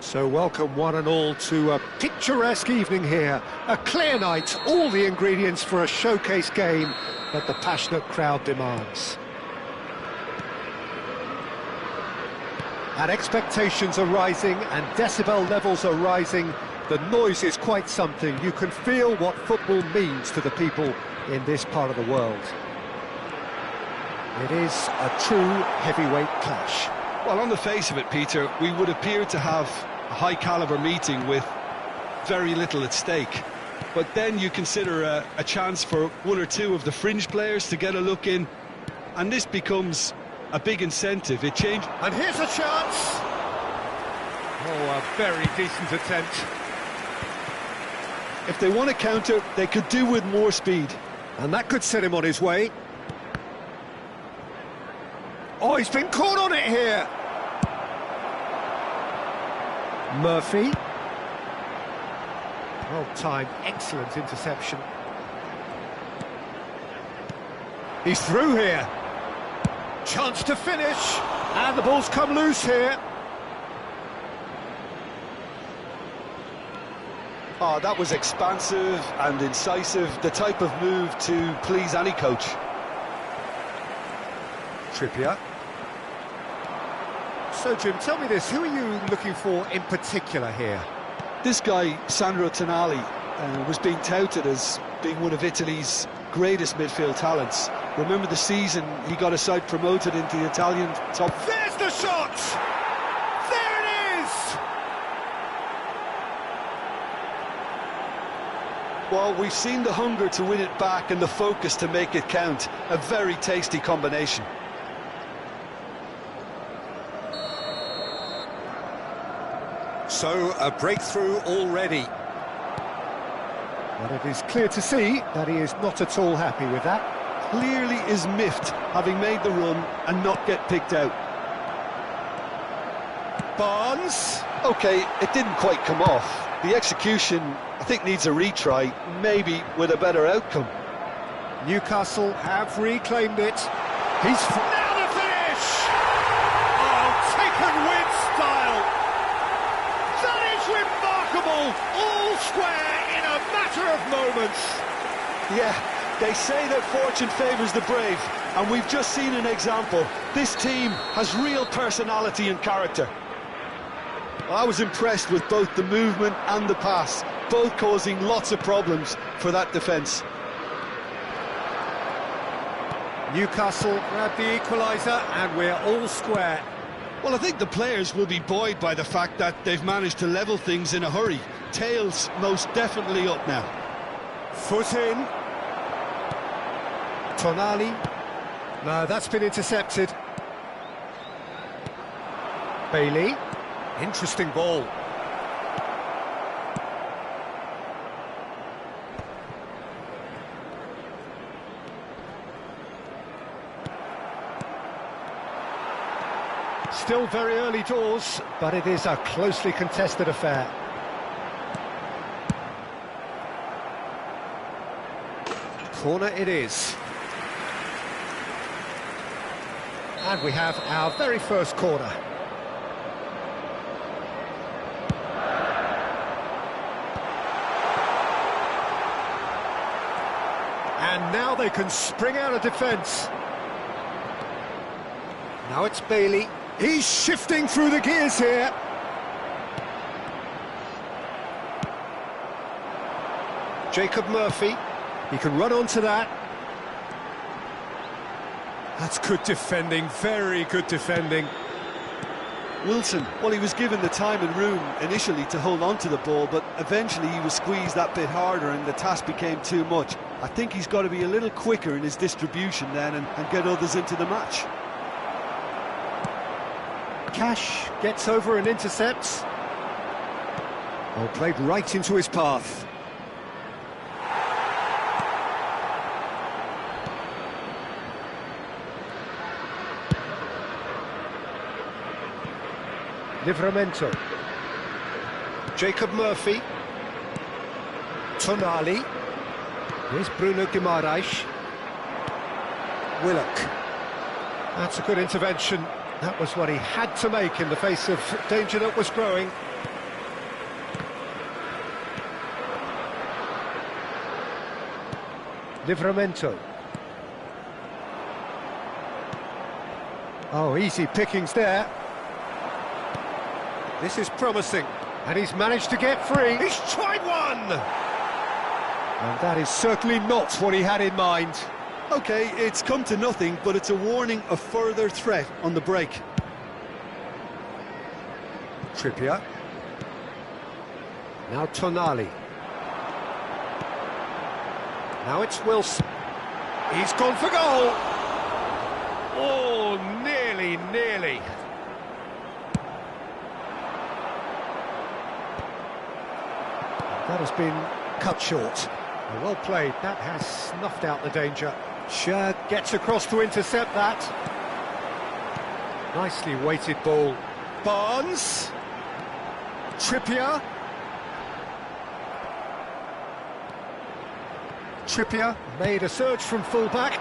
So welcome one and all to a picturesque evening here. A clear night, all the ingredients for a showcase game that the passionate crowd demands. And expectations are rising and decibel levels are rising. The noise is quite something. You can feel what football means to the people in this part of the world. It is a true heavyweight clash. Well, on the face of it, Peter, we would appear to have a high-caliber meeting with very little at stake. But then you consider a chance for one or two of the fringe players to get a look in, and this becomes a big incentive. It changes. And here's a chance! Oh, a very decent attempt. If they want to counter, they could do with more speed. And that could set him on his way. Oh, he's been caught on it here! Murphy. Well timed, excellent interception. He's through here. Chance to finish. And the ball's come loose here. Oh, that was expansive and incisive, the type of move to please any coach. Trippier. So, Jim, tell me this, who are you looking for in particular here? This guy, Sandro Tonali, was being touted as being one of Italy's greatest midfield talents. Remember the season he got a side promoted into the Italian top... There's the shot! There it is! Well, we've seen the hunger to win it back and the focus to make it count. A very tasty combination. So, a breakthrough already. But it is clear to see that he is not at all happy with that. Clearly is miffed, having made the run and not get picked out. Barnes. OK, it didn't quite come off. The execution, I think, needs a retry, maybe with a better outcome. Newcastle have reclaimed it. He's... Now the finish! Oh, taken with style! That is remarkable! All square in a matter of moments. Yeah, they say that fortune favours the brave, and we've just seen an example. This team has real personality and character. I was impressed with both the movement and the pass, both causing lots of problems for that defence. Newcastle grab the equaliser, and we're all square. Well, I think the players will be buoyed by the fact that they've managed to level things in a hurry. Tails most definitely up now. Foot in. Tonali. No, that's been intercepted. Bailey. Interesting ball. Still very early doors, but it is a closely contested affair. Corner it is. And we have our very first corner. And now they can spring out of defence. Now it's Bailey. He's shifting through the gears here. Jacob Murphy. He can run onto that. That's good defending, very good defending. Wilson, well, he was given the time and room initially to hold on to the ball, but eventually he was squeezed that bit harder and the task became too much. I think he's got to be a little quicker in his distribution then and get others into the match. Cash gets over and intercepts. Well, played right into his path. Livramento. Jacob Murphy. Tonali. Here's Bruno Guimaraes. Willock. That's a good intervention. That was what he had to make in the face of danger that was growing. Livramento. Oh, easy pickings there. This is promising, and he's managed to get free. He's tried one! And that is certainly not what he had in mind. OK, it's come to nothing, but it's a warning of further threat on the break. Trippier. Now Tonali. Now it's Wilson. He's gone for goal! Oh, nearly. That has been cut short. Well played, that has snuffed out the danger. Shad gets across to intercept that. Nicely weighted ball. Barnes. Trippier. Trippier made a surge from fullback,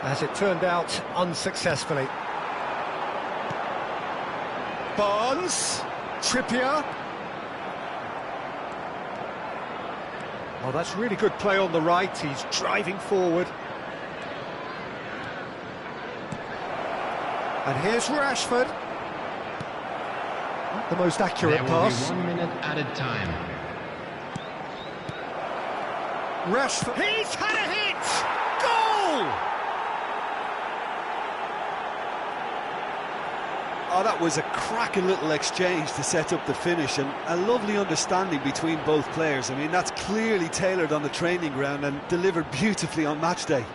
as it turned out unsuccessfully. Barnes. Trippier. Oh, that's really good play on the right. He's driving forward. And here's Rashford. Not the most accurate pass. There will be 1 minute added time. Rashford. He's had a hit! Goal! Oh, that was a cracking little exchange to set up the finish, and a lovely understanding between both players. I mean, that's clearly tailored on the training ground and delivered beautifully on match day.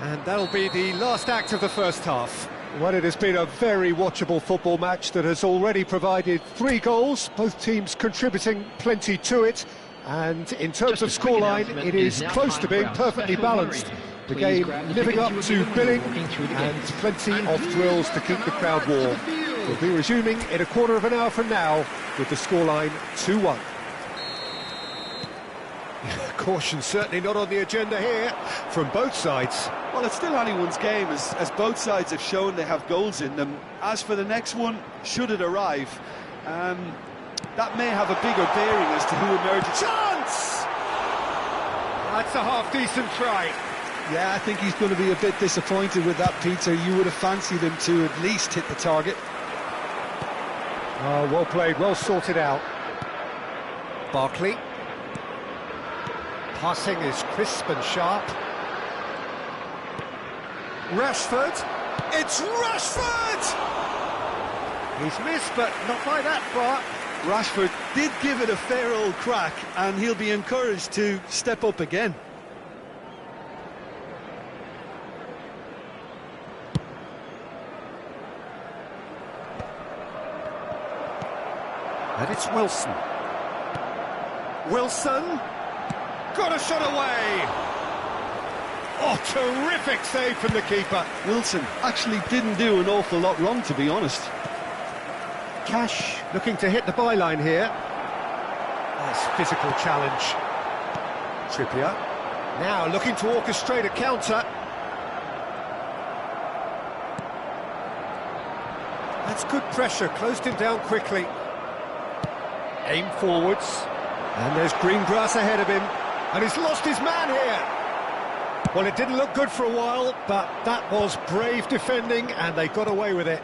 And that'll be the last act of the first half. Well, it has been a very watchable football match that has already provided 3 goals, both teams contributing plenty to it. And in terms of scoreline, it is close to being perfectly balanced. The game living up to billing and plenty of thrills to keep the crowd warm. We'll be resuming in a quarter of an hour from now with the scoreline 2-1. Caution certainly not on the agenda here from both sides. Well, it's still anyone's game, as both sides have shown they have goals in them. As for the next one, should it arrive, that may have a bigger bearing as to who emerges. Chance! That's a half-decent try. Yeah, I think he's going to be a bit disappointed with that, Peter. You would have fancied him to at least hit the target. Oh, well played, well sorted out. Barkley. Passing is crisp and sharp. Rashford. It's Rashford! He's missed, but not by that far. Rashford did give it a fair old crack, and he'll be encouraged to step up again. And it's Wilson. Wilson. Got a shot away! Oh, terrific save from the keeper. Wilson actually didn't do an awful lot wrong, to be honest. Cash looking to hit the byline here. Nice physical challenge. Trippier. Now looking to orchestrate a counter. That's good pressure, closed him down quickly. Aim forwards. And there's green grass ahead of him. And he's lost his man here. Well, it didn't look good for a while, but that was brave defending, and they got away with it.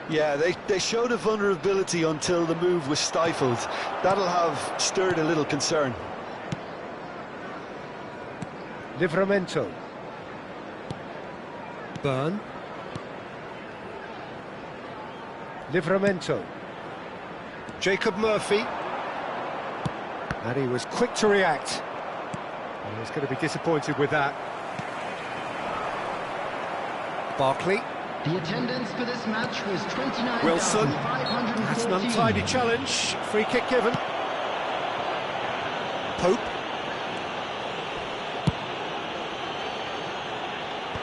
Yeah, they showed a vulnerability until the move was stifled. That'll have stirred a little concern. Livramento. Burn. Livramento. Jacob Murphy. And he was quick to react. And he's going to be disappointed with that. Barkley. The attendance for this match was 29,514. Wilson. That's an untidy challenge. Free kick given. Pope.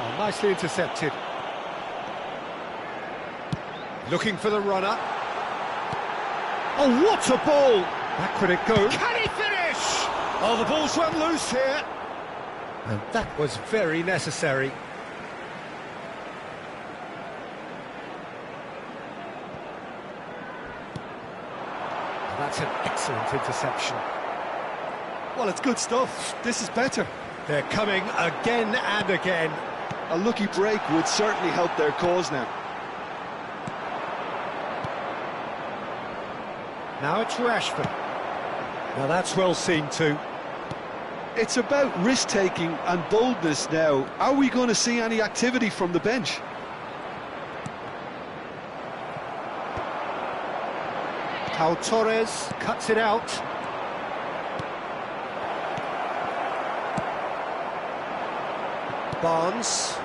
Oh, nicely intercepted. Looking for the runner. Oh, what a ball! Back would it go? Can he finish? Oh, the ball's run loose here. And that was very necessary. That's an excellent interception. Well, it's good stuff. This is better. They're coming again and again. A lucky break would certainly help their cause now. Now it's Rashford. Now that's well seen too. It's about risk-taking and boldness now. Are we going to see any activity from the bench? Pau Torres cuts it out. Barnes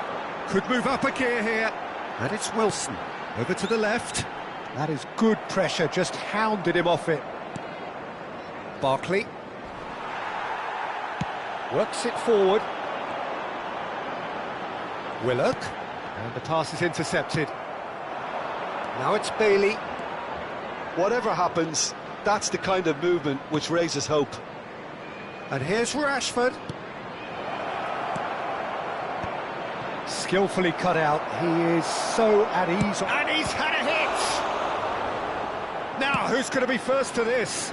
could move up a gear here. And it's Wilson. Over to the left. That is good pressure, just hounded him off it. Barkley. Works it forward. Willock. And the pass is intercepted. Now it's Bailey. Whatever happens, that's the kind of movement which raises hope. And here's Rashford. Skillfully cut out. He is so at ease. And he's had a hit! Now, who's going to be first to this?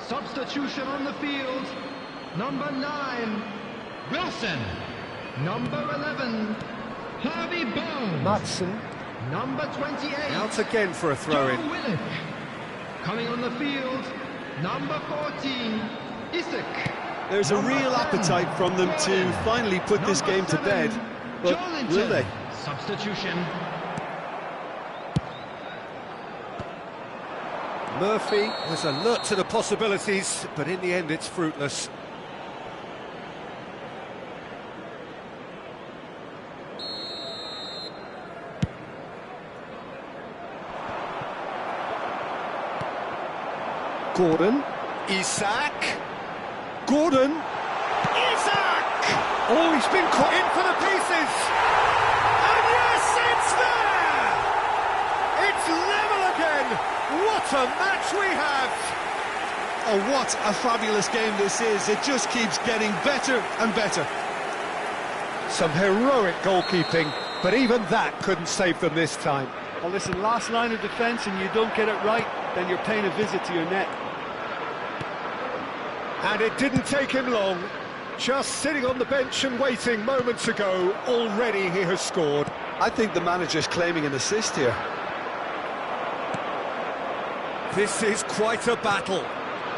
Substitution on the field. Number 9, Wilson. Number 11, Harvey Bones. Matson. Number 28, Out again for a throw-in. Joe Willock. Coming on the field, number 14, Isak. There's a real appetite from them to finally put this game to bed. But will they? Substitution. Murphy was alert to the possibilities, but in the end it's fruitless. Gordon. Isak. Gordon. Isak! Oh, he's been caught in for the pieces! And yes, it's there! It's level again! What a match we have! Oh, what a fabulous game this is. It just keeps getting better and better. Some heroic goalkeeping, but even that couldn't save them this time. Well, listen, last line of defence and you don't get it right, then you're paying a visit to your net. And it didn't take him long. Just sitting on the bench and waiting moments ago, already he has scored. I think the manager's claiming an assist here. This is quite a battle.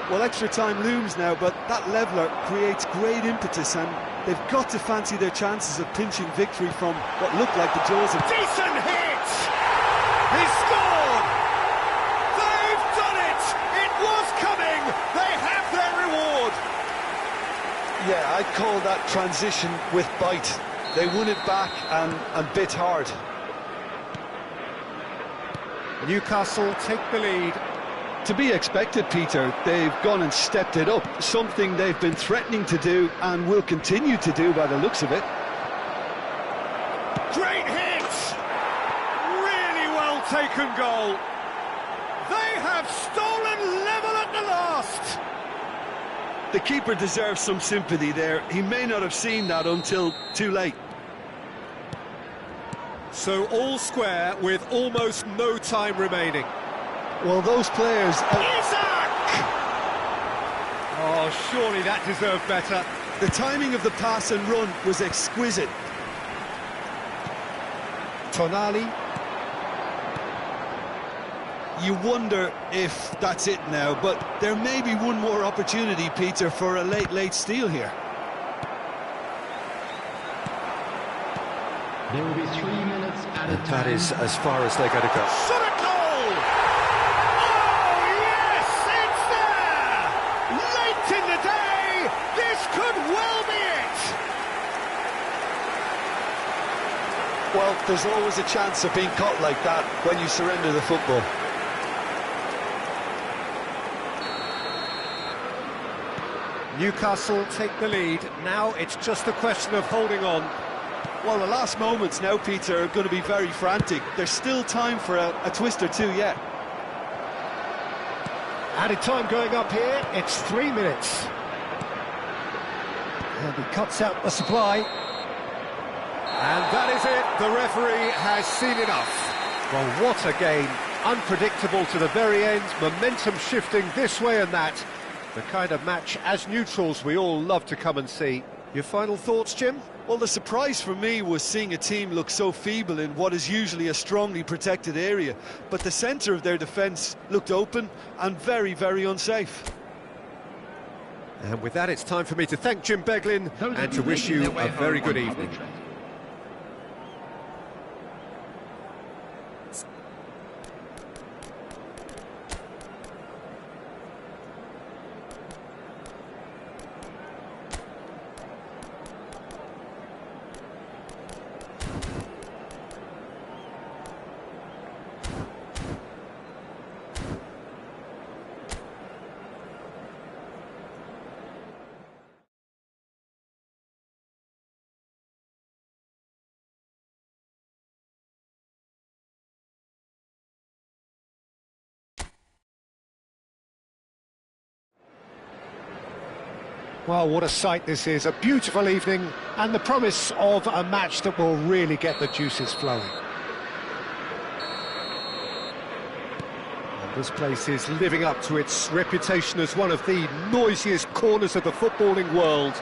Well, extra time looms now, but that leveller creates great impetus and they've got to fancy their chances of pinching victory from what looked like the jaws of... Decent hit! He scored! They've done it! It was coming! They have their reward! Yeah, I'd call that transition with bite. They won it back and bit hard. Newcastle take the lead. To be expected, Peter. They've gone and stepped it up, something they've been threatening to do and will continue to do by the looks of it. Great hit! Really well taken goal. They have stolen level at the last. The keeper deserves some sympathy there. He may not have seen that until too late. So all square with almost no time remaining. Well, those players... Isak! Oh, surely that deserved better. The timing of the pass and run was exquisite. Tonali. You wonder if that's it now, but there may be one more opportunity, Peter, for a late steal here. There will be 3 minutes at a time. That is as far as they're going to go. Shot a goal! Oh, yes, it's there! Late in the day, this could well be it! Well, there's always a chance of being caught like that when you surrender the football. Newcastle take the lead. Now it's just a question of holding on. Well, the last moments now, Peter, are going to be very frantic. There's still time for a twist or two yet. Added time going up here, it's 3 minutes. And he cuts out the supply. And that is it, the referee has seen enough. Well, what a game, unpredictable to the very end, momentum shifting this way and that. The kind of match, as neutrals, we all love to come and see. Your final thoughts, Jim? Well, the surprise for me was seeing a team look so feeble in what is usually a strongly protected area, but the centre of their defence looked open and very, very unsafe. And with that, it's time for me to thank Jim Beglin and to wish you a very good evening. Well, what a sight this is, a beautiful evening, and the promise of a match that will really get the juices flowing. And this place is living up to its reputation as one of the noisiest corners of the footballing world.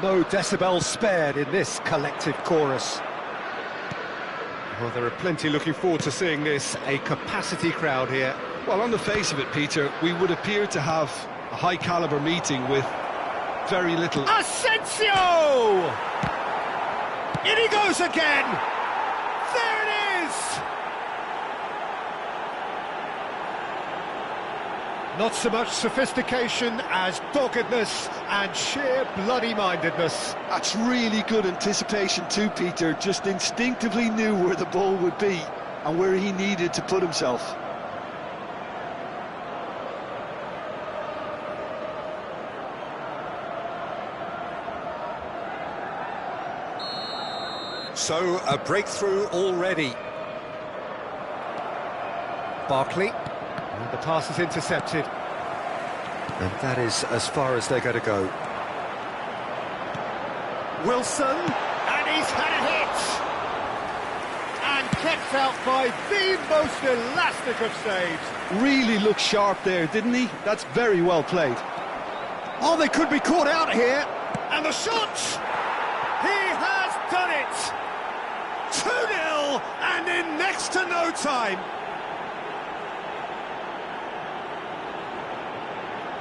No decibels spared in this collective chorus. Well, there are plenty looking forward to seeing this, a capacity crowd here. Well, on the face of it, Peter, we would appear to have a high-caliber meeting with very little. Asensio! In he goes again! There it is! Not so much sophistication as doggedness and sheer bloody-mindedness. That's really good anticipation too, Peter. Just instinctively knew where the ball would be and where he needed to put himself. So, a breakthrough already. Barkley, and the pass is intercepted. And that is as far as they're going to go. Wilson, and he's had a hit! And kept out by the most elastic of saves. Really looked sharp there, didn't he? That's very well played. Oh, they could be caught out here. And the shot! He has done it! 2-0, and in next to no time.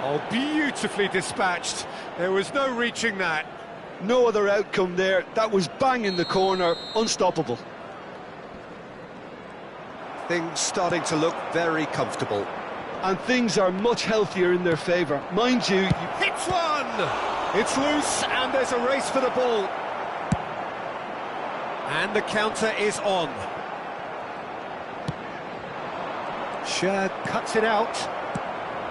Oh, beautifully dispatched. There was no reaching that. No other outcome there. That was bang in the corner, unstoppable. Things starting to look very comfortable. And things are much healthier in their favour. Mind you... Hits one! It's loose, and there's a race for the ball. And the counter is on. Shad cuts it out.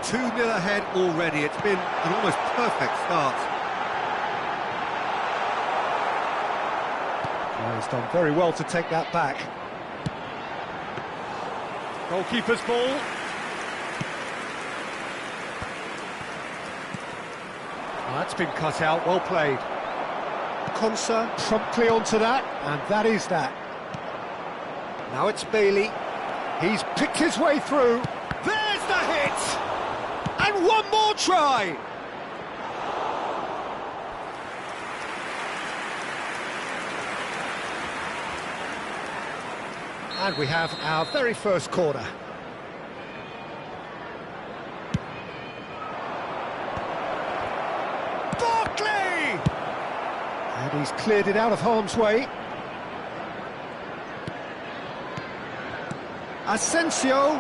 2-0 ahead already. It's been an almost perfect start. Well, he's done very well to take that back. Goalkeeper's ball. Well, that's been cut out, well played. Konsa promptly onto that, and that is that. Now it's Bailey. He's picked his way through. There's the hit! And one more try! And we have our very first corner. And he's cleared it out of harm's way. Asensio.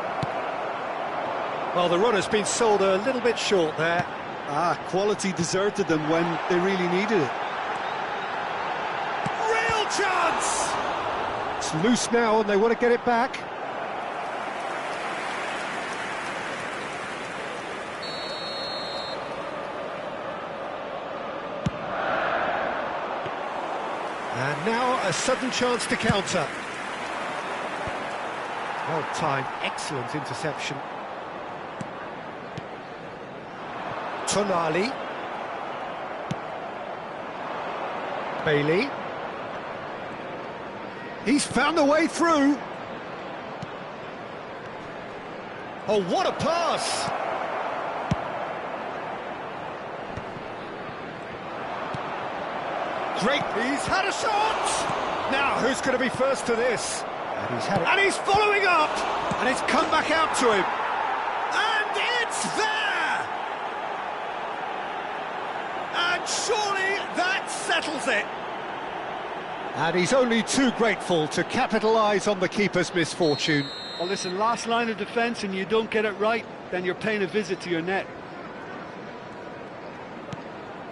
Well, the run has been sold a little bit short there. Quality deserted them when they really needed it. Real chance! It's loose now and they want to get it back. And now a sudden chance to counter. Well timed, excellent interception. Tonali. Bailey. He's found a way through. Oh, what a pass! Great, he's had a shot! Now, who's going to be first to this? And he's had it. And he's following up! And it's come back out to him. And it's there! And surely that settles it. And he's only too grateful to capitalise on the keeper's misfortune. Well, listen, last line of defence and you don't get it right, then you're paying a visit to your net.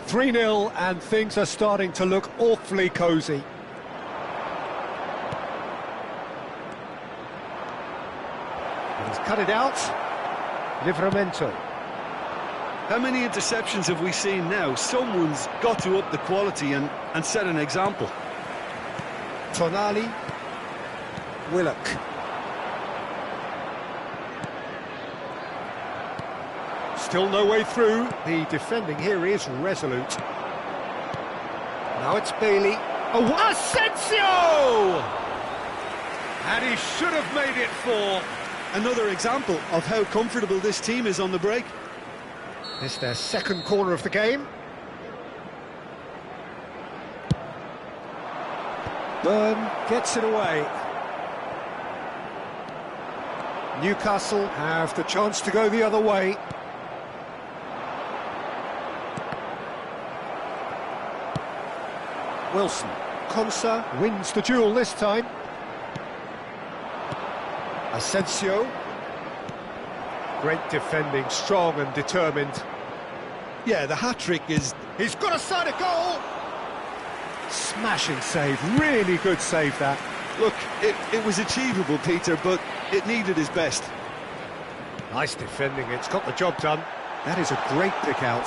3-0 and things are starting to look awfully cosy. He's cut it out. Livramento. How many interceptions have we seen now? Someone's got to up the quality and set an example. Tonali. Willock. Still no way through. The defending here is resolute. Now it's Bailey. Oh, Asensio! And he should have made it 4. Another example of how comfortable this team is on the break. It's their second corner of the game. Byrne gets it away. Newcastle have the chance to go the other way. Wilson. Konsa wins the duel this time. Asensio. Great defending, strong and determined. Yeah, the hat-trick is... He's got a side of goal! Smashing save, really good save that. Look, it was achievable, Peter, but it needed his best. Nice defending, it's got the job done. That is a great pick out.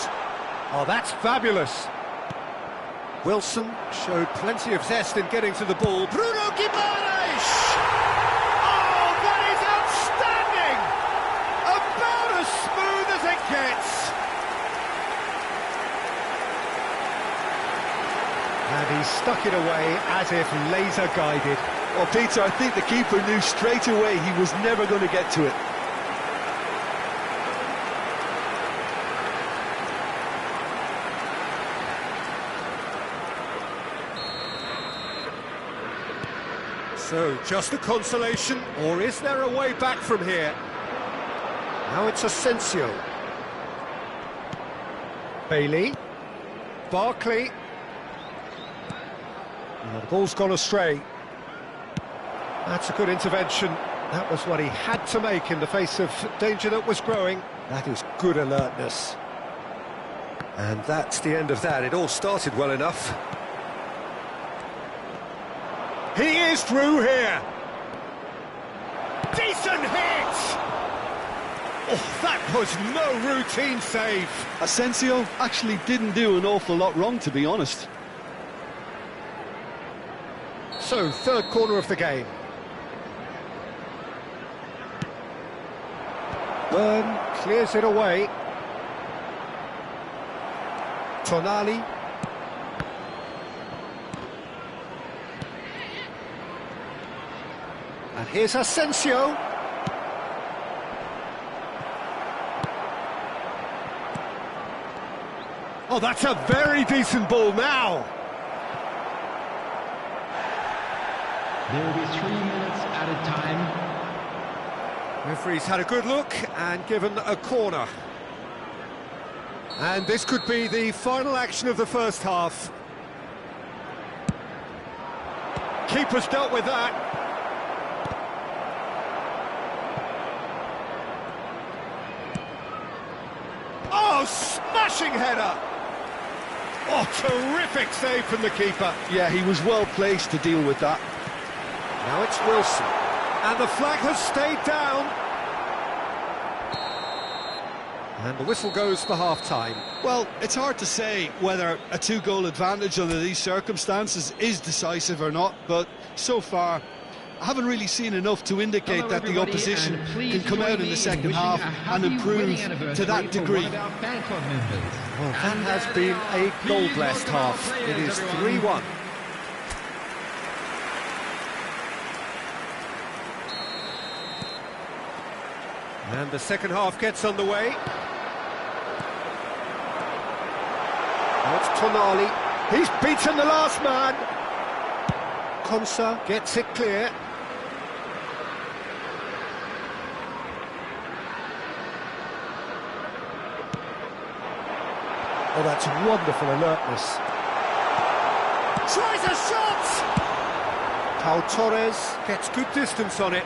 Oh, that's fabulous. Wilson showed plenty of zest in getting to the ball. Bruno Guimaraes! Oh, that is outstanding! About as smooth as it gets. And he stuck it away as if laser-guided. Well, Peter, I think the keeper knew straight away he was never going to get to it. So, just a consolation, or is there a way back from here? Now it's Asensio. Bailey. Barkley. Oh, the ball's gone astray. That's a good intervention. That was what he had to make in the face of danger that was growing. That is good alertness. And that's the end of that. It all started well enough. He is through here. Decent hit! Oh, that was no routine save. Asensio actually didn't do an awful lot wrong, to be honest. So, third corner of the game. Byrne clears it away. Tonali. And here's Asensio. Oh, that's a very decent ball now. There will be 3 minutes at a time. Referee's had a good look and given a corner. And this could be the final action of the first half. Keeper's dealt with that. Oh, smashing header! Oh, terrific save from the keeper. Yeah, he was well placed to deal with that. Now it's Wilson. And the flag has stayed down. And the whistle goes for half-time. Well, it's hard to say whether a two-goal advantage under these circumstances is decisive or not, but so far I haven't really seen enough to indicate that the opposition can come out in the second half and improve to that degree. Well, that has been a goal-blessed half. It is 3-1. And the second half gets underway. That's Tonali. He's beaten the last man. Konsa gets it clear. Oh, that's wonderful alertness. Tries a shot! Pau Torres gets good distance on it.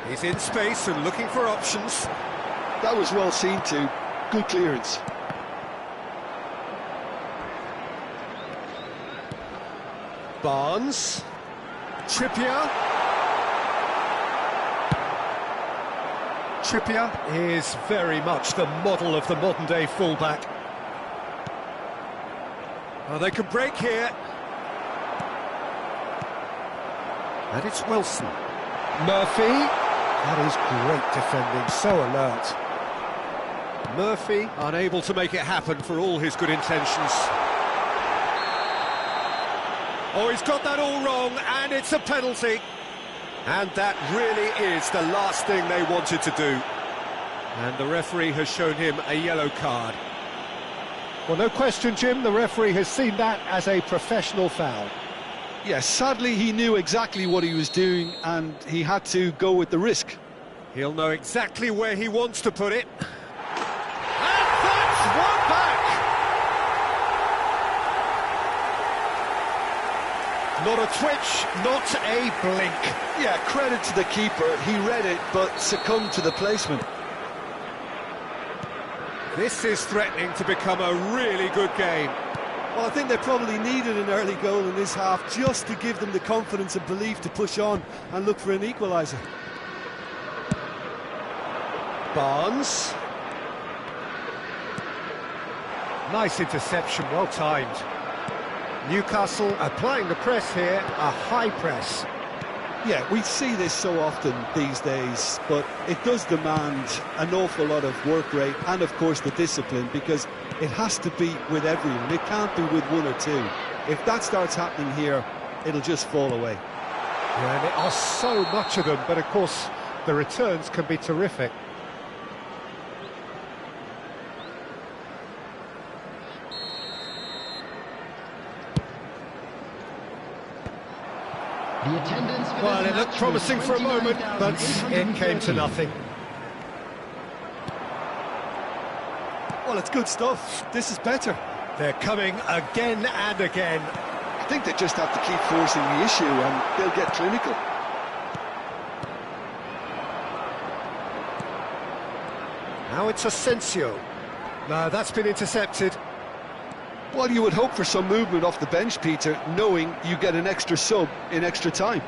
He's in space and looking for options. That was well seen too. Good clearance. Barnes. Trippier. Trippier is very much the model of the modern-day fullback. Oh, they can break here. And it's Wilson. Murphy. That is great defending, so alert. Murphy unable to make it happen for all his good intentions. Oh, he's got that all wrong, and it's a penalty. And that really is the last thing they wanted to do. And the referee has shown him a yellow card. Well, no question, Jim, the referee has seen that as a professional foul. Yes, sadly he knew exactly what he was doing and he had to go with the risk. He'll know exactly where he wants to put it. And that's one back! Not a twitch, not a blink. Yeah, credit to the keeper, he read it but succumbed to the placement. This is threatening to become a really good game. Well, I think they probably needed an early goal in this half just to give them the confidence and belief to push on and look for an equaliser. Barnes. Nice interception, well timed. Newcastle applying the press here, a high press. Yeah, we see this so often these days, but it does demand an awful lot of work rate and, of course, the discipline, because it has to be with everyone. It can't be with one or two. If that starts happening here, it'll just fall away. Yeah, and there are so much of them, but, of course, the returns can be terrific. Well, it looked promising for a moment, but it came to nothing. Well, it's good stuff. This is better. They're coming again and again. I think they just have to keep forcing the issue and they'll get clinical. Now it's Asensio. No, that's been intercepted. Well, you would hope for some movement off the bench, Peter, knowing you get an extra sub in extra time.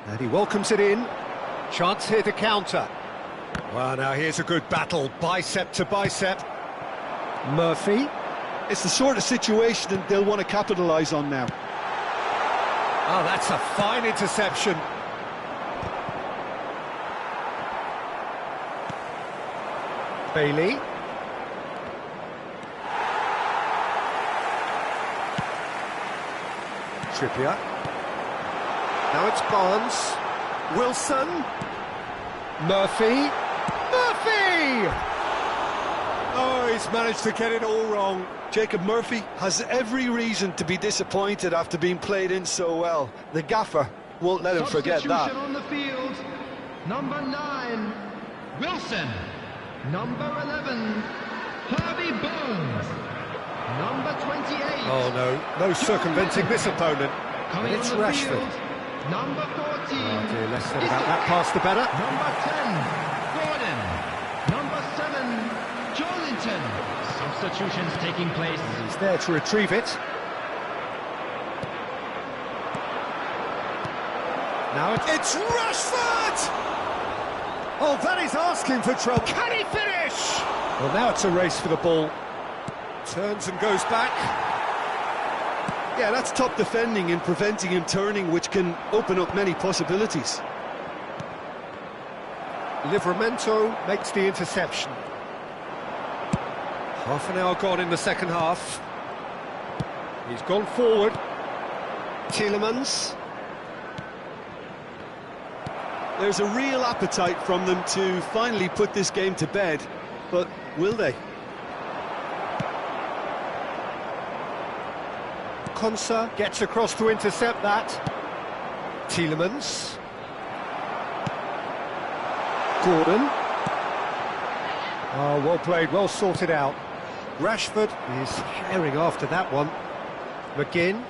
And he welcomes it in. Chance here to counter. Well, now here's a good battle, bicep to bicep. Murphy. It's the sort of situation they'll want to capitalise on now. Oh, that's a fine interception. Bailey. Trippier. Now it's Barnes. Wilson. Murphy. Murphy! Oh, he's managed to get it all wrong. Jacob Murphy has every reason to be disappointed after being played in so well. The gaffer won't let him forget that. Substitution on the field. Number 9, Wilson. Number 11, Harvey Barnes. Number 28. Oh no circumventing this opponent. Coming And it's on the Rashford. field, number 14. Oh dear, less said about that pass the better. Number 10, Gordon. Number 7, Jolinton. Substitutions taking place. He's there to retrieve it. Now it's Rashford! Oh, that is asking for trouble. Can he finish? Well, now it's a race for the ball. Turns and goes back. Yeah, that's top defending and preventing him turning, which can open up many possibilities. Livramento makes the interception. Half an hour gone in the second half. He's gone forward. Tielemans. There's a real appetite from them to finally put this game to bed, but will they? Konsa gets across to intercept that. Tielemans. Gordon. Oh, well played, well sorted out. Rashford is herring after that one. McGinn.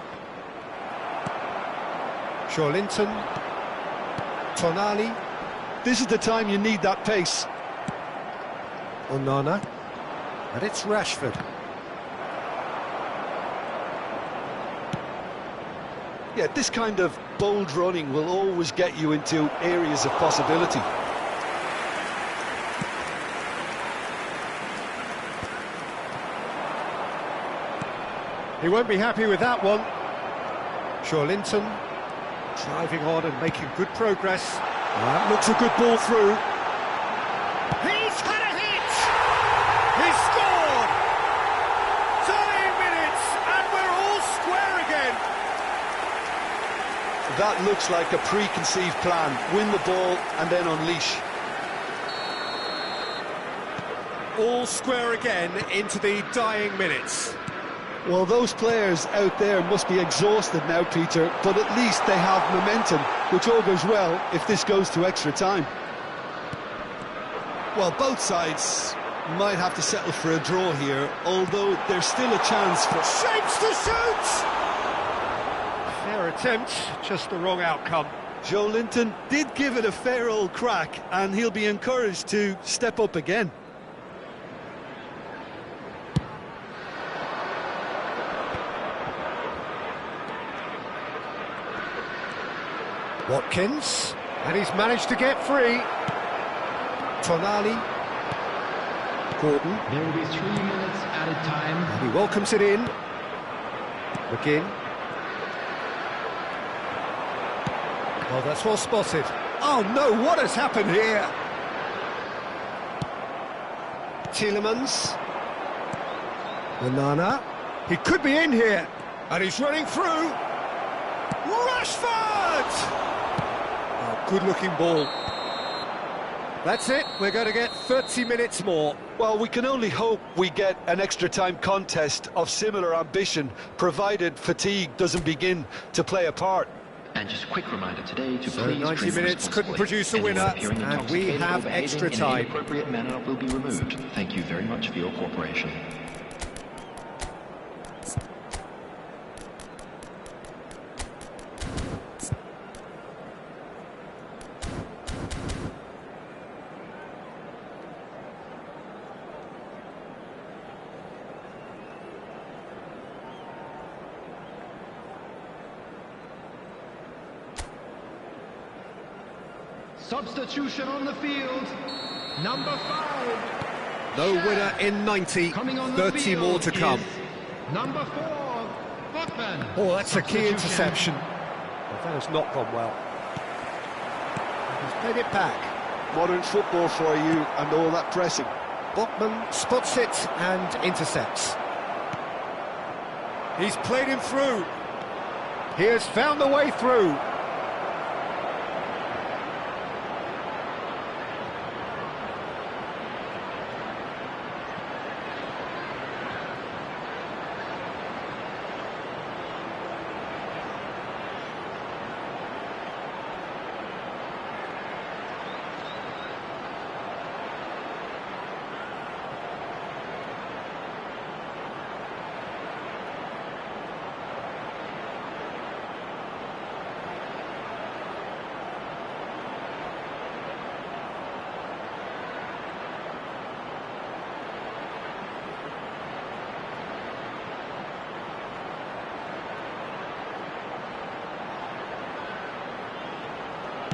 Jolinton. Tonali. This is the time you need that pace. Onana. And it's Rashford. Yeah, this kind of bold running will always get you into areas of possibility. He won't be happy with that one. Jolinton driving on and making good progress. That looks a good ball through. He's had a hit! He's scored! Dying minutes, and we're all square again. That looks like a preconceived plan. Win the ball and then unleash. All square again into the dying minutes. Well, those players out there must be exhausted now, Peter, but at least they have momentum, which all goes well if this goes to extra time. Well, both sides might have to settle for a draw here, although there's still a chance for... Shapes to shoot! Fair attempt, just the wrong outcome. Jolinton did give it a fair old crack, and he'll be encouraged to step up again. Watkins, and he's managed to get free. Tonali. Gordon. There will be 3 minutes added time. And he welcomes it in. McGinn. Oh, that's well spotted. Oh no, what has happened here? Tielemans. Onana. He could be in here. And he's running through. Rashford! Good looking ball. That's it, we're going to get 30 minutes more. Well, we can only hope we get an extra time contest of similar ambition, provided fatigue doesn't begin to play a part. And just a quick reminder today to So please 90 drink minutes couldn't responsibly. produce a Anyone winner, appearing and we intoxicated have or behaving extra in an time. inappropriate manner will be removed. Thank you very much for your cooperation. Substitution on the field. Number 5. No winner in 90, Coming on the 30 field more to come. is Number 4. Botman. Oh, that's a key Substitution. interception. Well, that has not gone well. He's played it back. Modern football for you and all that pressing. Botman spots it and intercepts. He's played him through. He has found the way through.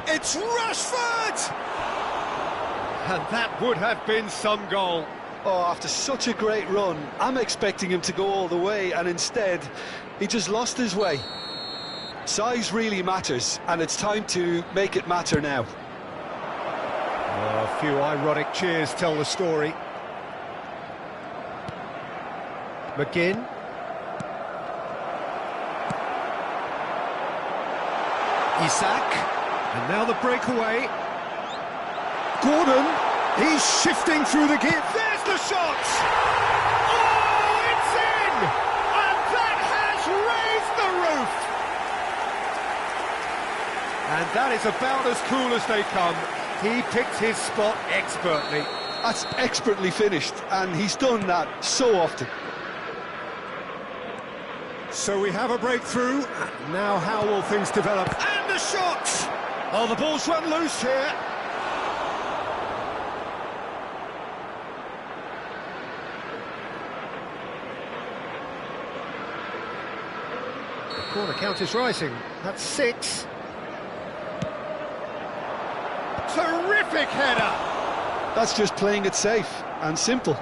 It's Rashford! And that would have been some goal. Oh, after such a great run, I'm expecting him to go all the way, and instead, he just lost his way. Size really matters, and it's time to make it matter now. Oh, a few ironic cheers tell the story. McGinn. Isak. And now the breakaway. Gordon, he's shifting through the gear. There's the shot! Oh, it's in! And that has raised the roof! And that is about as cool as they come. He picked his spot expertly. That's expertly finished, and he's done that so often. So we have a breakthrough. Now how will things develop? And the shot! Oh, the ball's run loose here. The corner count is rising. That's 6. Terrific header! That's just playing it safe and simple.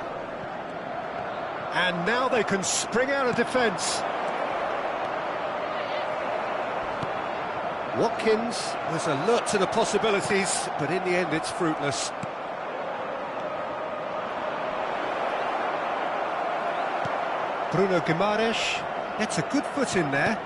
And now they can spring out of defence. Watkins was alert to the possibilities, but in the end it's fruitless. Bruno Guimaraes gets a good foot in there.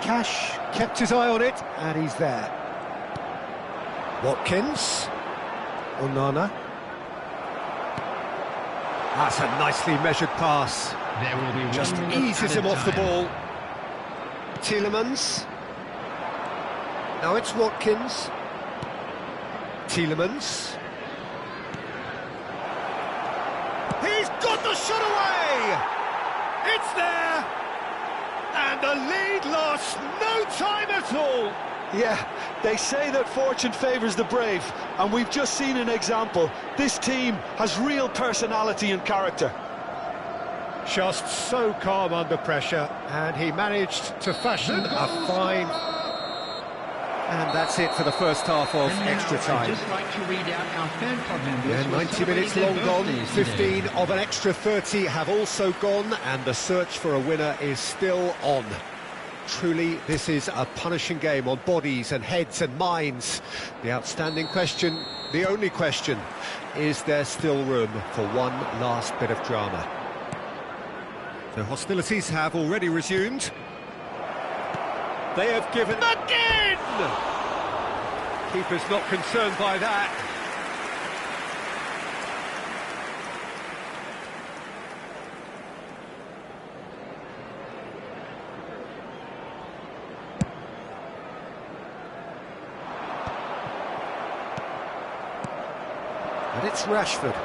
Cash kept his eye on it, and he's there. Watkins. Onana. That's a nicely measured pass. There will be Just 1 minute eases at him a off the time. ball. Tielemans. Now it's Watkins. Tielemans. He's got the shot away! It's there! And the lead lost no time at all! Yeah, they say that fortune favours the brave, and we've just seen an example. This team has real personality and character. Just so calm under pressure, and he managed to fashion a fine... And that's it for the first half of And now, extra I'd time. just like to read out our fan club members Yeah, who are 90 minutes celebrating long their gone, birthdays 15 today. of an extra 30 have also gone, and the search for a winner is still on. Truly, this is a punishing game on bodies and heads and minds. The outstanding question, the only question, is there still room for one last bit of drama? The hostilities have already resumed. They have given... Again! Keeper's not concerned by that. And it's Rashford.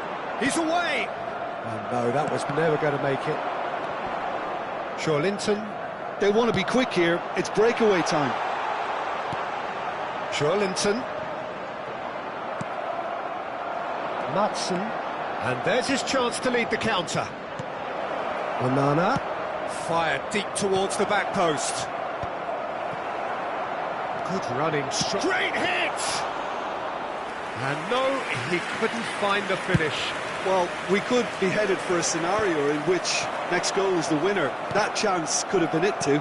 He's away! Oh no, that was never going to make it. Linton. They want to be quick here. It's breakaway time. Linton. Matson. And there's his chance to lead the counter. Onana, fired deep towards the back post. Good running, great hit! And no, he couldn't find the finish. Well, we could be headed for a scenario in which next goal is the winner. That chance could have been it too.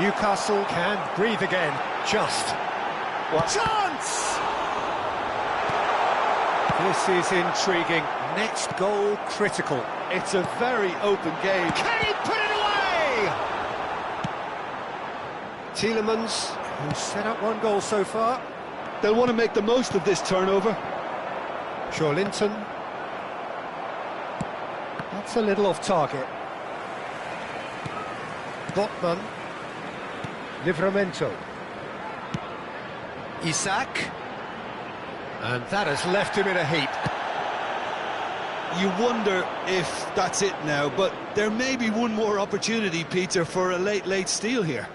Newcastle can breathe again. Just. What? Chance! This is intriguing. Next goal critical. It's a very open game. Can he put it away? Tielemans, who's set up one goal so far. They'll want to make the most of this turnover. Linton. That's a little off target. Botman. Livramento. Isak. And that has left him in a heap. You wonder if that's it now, but there may be one more opportunity, Peter, for a late steal here.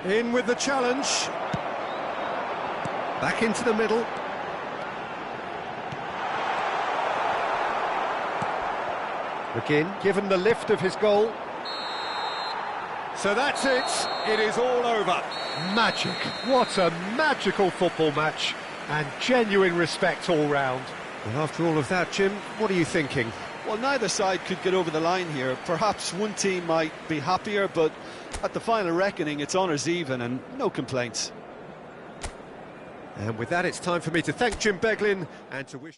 In with the challenge. Back into the middle. McGinn, given the lift of his goal. So that's it. It is all over. Magic. What a magical football match. And genuine respect all round. Well, after all of that, Jim, what are you thinking? Well, neither side could get over the line here. Perhaps one team might be happier, but at the final reckoning, it's honours even and no complaints. And with that, it's time for me to thank Jim Beglin and to wish...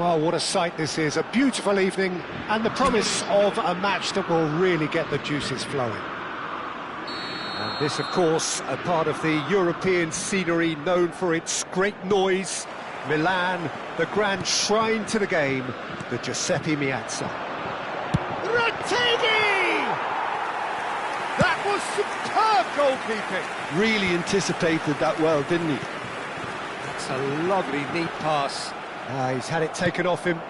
Well, what a sight this is, a beautiful evening, and the promise of a match that will really get the juices flowing. And this, of course, a part of the European scenery known for its great noise. Milan, the grand shrine to the game, the Giuseppe Meazza. Retegui! That was superb goalkeeping. Really anticipated that well, didn't he? That's a lovely, neat pass. He's had it taken off him.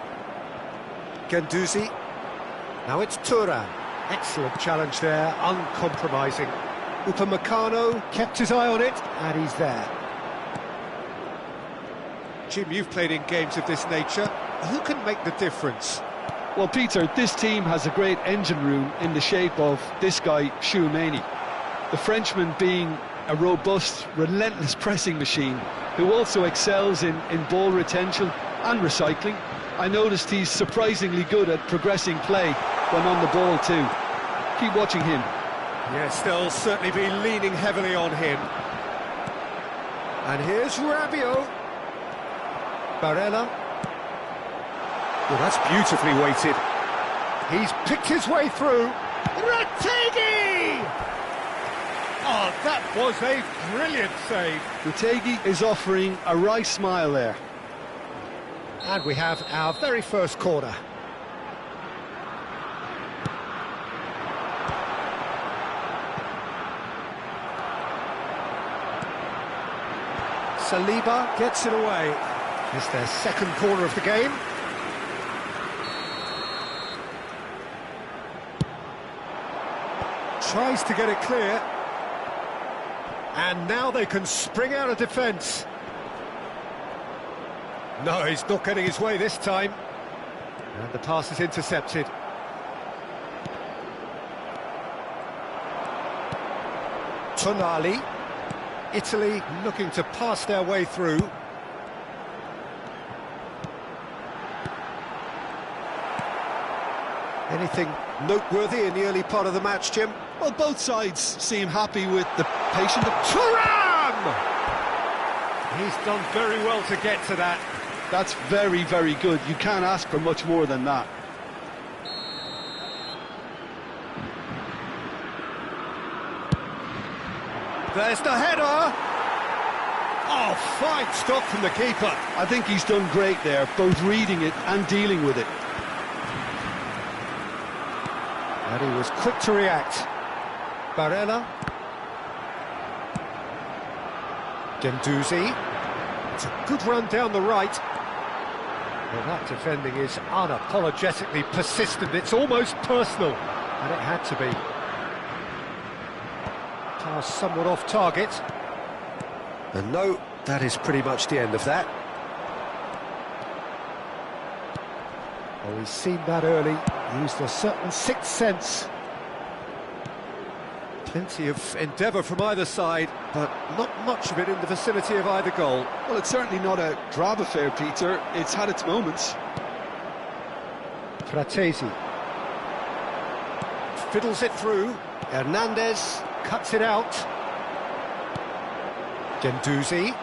Guendouzi. Now it's Thuram. Excellent challenge there, uncompromising. Upamecano kept his eye on it, and he's there. Jim, you've played in games of this nature. Who can make the difference? Well, Peter, this team has a great engine room in the shape of this guy, Tchouaméni. The Frenchman being a robust, relentless pressing machine who also excels in ball retention and recycling. I noticed he's surprisingly good at progressing play when on the ball too. Keep watching him. Yes, they'll certainly be leaning heavily on him. And here's Rabiot. Barella. Well, that's beautifully weighted. He's picked his way through. Retegui! Oh, that was a brilliant save. Retegui is offering a wry smile there. And we have our very first corner. Saliba gets it away. It's their second corner of the game. Tries to get it clear. And now they can spring out of defence. No, he's not getting his way this time. And the pass is intercepted. Tonali. Italy looking to pass their way through. Anything noteworthy in the early part of the match, Jim? Well, both sides seem happy with the patient... Thuram! He's done very well to get to that. That's very, very good. You can't ask for much more than that. There's the header! Oh, fine stop from the keeper. I think he's done great there, both reading it and dealing with it. And he was quick to react. Barella. Guendouzi. It's a good run down the right. Well, that defending is unapologetically persistent. It's almost personal, and it had to be. Pass somewhat off target. And no, that is pretty much the end of that. Well, we've seen that early. Used a certain sixth sense. Plenty of endeavour from either side, but not much of it in the vicinity of either goal. Well, it's certainly not a drab affair, Peter. It's had its moments. Fratesi. Fiddles it through. Hernandez cuts it out. Guendouzi.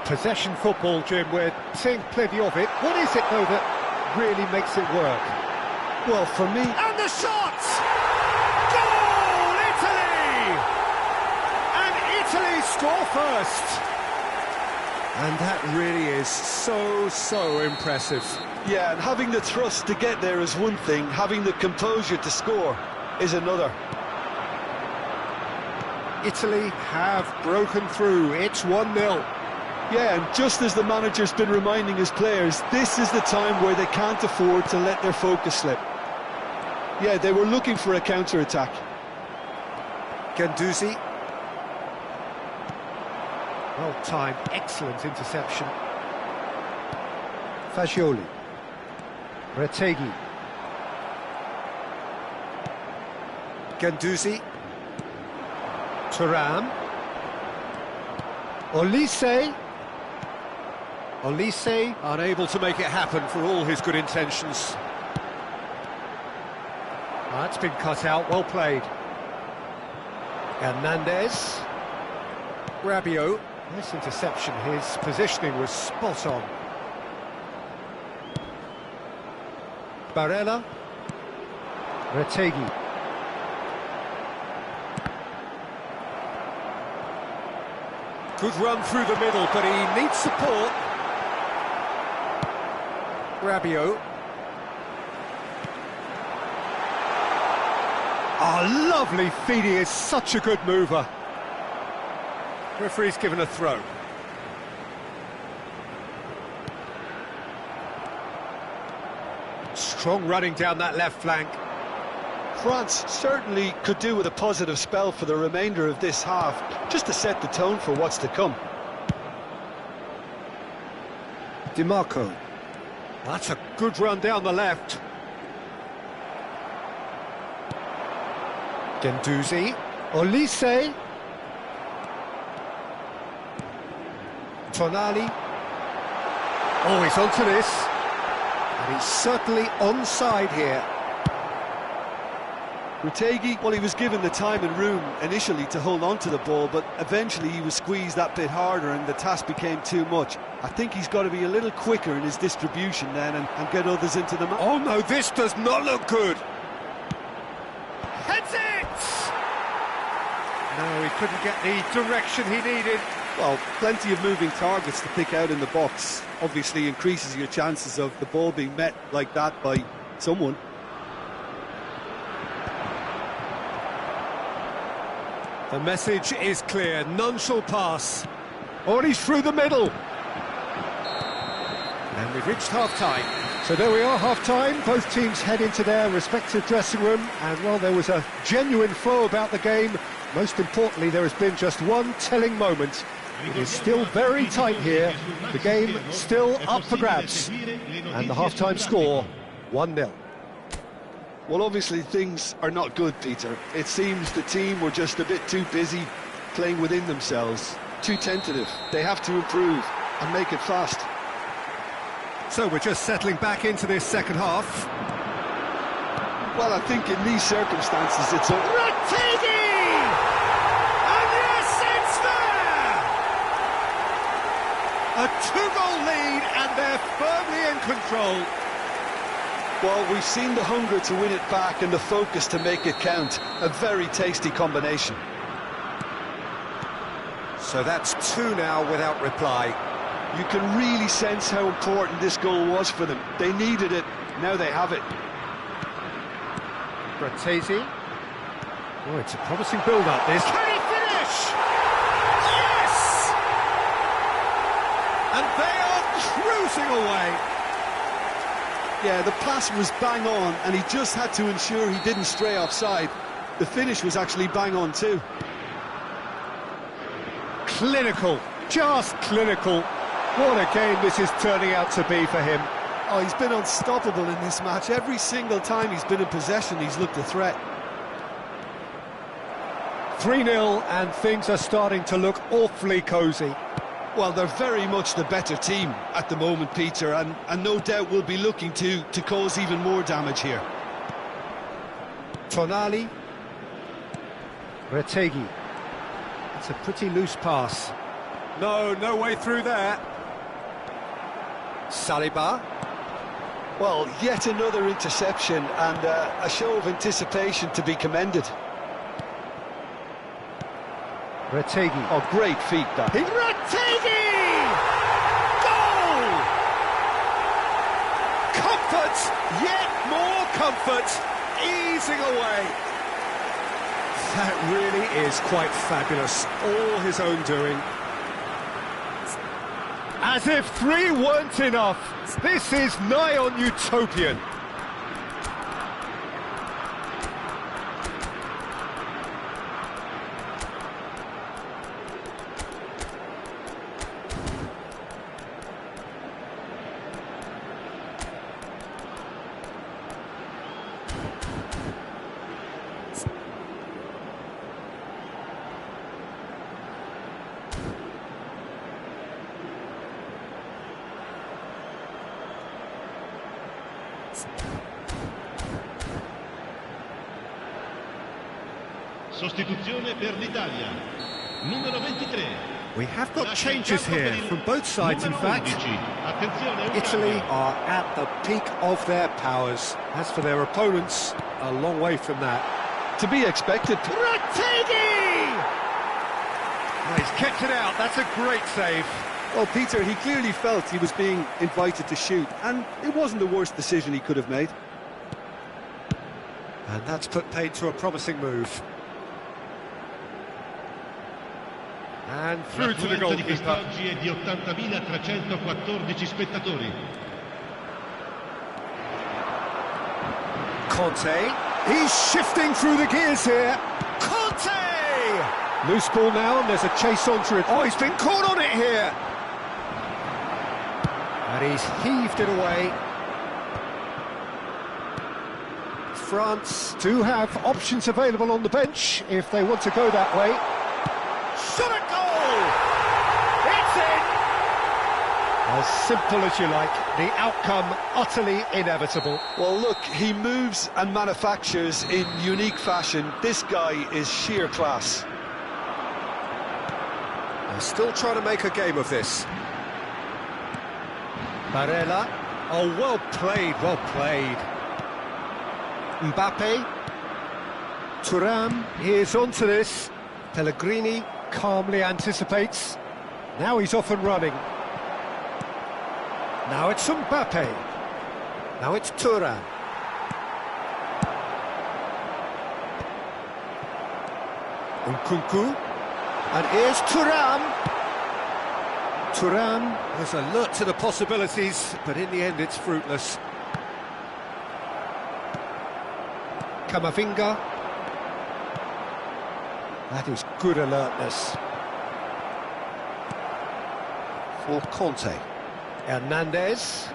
Possession football, Jim, we're seeing plenty of it. What is it, though, that really makes it work? Well, for me... And the shot! Goal, Italy! And Italy score first! And that really is so impressive. Yeah, and having the thrust to get there is one thing, having the composure to score is another. Italy have broken through. It's 1-0. Yeah, and just as the manager's been reminding his players, this is the time where they can't afford to let their focus slip. Yeah, they were looking for a counter-attack. Guendouzi. Well timed, excellent interception. Fagioli. Retegui. Guendouzi. Thuram. Olise. Olise unable to make it happen for all his good intentions. That's been cut out, well played. Hernandez. Rabiot. This interception, his positioning was spot on. Barella. Retegi. Good run through the middle, but he needs support. Rabiot. Oh, lovely feed, he is such a good mover. Referee's given a throw. Strong running down that left flank. France certainly could do with a positive spell for the remainder of this half, just to set the tone for what's to come. DiMarco. That's a good run down the left. Gendouzi. Olise. Tonali. Oh, he's onto this. And he's certainly onside here. Retegi, well, he was given the time and room initially to hold on to the ball, but eventually he was squeezed that bit harder and the task became too much. I think he's got to be a little quicker in his distribution then and get others into the match. Oh no, this does not look good. Heads it! No, he couldn't get the direction he needed. Well, plenty of moving targets to pick out in the box. Obviously increases your chances of the ball being met like that by someone. The message is clear, none shall pass. Oh, and he's through the middle. And we've reached half-time. So there we are, half-time. Both teams head into their respective dressing room. And, well, there was a genuine flow about the game. Most importantly, there has been just one telling moment. It is still very tight here. The game still up for grabs. And the half-time score, 1-0. Well, obviously things are not good, Peter. It seems the team were just a bit too busy playing within themselves, too tentative. They have to improve and make it fast. So we're just settling back into this second half. Well, I think in these circumstances it's a... Retegi! And yes, it's there! A two-goal lead and they're firmly in control. Well, we've seen the hunger to win it back and the focus to make it count. A very tasty combination. So that's two now without reply. You can really sense how important this goal was for them. They needed it, now they have it. Bratesi. Oh, it's a promising build-up, this. Can he finish? Yes! And they are cruising away. Yeah, the pass was bang on, and he just had to ensure he didn't stray offside. The finish was actually bang on too. Clinical, just clinical. What a game this is turning out to be for him. Oh, he's been unstoppable in this match. Every single time he's been in possession, he's looked a threat. 3-0, and things are starting to look awfully cosy. Well, they're very much the better team at the moment, Peter, and no doubt will be looking to cause even more damage here. Tonali. Retegi. It's a pretty loose pass. No way through there. Saliba. Well, yet another interception and a show of anticipation to be commended. Retegi. Oh, great feat, that. Retegi! Goal! Comfort, yet more comfort, easing away. That really is quite fabulous, all his own doing. As if three weren't enough, this is nigh on utopian. Sostituzione per l'Italia. Numero 23, We have got changes here from both sides, in fact. Italy are at the peak of their powers. As for their opponents, a long way from that. To be expected. Retegui! Oh, he's kept it out, that's a great save. Well, Peter, he clearly felt he was being invited to shoot, and it wasn't the worst decision he could have made. And that's put paid to a promising move. And through to the goalkeeper. Di 80.314 spettatori. Conte, he's shifting through the gears here. Conte! Loose ball now, and there's a chase onto it. Oh, he's been caught on it here. And he's heaved it away. France do have options available on the bench if they want to go that way. Shot a goal! It's in! As simple as you like, the outcome utterly inevitable. Well, look, he moves and manufactures in unique fashion. This guy is sheer class. They're still trying to make a game of this. Barella. Oh, well played, well played. Mbappe. Thuram is onto this. Pellegrini calmly anticipates. Now he's off and running. Now it's Mbappe. Now it's Thuram. Nkunku. And here's Thuram. Thuram is alert to the possibilities, but in the end it's fruitless. Camavinga. That is good alertness. For Conte. Hernandez.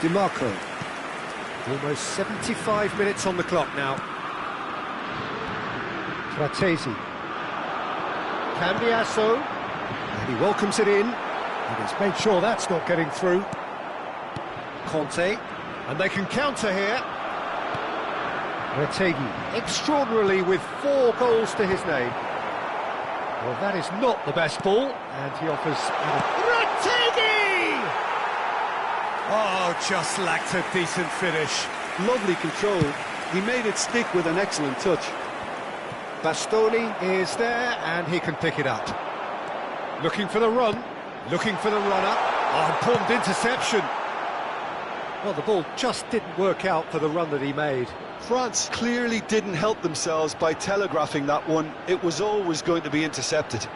DiMarco. Almost 75 minutes on the clock now. Fratesi. Cambiasso. And he welcomes it in. And he's made sure that's not getting through. Conte. And they can counter here. Retegui. Extraordinarily with 4 goals to his name. Well, that is not the best ball. And he offers... Retegui! Oh, just lacked a decent finish. Lovely control. He made it stick with an excellent touch. Bastoni is there, and he can pick it up. Looking for the run, looking for the runner. Oh, important interception. Well, the ball just didn't work out for the run that he made. France clearly didn't help themselves by telegraphing that one. It was always going to be intercepted.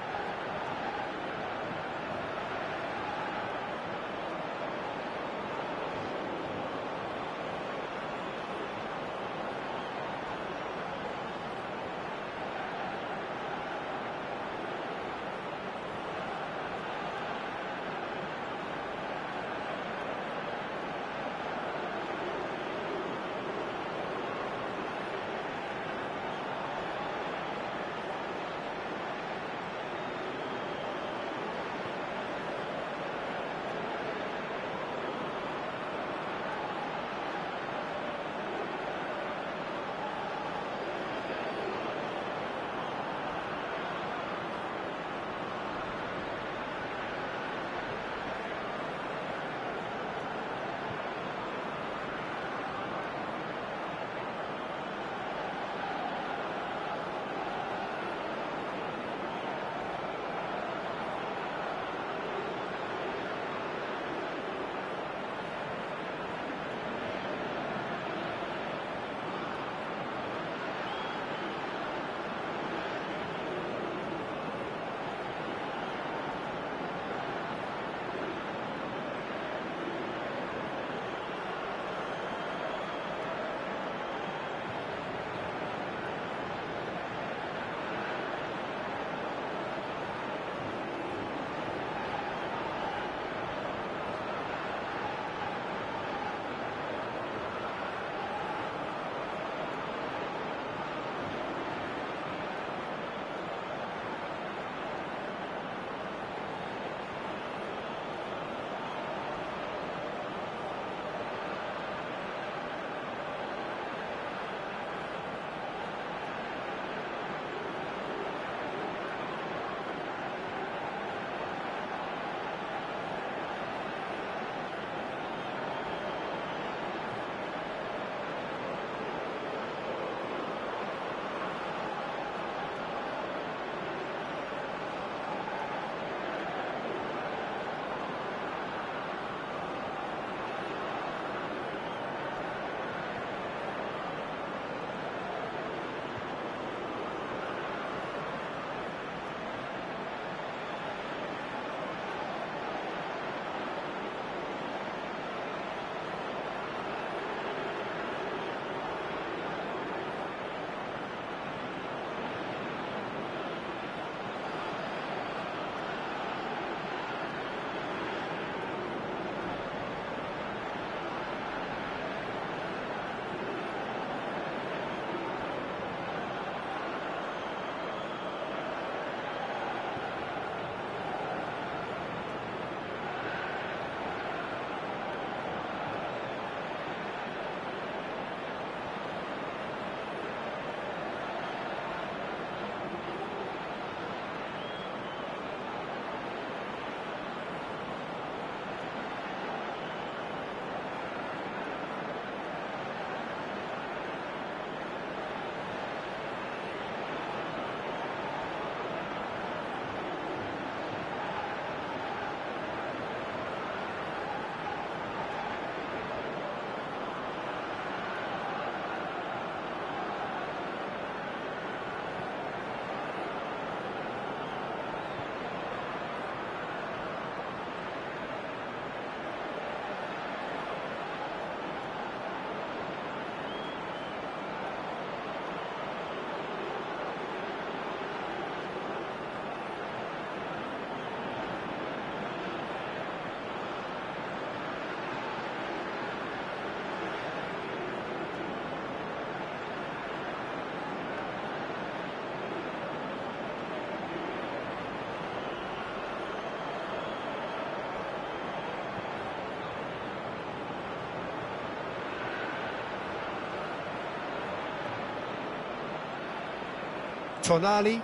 Tonali.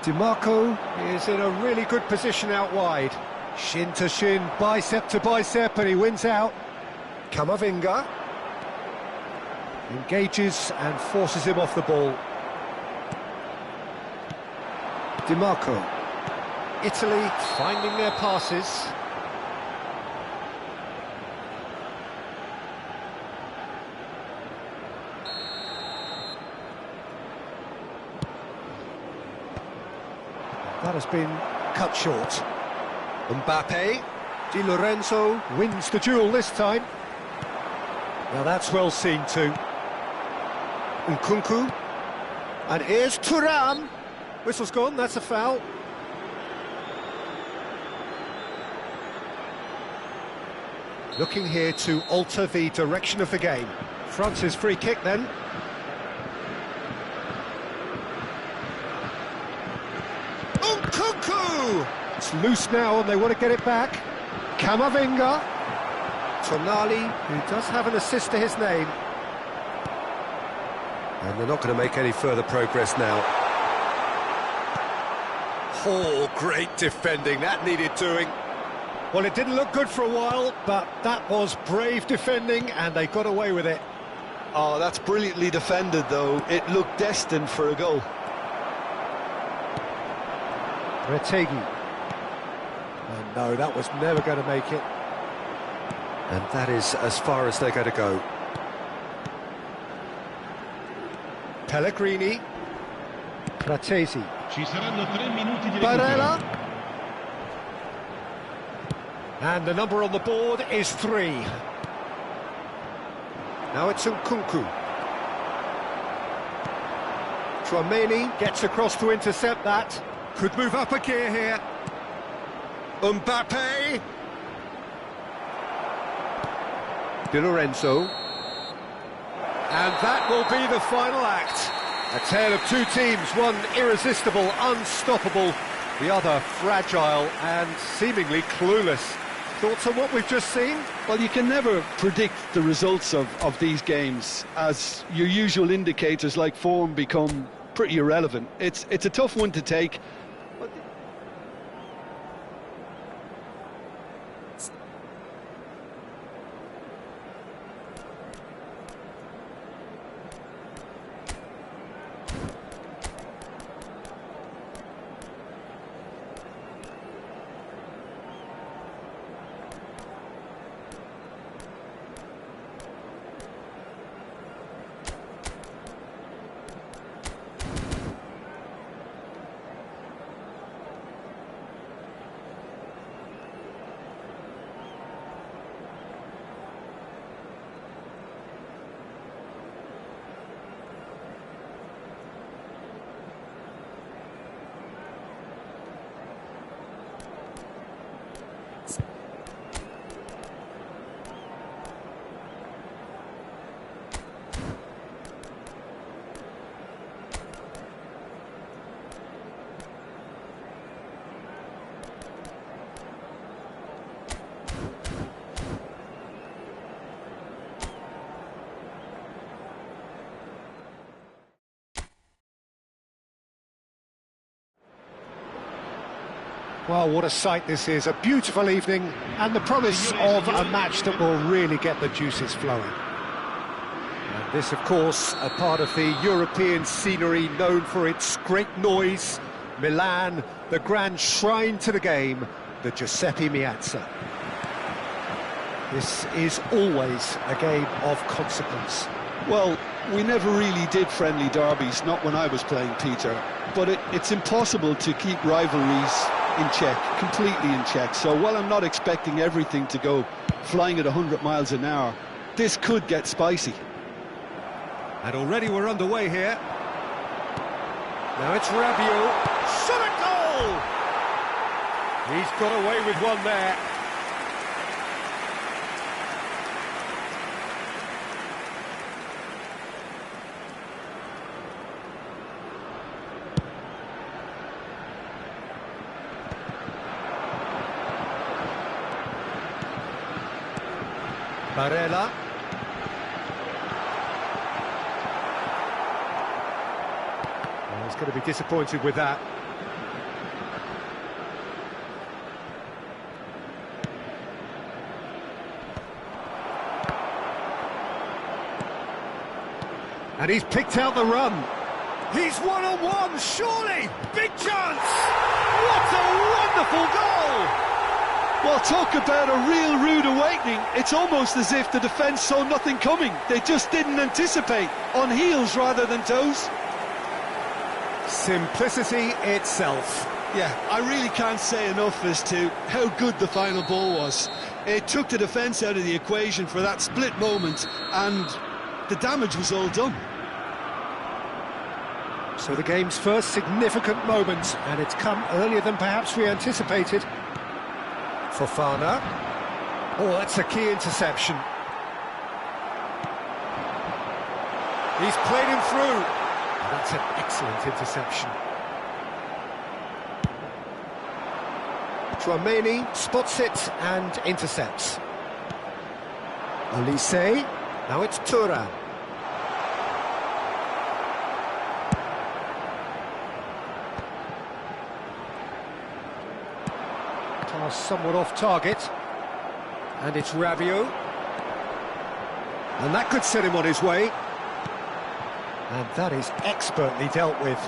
DiMarco is in a really good position out wide. Shin to shin, bicep to bicep, and he wins out. Camavinga engages and forces him off the ball. DiMarco. Italy finding their passes. That has been cut short. Mbappe. Di Lorenzo wins the duel this time. Now that's well seen too. Nkunku. And here's Thuram. Whistle's gone, that's a foul. Looking here to alter the direction of the game. France's free kick then. Nkunku! It's loose now and they want to get it back. Camavinga. Tonali, who does have an assist to his name. And they're not going to make any further progress now. Oh, great defending, that needed doing. Well, it didn't look good for a while, but that was brave defending, and they got away with it. Oh, that's brilliantly defended, though. It looked destined for a goal. Retegi. And no, that was never going to make it. And that is as far as they're going to go. Pellegrini. Fratesi. Ci saranno 3 minuti di Barella. And the number on the board is 3. Now it's Nkunku. Tchouaméni gets across to intercept that. Could move up a gear here. Mbappe. Di Lorenzo. And that will be the final act. A tale of two teams, one irresistible, unstoppable, the other fragile and seemingly clueless. Thoughts on what we've just seen? Well, you can never predict the results of these games, as your usual indicators like form become pretty irrelevant. It's a tough one to take. Well, what a sight this is, a beautiful evening and the promise of a match that will really get the juices flowing. And this, of course, a part of the European scenery known for its great noise. Milan, the grand shrine to the game, the Giuseppe Meazza. This is always a game of consequence. Well, we never really did friendly derbies, not when I was playing, Peter. But it's impossible to keep rivalries in check, completely in check. So while I'm not expecting everything to go flying at 100 miles an hour, this could get spicy. And already we're underway here. Now it's Rabiot. Shot a goal! He's got away with one there. Barella. He's going to be disappointed with that. And he's picked out the run. He's one-on-one, surely! Big chance! What a wonderful goal! Well, talk about a real rude awakening. It's almost as if the defence saw nothing coming. They just didn't anticipate. On heels rather than toes. Simplicity itself. Yeah, I really can't say enough as to how good the final ball was. It took the defence out of the equation for that split moment, and the damage was all done. So the game's first significant moment, and it's come earlier than perhaps we anticipated. Fofana. Oh, that's a key interception. He's played him through. That's an excellent interception. Chouameni spots it and intercepts. Olise. Now it's Thuram. Pass somewhat off target. And it's Rabiot. And that could set him on his way. And that is expertly dealt with.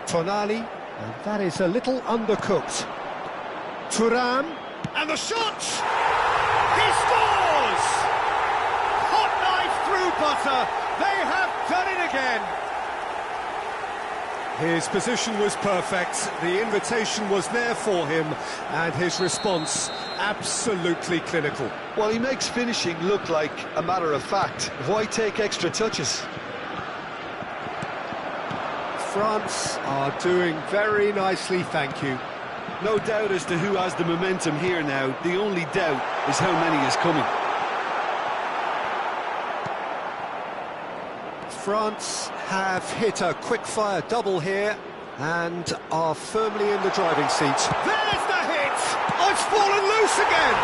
Tonali, and that is a little undercooked. Thuram, and the shot! He scores! Hot knife through butter, they have done it again! His position was perfect, the invitation was there for him, and his response absolutely clinical. Well, he makes finishing look like a matter of fact. Why take extra touches? France are doing very nicely, thank you. No doubt as to who has the momentum here now. The only doubt is how many is coming. France have hit a quick-fire double here and are firmly in the driving seat. There's the hit! Oh, it's fallen loose again!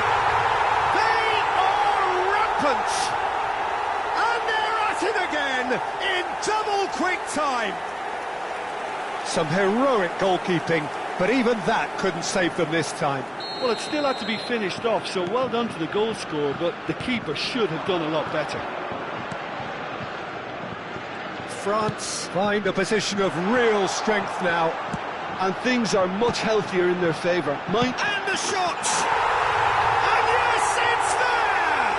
They are rampant! And they're at it again in double quick time! Some heroic goalkeeping, but even that couldn't save them this time. Well, it still had to be finished off, so well done to the goal scorer, but the keeper should have done a lot better. France find a position of real strength now. And things are much healthier in their favour. And the shot! And yes, it's there!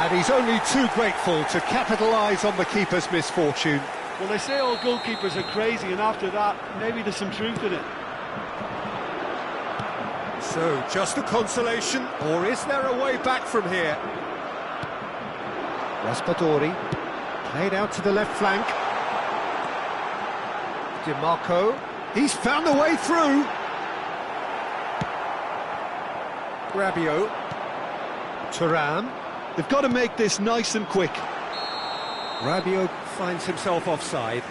And he's only too grateful to capitalise on the keeper's misfortune. Well, they say all goalkeepers are crazy, and after that, maybe there's some truth in it. So, just a consolation, or is there a way back from here? Raspadori, played out to the left flank. DiMarco, he's found a way through. Rabiot. Thuram. They've got to make this nice and quick. Rabiot finds himself offside.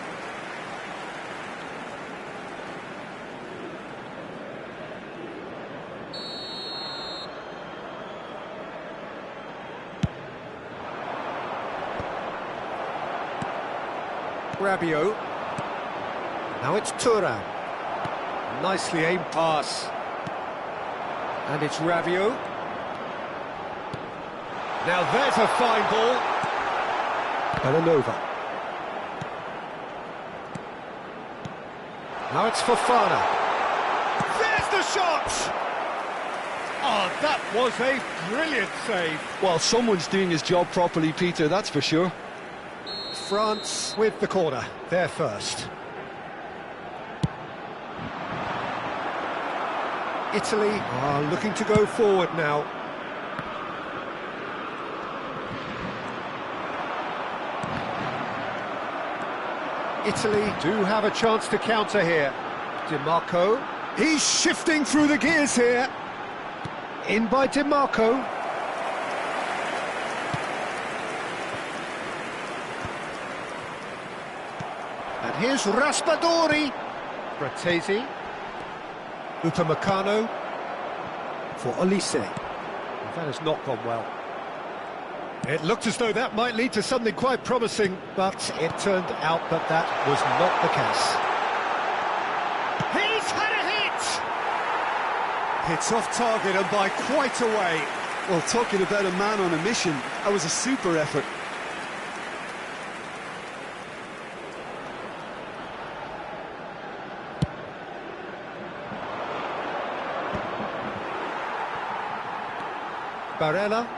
Rabiot. Now it's Thuram. Nicely aimed pass. And it's Rabiot. Now there's a fine ball. Belanova. Now it's Fofana. There's the shot! Oh, that was a brilliant save. Well, someone's doing his job properly, Peter, that's for sure. France with the corner, they're first. Italy are looking to go forward now. Italy do have a chance to counter here. DiMarco, he's shifting through the gears here. In by DiMarco. And here's Raspadori. Bratesi. Upamecano for Olise. That has not gone well. It looked as though that might lead to something quite promising, but it turned out that that was not the case. He's had a hit! It's off target and by quite a way. Well, talking about a man on a mission, that was a super effort. Barella.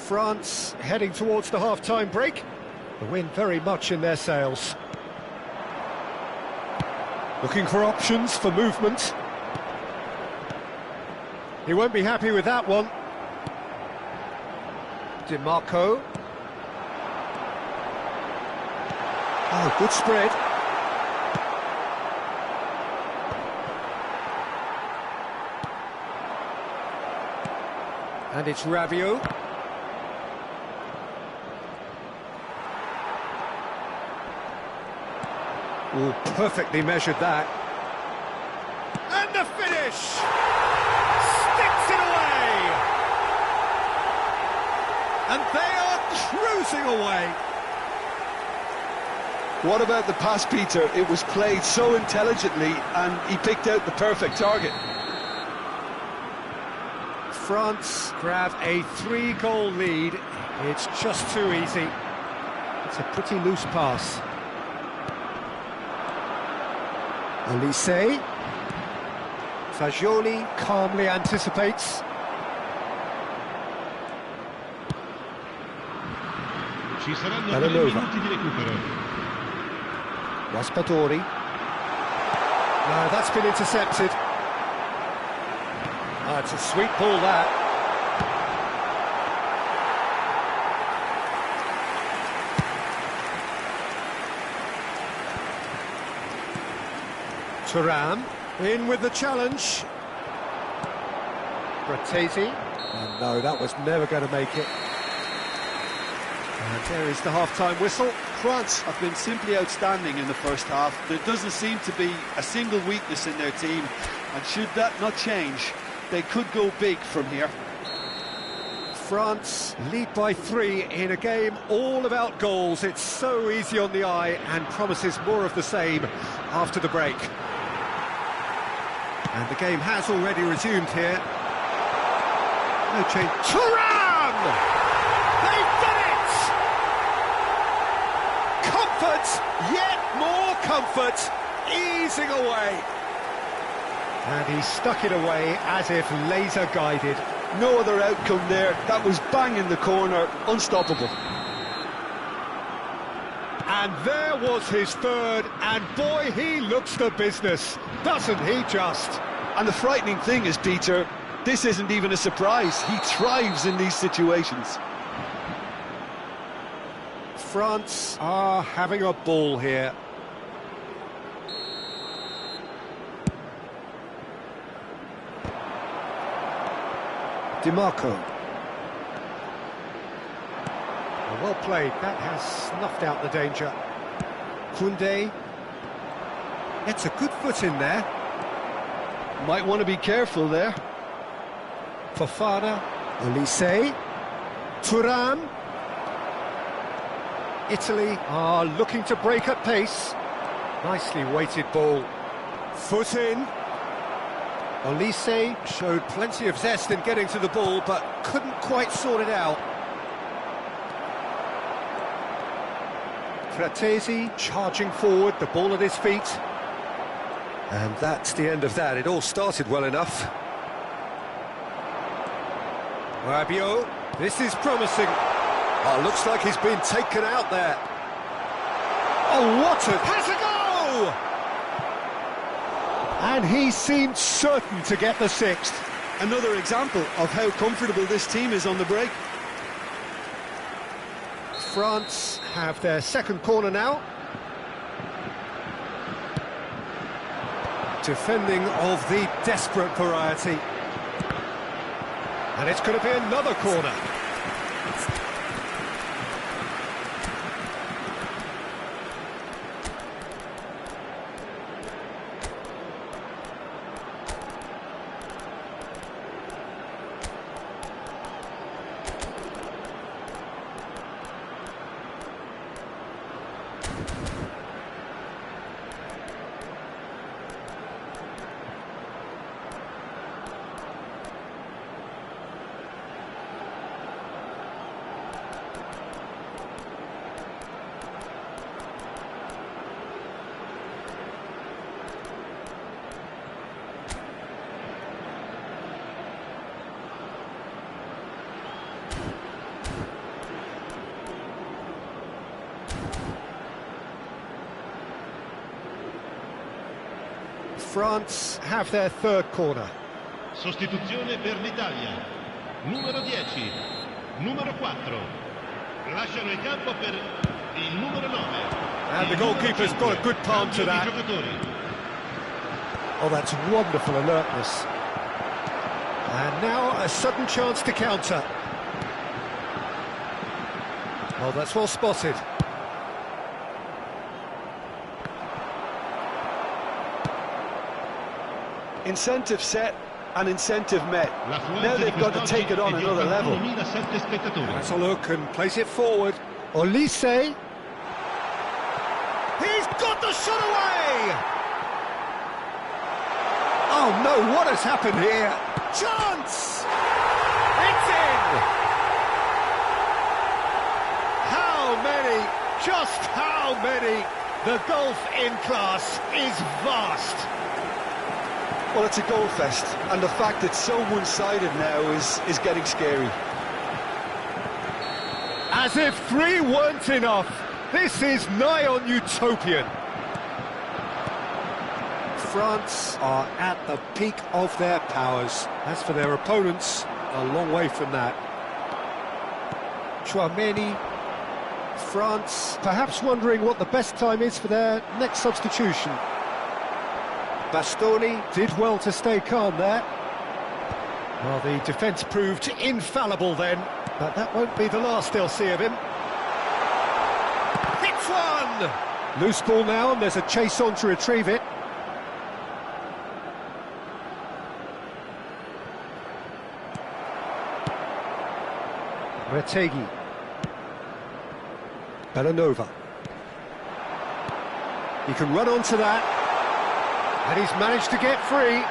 France heading towards the half-time break. The wind very much in their sails. Looking for options for movement. He won't be happy with that one. DiMarco. Oh, good spread. And it's Rabiot. Oh, perfectly measured that. And the finish! Sticks it away! And they are cruising away. What about the pass, Peter? It was played so intelligently and he picked out the perfect target. France grab a 3-goal lead. It's just too easy. It's a pretty loose pass. Olise. Fagioli calmly anticipates. Ci saranno 3 Belanova. minuti di recupero. Raspadori. No, that's been intercepted. Ah, it's a sweet ball, that. Thuram in with the challenge. Bratesi. And no, that was never going to make it. And there is the half-time whistle. France have been simply outstanding in the first half. There doesn't seem to be a single weakness in their team, and should that not change, they could go big from here. France lead by 3 in a game all about goals. It's so easy on the eye and promises more of the same after the break. And the game has already resumed here. No change. Thuram! They've done it! Comfort, yet more comfort, easing away. And he stuck it away as if laser-guided. No other outcome there. That was bang in the corner, unstoppable. And there was his third, and boy, he looks the business, doesn't he just? And the frightening thing is, Peter, this isn't even a surprise. He thrives in these situations. France are having a ball here. DiMarco. Well played, that has snuffed out the danger. Koundé gets a good foot in there. Might want to be careful there. Fofana, Olise, Thuram. Italy are looking to break at pace. Nicely weighted ball. Foot in. Olise showed plenty of zest in getting to the ball, but couldn't quite sort it out. Fratesi charging forward, the ball at his feet. And that's the end of that. It all started well enough. Rabiot, this is promising. Oh, looks like he's been taken out there. Oh, what a... Has a go! And he seemed certain to get the sixth. Another example of how comfortable this team is on the break. France have their second corner now. Defending of the desperate variety. And it's going to be another corner. France have their third corner. Sostituzione per l'Italia. Numero 10, numero 4. Lasciano il campo per il numero 9. And the goalkeeper's got a good palm to that. Oh, that's wonderful alertness. And now a sudden chance to counter. Oh, that's well spotted. Incentive set and incentive met. Now they've got to take it on another level. Let's a look and place it forward. Olise. He's got the shot away! Oh no, what has happened here? Chance! It's in! How many? Just how many? The gulf in class is vast. Well, it's a goal fest, and the fact it's so one-sided now is getting scary. As if 3 weren't enough, this is nigh on utopian. France are at the peak of their powers. As for their opponents, a long way from that. Chouameni, France perhaps wondering what the best time is for their next substitution. Bastoni did well to stay calm there. Well, the defence proved infallible then, but that won't be the last they'll see of him. Hits one! Loose ball now, and there's a chase on to retrieve it. Retegi. Bellanova. He can run onto that. And he's managed to get free.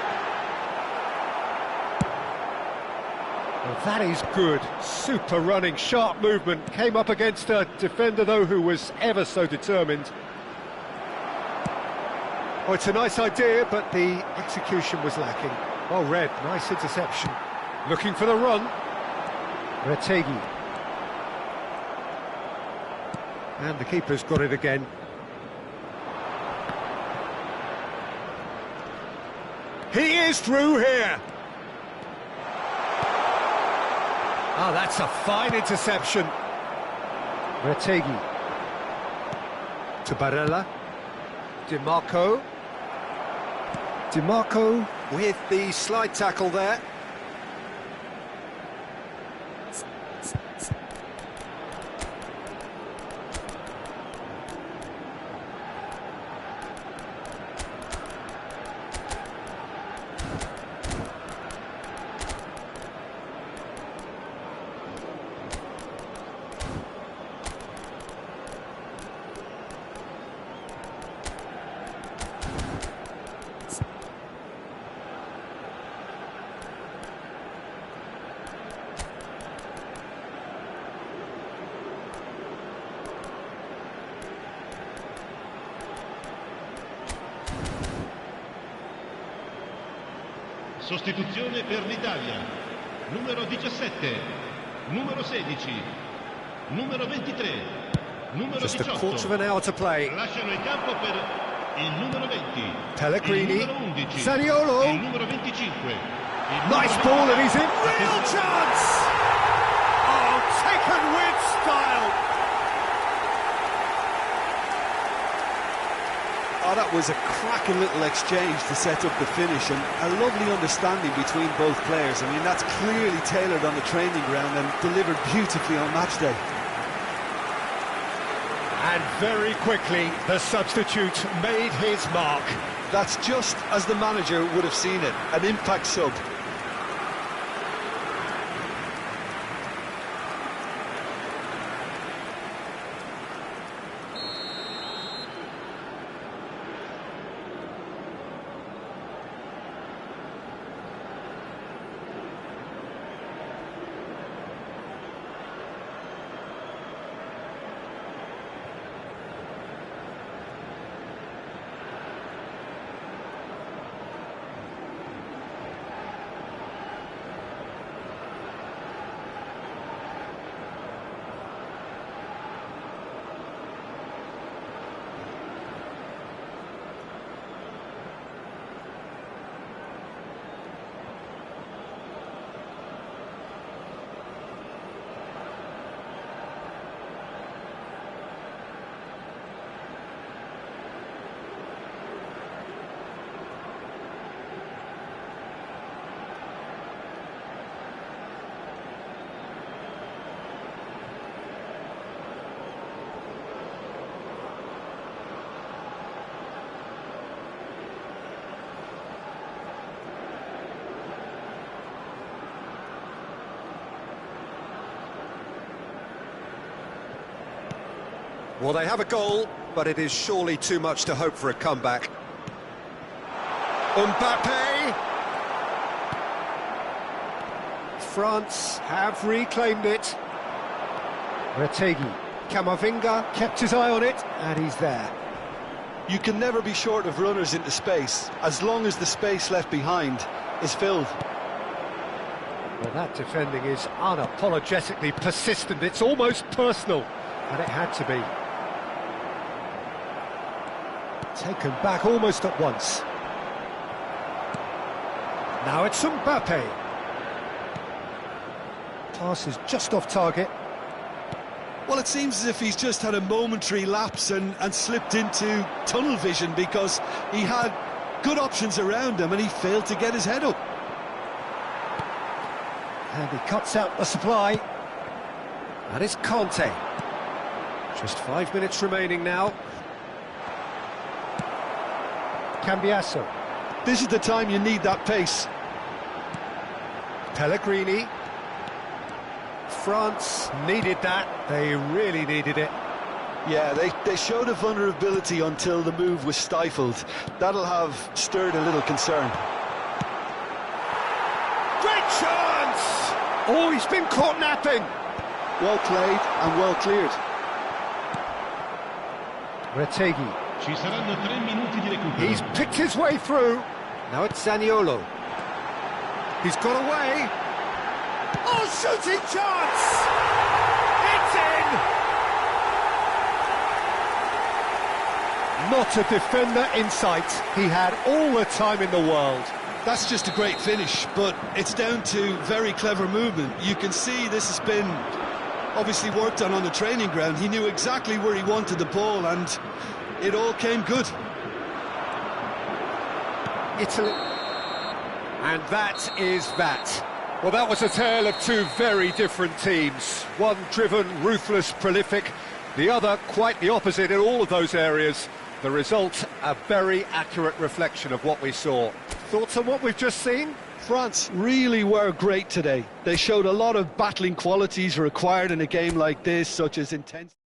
Well, that is good. Super running, sharp movement. Came up against a defender, though, who was ever so determined. Oh, it's a nice idea, but the execution was lacking. Oh, Red, nice interception. Looking for the run. Retegi. And the keeper's got it again. He is through here. Ah, that's a fine interception. Retegi. To Barella. DiMarco. DiMarco with the slide tackle there. Sostituzione per l'Italia. Numero 17, numero 16, numero 23, numero Just 18. a quarter of an hour to play. Lasciano il campo per il numero 20, Pellegrini. il numero 11, Zaniolo. il numero 25. Il Nice numero ball, and 20. he's in. Real chance! Oh, taken with style. Oh, that was a cracking little exchange to set up the finish, and a lovely understanding between both players. I mean, that's clearly tailored on the training ground and delivered beautifully on match day. And very quickly, the substitute made his mark. That's just as the manager would have seen it, an impact sub. Well, they have a goal, but it is surely too much to hope for a comeback. Mbappe! France have reclaimed it. Retegi. Camavinga kept his eye on it, and he's there. You can never be short of runners into space, as long as the space left behind is filled. Well, that defending is unapologetically persistent. It's almost personal, and it had to be. Taken back almost at once. Now it's Mbappe. Pass is just off target. Well, it seems as if he's just had a momentary lapse and slipped into tunnel vision, because he had good options around him and he failed to get his head up. And he cuts out the supply. That is Conte. Just 5 minutes remaining now. Cambiasso. This is the time you need that pace. Pellegrini. France needed that. They really needed it. Yeah, they showed a vulnerability until the move was stifled. That'll have stirred a little concern. Great chance! Oh, he's been caught napping. Well played and well cleared. Retegi. Ci saranno 3 minuti di recupero. He's picked his way through. Now it's Zaniolo. He's got away. Oh, shooting chance! It's in! Not a defender in sight. He had all the time in the world. That's just a great finish, but it's down to very clever movement. You can see this has been obviously worked on the training ground. He knew exactly where he wanted the ball, and it all came good. Italy. And that is that. Well, that was a tale of two very different teams. One driven, ruthless, prolific. The other quite the opposite in all of those areas. The result, a very accurate reflection of what we saw. Thoughts on what we've just seen? France really were great today. They showed a lot of battling qualities required in a game like this, such as intensity.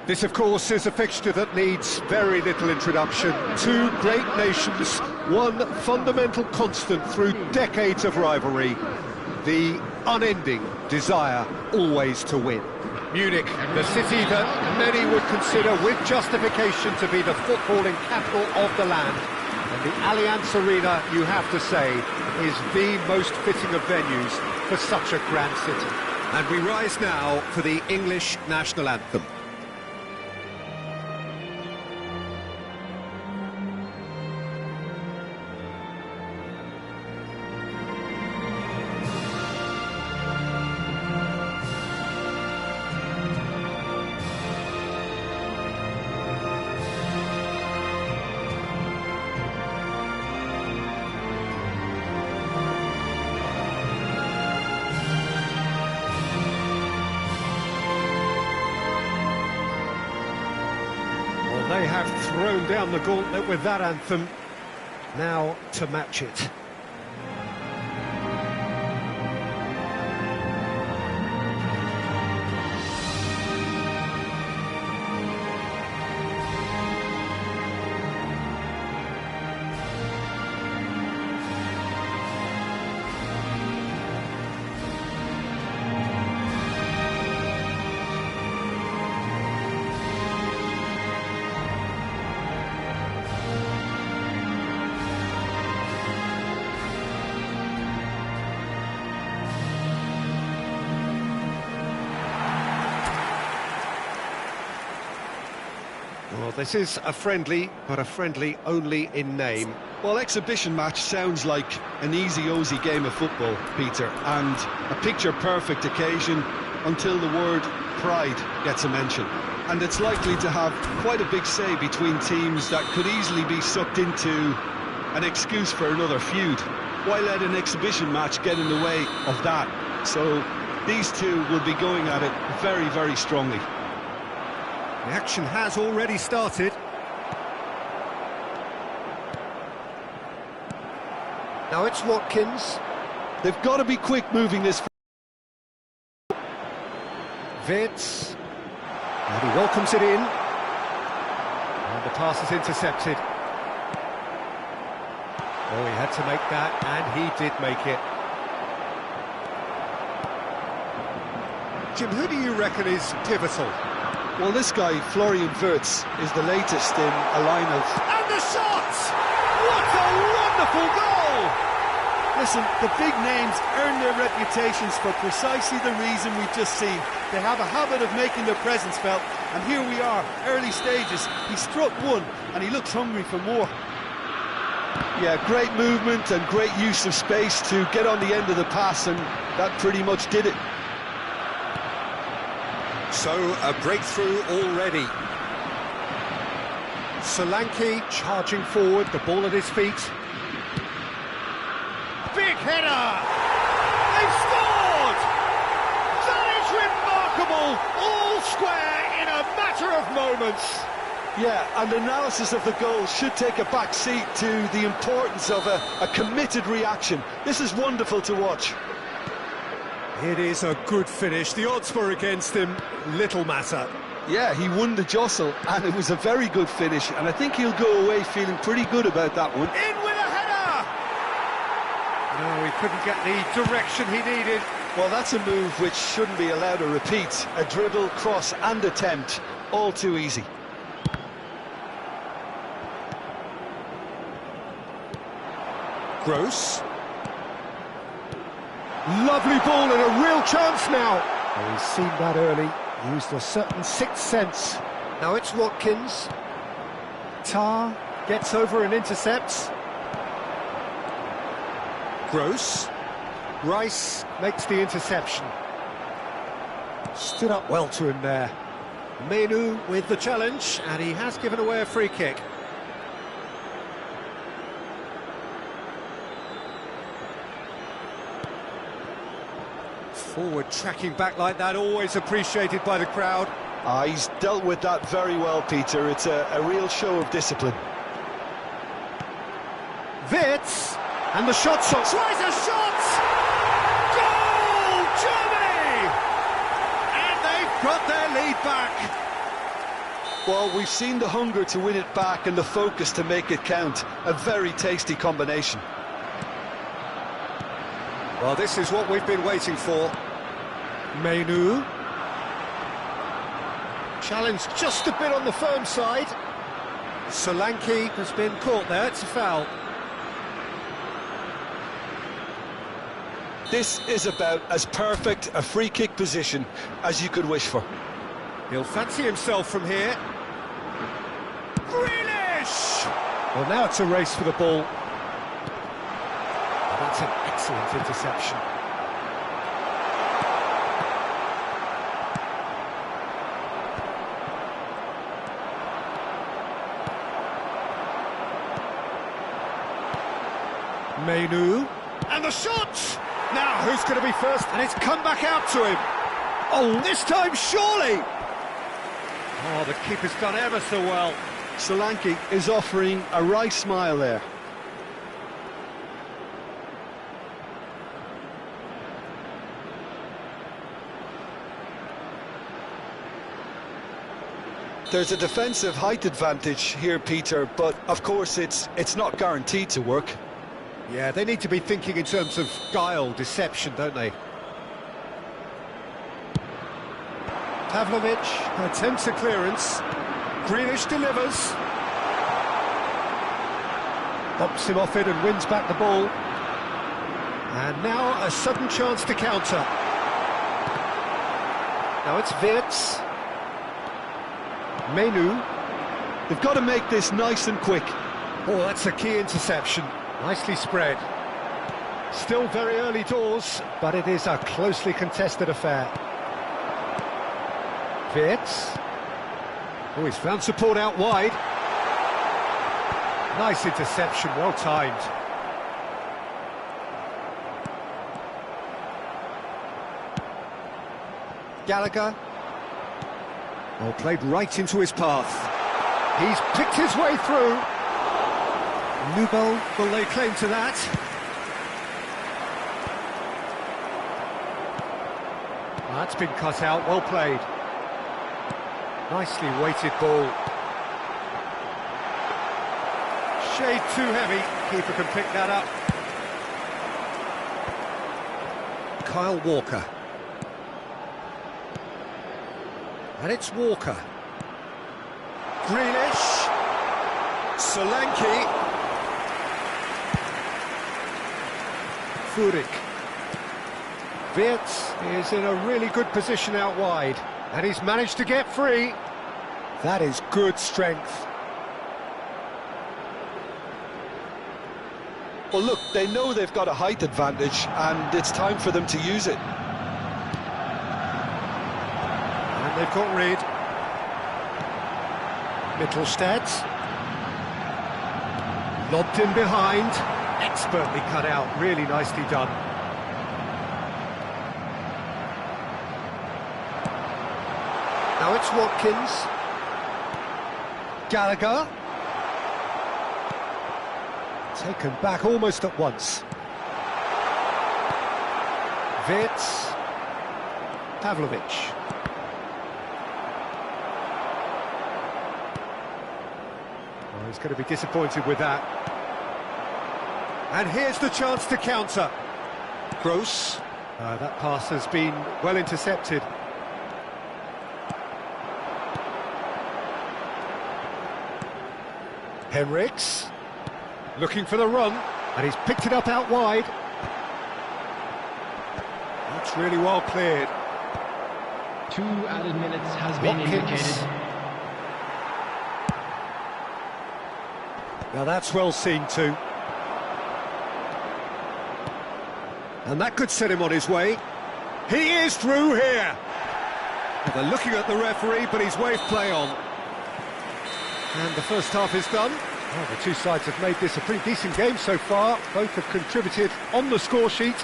This, of course, is a fixture that needs very little introduction. Two great nations, one fundamental constant through decades of rivalry, the unending desire always to win. Munich, the city that many would consider with justification to be the footballing capital of the land. And the Allianz Arena, you have to say, is the most fitting of venues for such a grand city. And we rise now for the English national anthem. They have thrown down the gauntlet with that anthem. Now to match it. Well, this is a friendly, but a friendly only in name. Well, exhibition match sounds like an easy-ozy game of football, Peter, and a picture-perfect occasion until the word pride gets a mention. And it's likely to have quite a big say between teams that could easily be sucked into an excuse for another feud. Why let an exhibition match get in the way of that? So these two will be going at it very, very strongly. The action has already started. Now it's Watkins. They've got to be quick moving this. Wirtz. And he welcomes it in. And the pass is intercepted. Oh, he had to make that, and he did make it. Jim, who do you reckon is pivotal? Well, this guy, Florian Wirtz, is the latest in a line of... And the shot! What a wonderful goal! Listen, the big names earn their reputations for precisely the reason we've just seen. They have a habit of making their presence felt, and here we are, early stages. He struck one, and he looks hungry for more. Yeah, great movement and great use of space to get on the end of the pass, and that pretty much did it. So, a breakthrough already. Solanke charging forward, the ball at his feet. Big header! They've scored! That is remarkable! All square in a matter of moments. Yeah, and analysis of the goal should take a back seat to the importance of a committed reaction. This is wonderful to watch. It is a good finish. The odds were against him. Little matter. Yeah, he won the jostle, and it was a very good finish, and I think he'll go away feeling pretty good about that one. In with a header! No, he couldn't get the direction he needed. Well, that's a move which shouldn't be allowed to repeat. A dribble, cross and attempt, all too easy. Gross. Lovely ball and a real chance now. Oh, he's seen that early, used a certain sixth sense. Now it's Watkins. Tar gets over and intercepts. Gross. Rice makes the interception. Stood up well to him there. Menu with the challenge, and he has given away a free kick. Forward tracking back like that, always appreciated by the crowd. He's dealt with that very well, Peter. It's a real show of discipline. Wirtz, and the shot's on. Tries a shot! Goal, Germany! And they've got their lead back. Well, we've seen the hunger to win it back and the focus to make it count. A very tasty combination. Well, this is what we've been waiting for. Menu. Challenge just a bit on the firm side. Solanke has been caught there, it's a foul. This is about as perfect a free kick position as you could wish for. He'll fancy himself from here. Grealish! Well, now it's a race for the ball. That's an excellent interception. Menu. And the shot! Now, who's going to be first? And it's come back out to him. Oh, this time, surely! Oh, the keeper's done ever so well. Solanke is offering a wry smile there. There's a defensive height advantage here, Peter, but of course it's not guaranteed to work. Yeah, they need to be thinking in terms of guile, deception, don't they? Pavlovic attempts a clearance. Grealish delivers. Bumps him off it and wins back the ball. And now a sudden chance to counter. Now it's Wirtz. Menu. They've got to make this nice and quick. Oh, that's a key interception. Nicely spread. Still very early doors, but it is a closely contested affair. Wirtz. Oh, he's found support out wide. Nice interception, well timed. Gallagher. Oh, played right into his path. He's picked his way through. Nubel will lay claim to that. That's been cut out, well played. Nicely weighted ball. Shade too heavy, keeper can pick that up. Kyle Walker. And it's Walker. Grealish. Solanke. Furyk. Wirtz is in a really good position out wide, and he's managed to get free. That is good strength. Well, look, they know they've got a height advantage, and it's time for them to use it. And they've got Reed. Mittelstadt. Lobbed in behind. Expertly cut out, really nicely done. Now it's Watkins. Gallagher. Taken back almost at once. Wirtz. Pavlovic. Oh, he's going to be disappointed with that. And here's the chance to counter. Gross. That pass has been well intercepted. Henriks. Looking for the run. And he's picked it up out wide. That's really well cleared. 2 added minutes has been indicated. Now that's well seen too. And that could set him on his way. He is through here. Well, they're looking at the referee, but he's waved play on. And the first half is done. Well, the two sides have made this a pretty decent game so far. Both have contributed on the score sheet.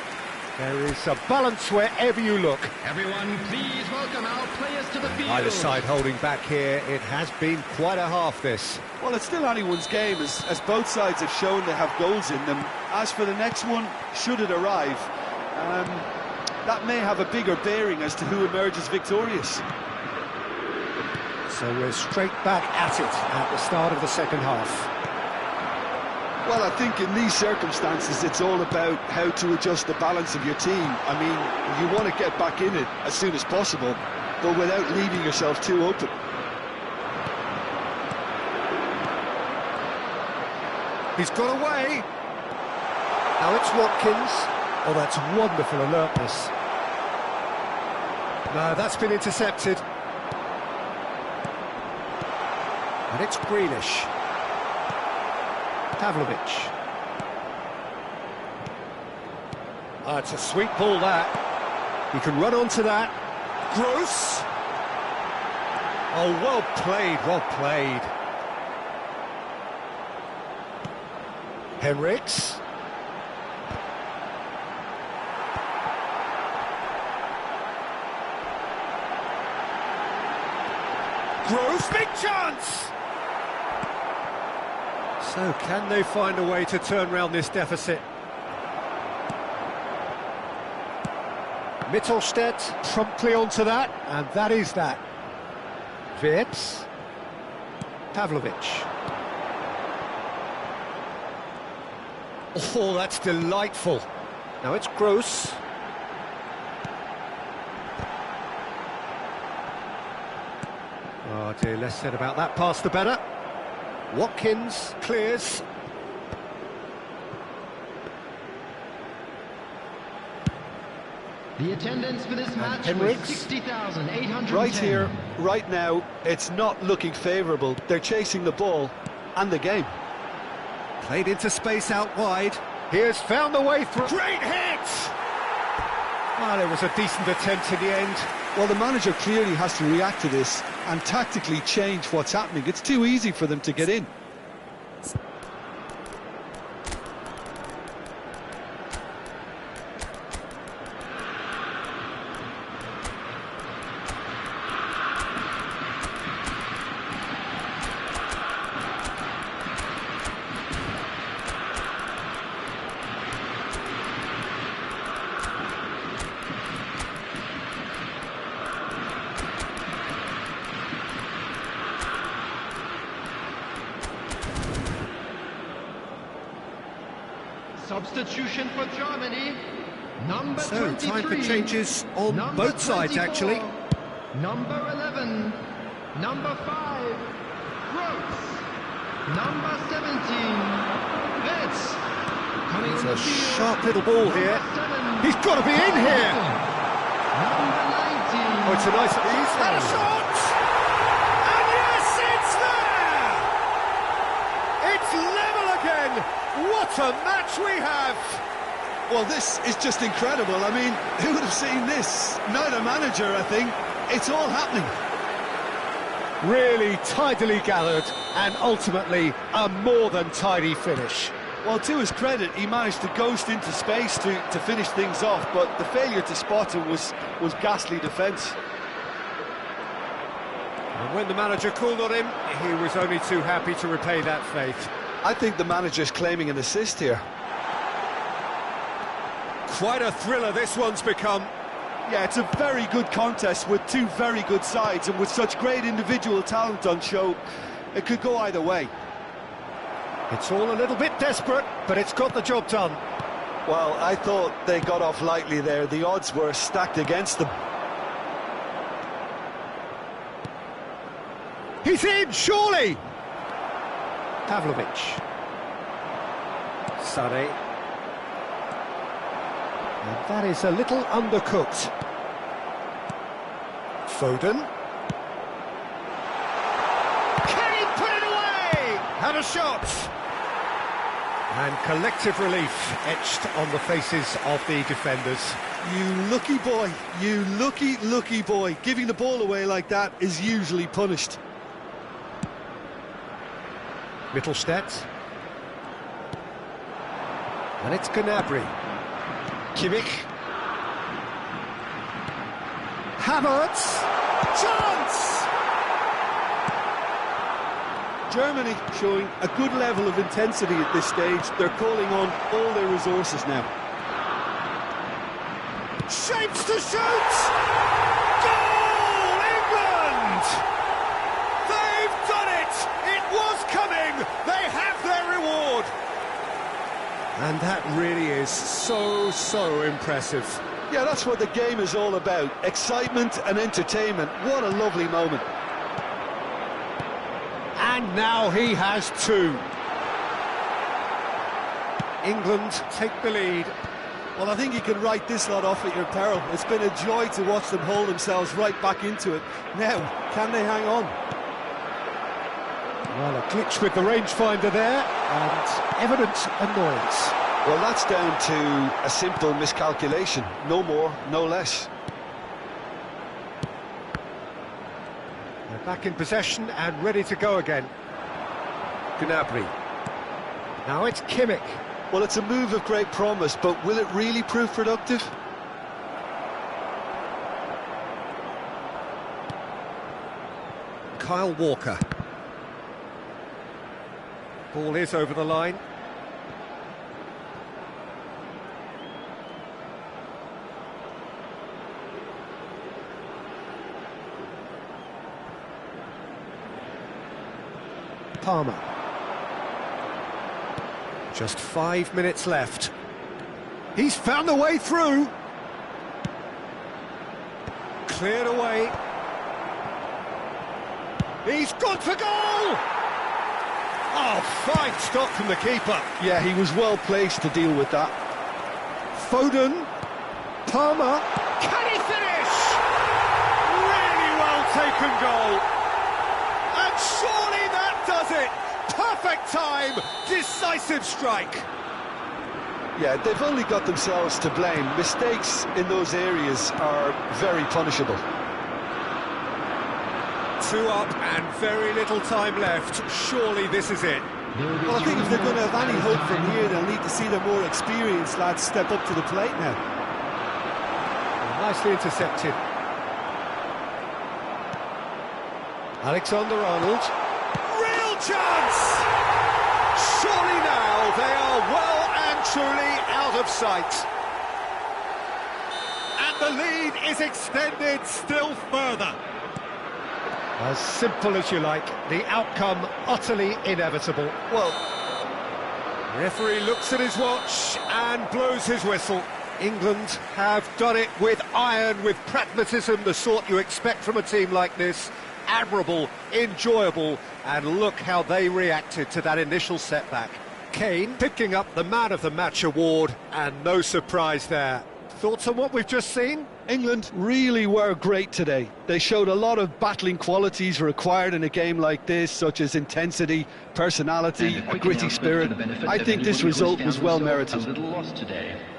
There is a balance wherever you look. Everyone, please welcome our players to the field. Either side holding back here. It has been quite a half, this. Well, it's still anyone's game, as both sides have shown they have goals in them. As for the next one, should it arrive, that may have a bigger bearing as to who emerges victorious. So we're straight back at it at the start of the second half. Well, I think in these circumstances, it's all about how to adjust the balance of your team. I mean, you want to get back in it as soon as possible, but without leaving yourself too open. He's got away. Now it's Watkins. Oh, that's wonderful alertness. No, that's been intercepted. And it's Grealish. Pavlovic. Ah, it's a sweet ball, that. He can run onto that. Gross. Oh, well played, well played. Henriks. Gross, big chance! So, can they find a way to turn round this deficit? Mittelstedt promptly onto that, and that is that. Wirtz. Pavlovic. Oh, that's delightful. Now it's Gross. Oh dear, less said about that pass the better. Watkins clears. The attendance for this match was Henriks. 60,810. Right here, right now, it's not looking favourable. They're chasing the ball and the game. Played into space out wide. Here's found the way through. Great hit! Well, it was a decent attempt in the end. Well, the manager clearly has to react to this and tactically change what's happening. It's too easy for them to get in. Substitution for Germany. Number So, 23. time for changes on Number both sides, 24. actually. Number 11. Number 5. Gross. Number 17. Wirtz. Coming It's on a the field. sharp little ball here. He's got to be in here. Number 19. Oh, it's a nice... He's had a shot! And yes, it's there! It's level again! What a match we have! Well, this is just incredible. I mean, who would have seen this? Not a manager, I think. It's all happening. Really tidily gathered, and ultimately a more than tidy finish. Well, to his credit, he managed to ghost into space to finish things off, but the failure to spot him was ghastly defence. And when the manager called on him, he was only too happy to repay that faith. I think the manager's claiming an assist here. Quite a thriller this one's become. Yeah, it's a very good contest with two very good sides, and with such great individual talent on show, it could go either way. It's all a little bit desperate, but it's got the job done. Well, I thought they got off lightly there. The odds were stacked against them. He's in, surely! Pavlovic. Sane. And that is a little undercooked. Foden. Can he put it away? Had a shot. And collective relief etched on the faces of the defenders. You lucky boy, you lucky boy. Giving the ball away like that is usually punished. Mittelstedt. And it's Gnabry. Kimmich. Havertz. Chance! Germany showing a good level of intensity at this stage. They're calling on all their resources now. Shapes to shoot! Goal, England! And that really is so impressive. Yeah, that's what the game is all about. Excitement and entertainment. What a lovely moment. And now he has two. England take the lead. Well, I think you can write this lot off at your peril. It's been a joy to watch them hold themselves right back into it. Now, can they hang on? Well, a glitch with the rangefinder there, and evident annoyance. Well, that's down to a simple miscalculation. No more, no less. They're back in possession and ready to go again. Gnabry. Now it's Kimmich. Well, it's a move of great promise, but will it really prove productive? Kyle Walker. Ball is over the line. Palmer. Just 5 minutes left. He's found the way through. Cleared away. He's gone for goal! Oh, fine stop from the keeper. Yeah, he was well placed to deal with that. Foden. Palmer. Can he finish? Really well taken goal. And surely that does it. Perfect time. Decisive strike. Yeah, they've only got themselves to blame. Mistakes in those areas are very punishable. 2 up and very little time left. Surely this is it. Well, I think if they're going to have any hope from here, they'll need to see the more experienced lads step up to the plate now. Nicely intercepted. Alexander-Arnold. Real chance! Surely now they are well and truly out of sight. And the lead is extended still further. As simple as you like, the outcome utterly inevitable. Well, Referee looks at his watch and blows his whistle. England have done it with iron, with pragmatism, the sort you expect from a team like this. Admirable, enjoyable, and look how they reacted to that initial setback. Kane picking up the Man of the Match award, and no surprise there. Thoughts on what we've just seen? England really were great today. They showed a lot of battling qualities required in a game like this, such as intensity, personality, a gritty spirit. I think this result was well merited.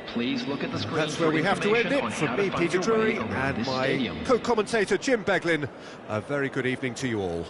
Please look at the screen. That's where we have to end it. From me, Peter Drury, and my co-commentator, Jim Beglin. A very good evening to you all.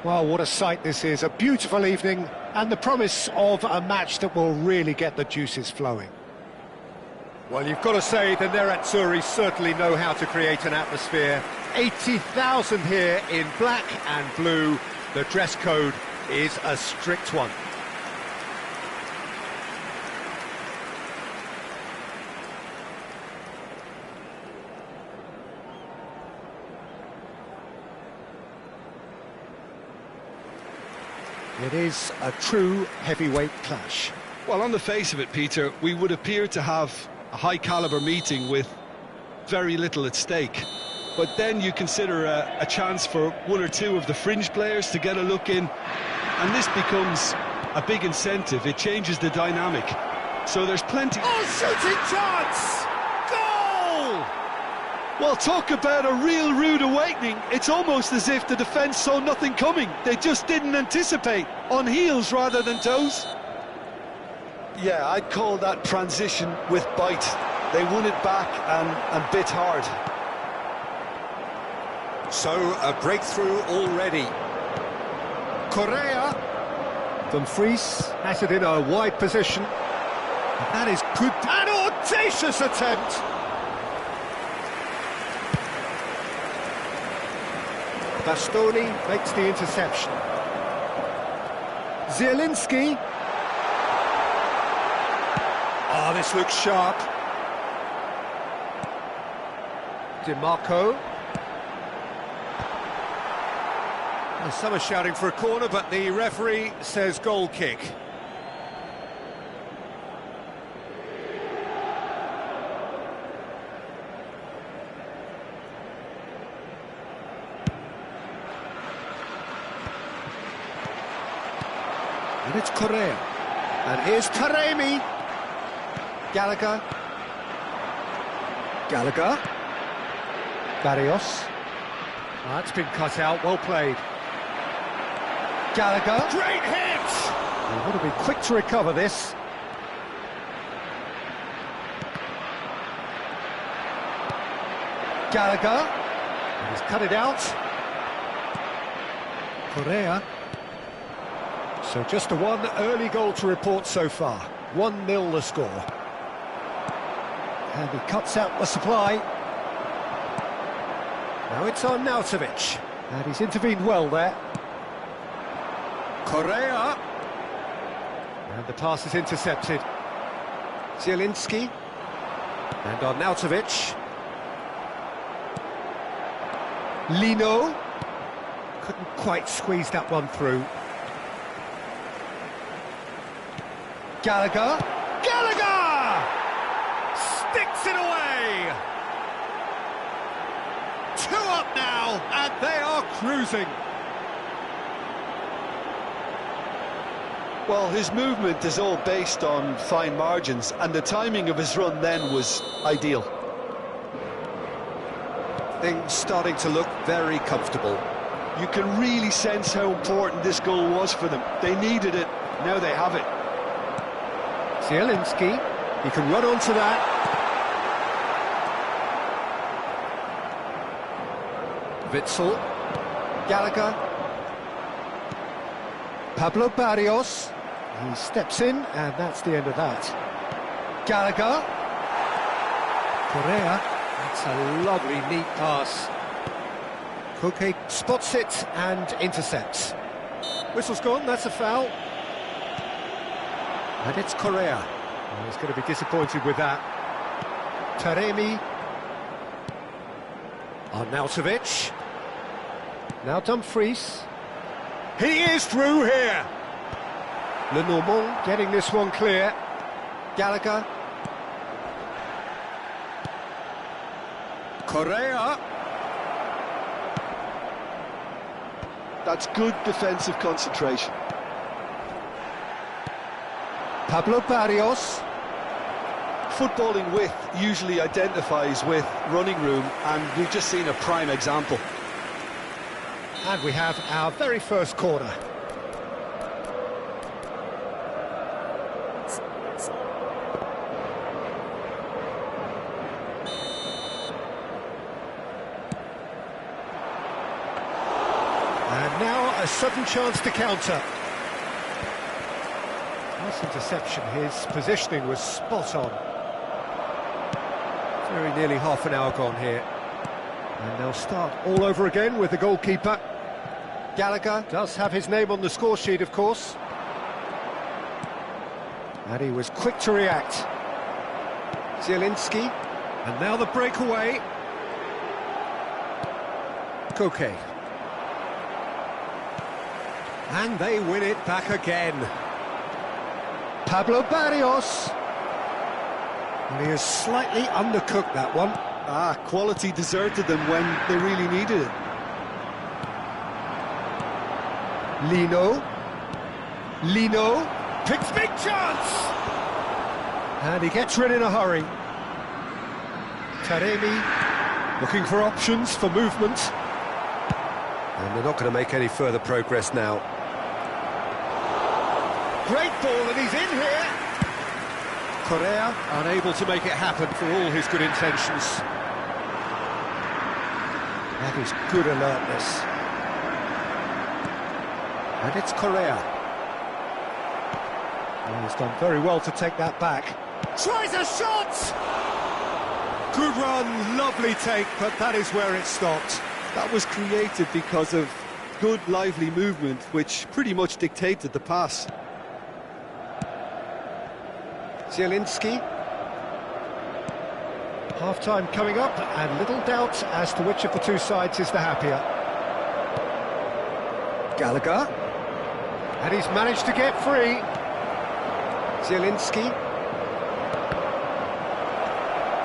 Well, what a sight this is. A beautiful evening and the promise of a match that will really get the juices flowing. Well, you've got to say the Nerazzurri certainly know how to create an atmosphere. 80,000 here in black and blue. The dress code is a strict one. It is a true heavyweight clash. Well, on the face of it, Peter, we would appear to have a high-caliber meeting with very little at stake. But then you consider a chance for one or two of the fringe players to get a look in, and this becomes a big incentive. It changes the dynamic. So there's plenty... Oh, shooting chance! Goal! Well, talk about a real rude awakening. It's almost as if the defence saw nothing coming. They just didn't anticipate, on heels rather than toes. Yeah, I'd call that transition with bite. They won it back and bit hard. So, a breakthrough already. Correa. Dumfries has it in a wide position. And that is good. An audacious attempt. Bastoni makes the interception. Zielinski. Oh, this looks sharp. DiMarco. Well, some are shouting for a corner, but the referee says goal kick. And it's Correa. And here's Taremi. Gallagher. Barrios. That's been cut out, well played. Gallagher. Great hit! He would have been quick to recover this. Gallagher. And he's cut it out. Correa. So just a one early goal to report so far. 1-0 the score. And he cuts out the supply. Now it's on Nautovic. And he's intervened well there. Correa. And the pass is intercepted. Zielinski. And on Nautovic. Lino. Couldn't quite squeeze that one through. Gallagher. Sticks it away! 2 up now, and they are cruising. Well, his movement is all based on fine margins, and the timing of his run then was ideal. Things starting to look very comfortable. You can really sense how important this goal was for them. They needed it, now they have it. Zielinski, he can run onto that. Witsel, Gallagher, Pablo Barrios, he steps in, and that's the end of that. Gallagher, Correa, that's a lovely, neat pass. Koke spots it and intercepts. Whistle's gone, that's a foul. And it's Correa. Oh, he's going to be disappointed with that. Taremi. Arnautovic. Now Dumfries. He is through here. Lenormand getting this one clear. Gallagher. Correa. That's good defensive concentration. Pablo Barrios. Footballing width usually identifies with running room, and we've just seen a prime example. And we have our very first corner. And now a sudden chance to counter. Nice interception, his positioning was spot on. Very nearly half an hour gone here. And they'll start all over again with the goalkeeper. Gallagher does have his name on the score sheet, of course. And he was quick to react. Zielinski, and now the breakaway. Koke. And they win it back again. Pablo Barrios. And he has slightly undercooked that one. Quality deserted them when they really needed it. Lino picks big chance! And he gets rid in a hurry. Taremi looking for options for movement. And they're not going to make any further progress now. Great ball, and he's in here! Correa unable to make it happen for all his good intentions. That is good alertness. And it's Correa. And he's done very well to take that back. Tries a shot! Good run, lovely take, but that is where it stopped. That was created because of good, lively movement, which pretty much dictated the pass. Zielinski. Half-time coming up, and little doubt as to which of the two sides is the happier. Gallagher. And he's managed to get free. Zielinski.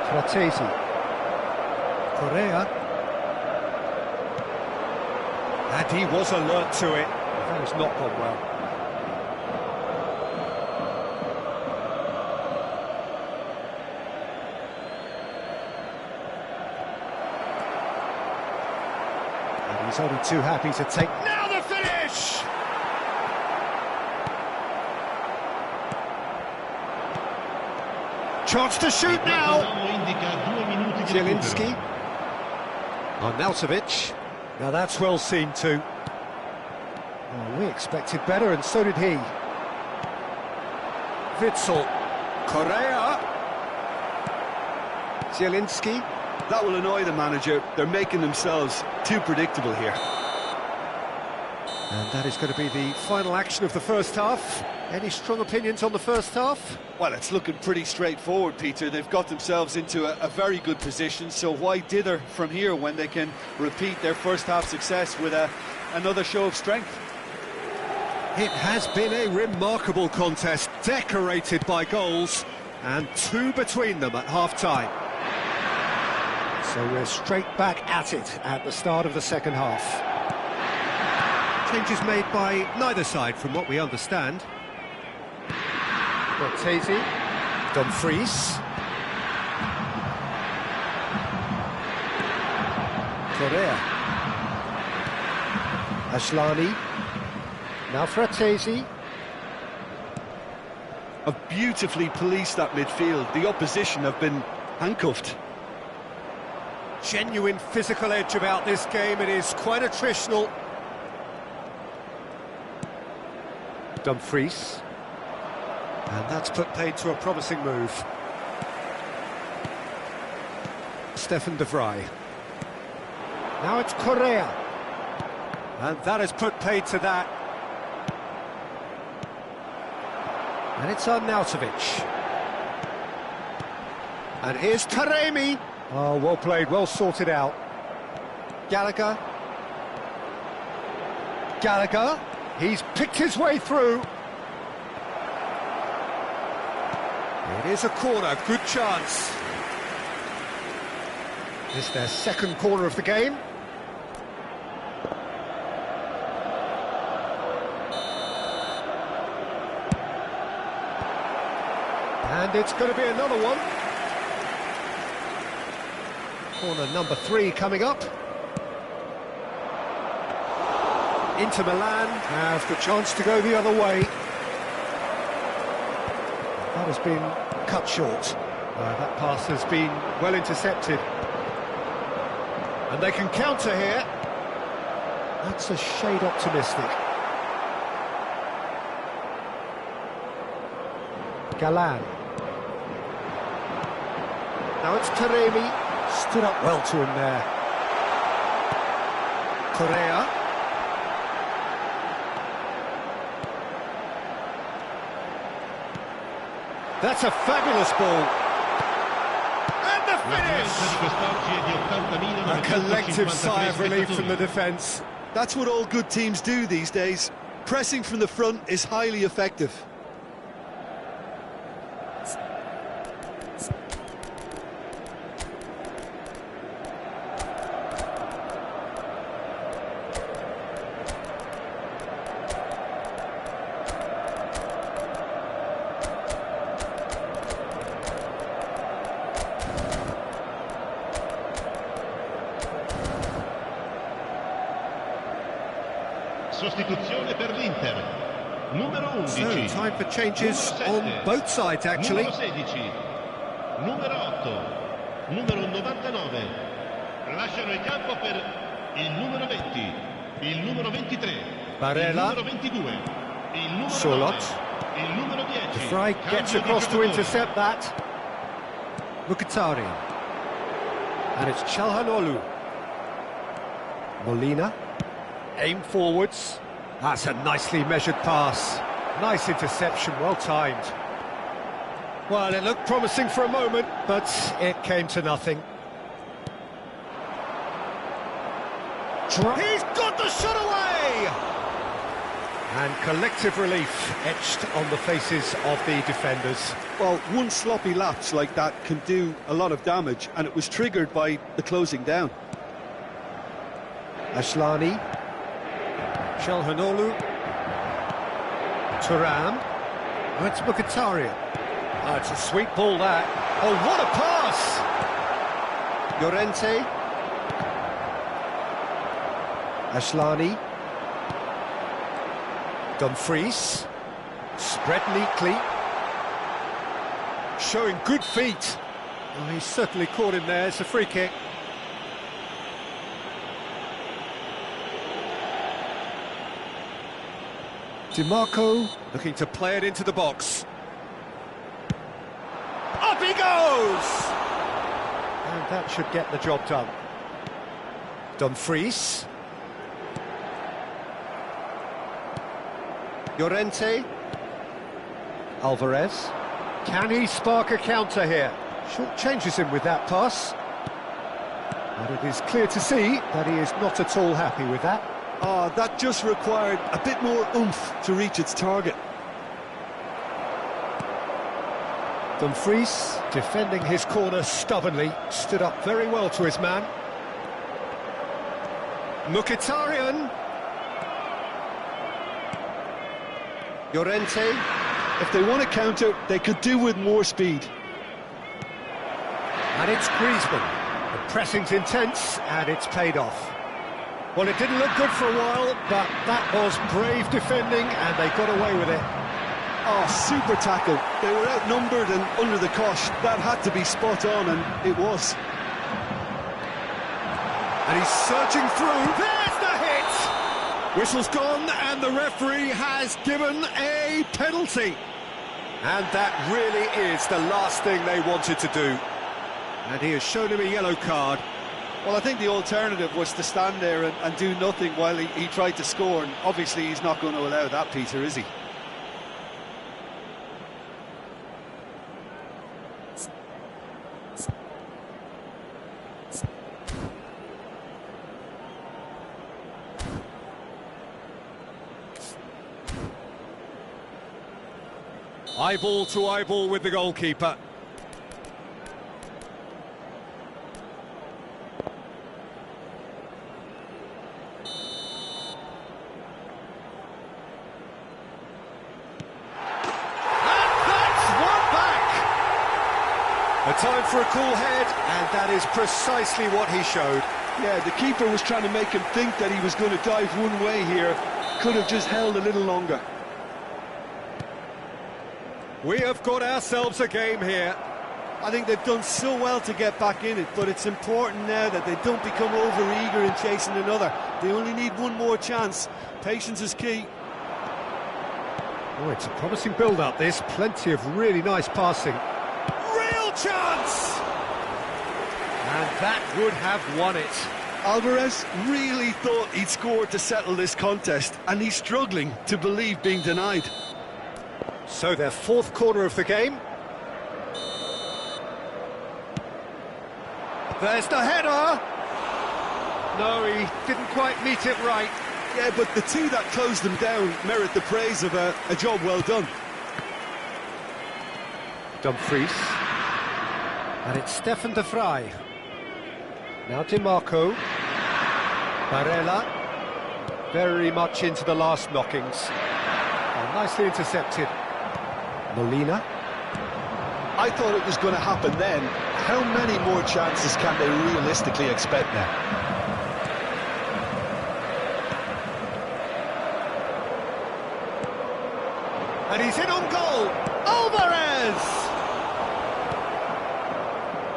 Fratesi. Correa. And he was alert to it. That has not gone well. And he's only too happy to take... Now the finish! Chance to shoot now! Zielinski. Arnautovic. Now that's well seen too. Oh, we expected better, and so did he. Witsel. Correa. Zielinski. That will annoy the manager. They're making themselves too predictable here. And that is going to be the final action of the first half. Any strong opinions on the first half? Well, it's looking pretty straightforward, Peter. They've got themselves into a very good position, so why dither from here when they can repeat their first half success with another show of strength? It has been a remarkable contest, decorated by goals, and two between them at half-time. So we're straight back at it at the start of the second half. Changes made by neither side, from what we understand. Cortese, Dumfries, Correa, Ashlani, now Fratesi. Have beautifully policed that midfield. The opposition have been handcuffed. Genuine physical edge about this game. It is quite attritional. Dumfries. And that's put paid to a promising move. Stefan de Vrij. Now it's Correa. And that has put paid to that. And it's Arnautovic. And here's Taremi. Oh, well played, well sorted out. Gallagher. Gallagher. He's picked his way through. It is a corner, good chance. It's their second corner of the game. And it's going to be another one. Corner number 3 coming up. Inter Milan have the chance to go the other way. That has been cut short. That pass has been well intercepted. And they can counter here. That's a shade optimistic. Galan. Now it's Taremi. Stood up well to him there. Correa. That's a fabulous ball. And the finish! A collective sigh of relief from the defence. That's what all good teams do these days. Pressing from the front is highly effective. Sostituzione per l'Inter. Numero 11. So, time for changes on both sides, actually. Numero 16. Numero 8. Numero 99. Lasciano il campo per il numero 20. Il numero 23. Barella. Il numero 22. Il numero Solot. 9. Il numero 10. De Vrij gets across to intercept that. Mkhitaryan. And it's Çalhanoğlu. Molina. Aim forwards. That's a nicely measured pass. Nice interception, well timed. Well, it looked promising for a moment, but it came to nothing. He's got the shot away! And collective relief etched on the faces of the defenders. Well, one sloppy lapse like that can do a lot of damage, and it was triggered by the closing down. Ashlani. Çalhanoğlu. Thuram. That's Mkhitaryan. Oh, it's a sweet ball, that. Oh, what a pass! Llorente. Ashlani. Dumfries. Spread neatly. Showing good feet. Oh, he's certainly caught him there. It's a free kick. DiMarco looking to play it into the box. Up he goes! And that should get the job done. Dumfries. Llorente. Alvarez. Can he spark a counter here? Short changes him with that pass. But it is clear to see that he is not at all happy with that. Oh, that just required a bit more oomph to reach its target. Dumfries, defending his corner stubbornly, stood up very well to his man. Mkhitaryan. Llorente. If they want to counter, they could do with more speed. And it's Griezmann. The pressing's intense, and it's paid off. Well, it didn't look good for a while, but that was brave defending, and they got away with it. Oh, super tackle. They were outnumbered and under the cosh. That had to be spot on, and it was. And he's surging through. There's the hit! Whistle's gone, and the referee has given a penalty. And that really is the last thing they wanted to do. And he has shown him a yellow card. Well, I think the alternative was to stand there and do nothing while he tried to score, and obviously he's not going to allow that, Peter, is he? Eyeball to eyeball with the goalkeeper. A time for a cool head, and that is precisely what he showed. Yeah, the keeper was trying to make him think that he was going to dive one way here. Could have just held a little longer. We have got ourselves a game here. I think they've done so well to get back in it, but it's important now that they don't become over-eager in chasing another. They only need one more chance. Patience is key. Oh, it's a promising build-up, this. Plenty of really nice passing. Real chance! And that would have won it. Alvarez really thought he'd scored to settle this contest, and he's struggling to believe being denied. So their fourth corner of the game. There's the header! No, he didn't quite meet it right. Yeah, but the two that closed them down merit the praise of a job well done. Dumfries. And it's Stefan de Vrij. Now DiMarco. Barella. Very much into the last knockings. Oh, nicely intercepted. Molina. I thought it was going to happen then. How many more chances can they realistically expect now? And he's in on goal. Alvarez!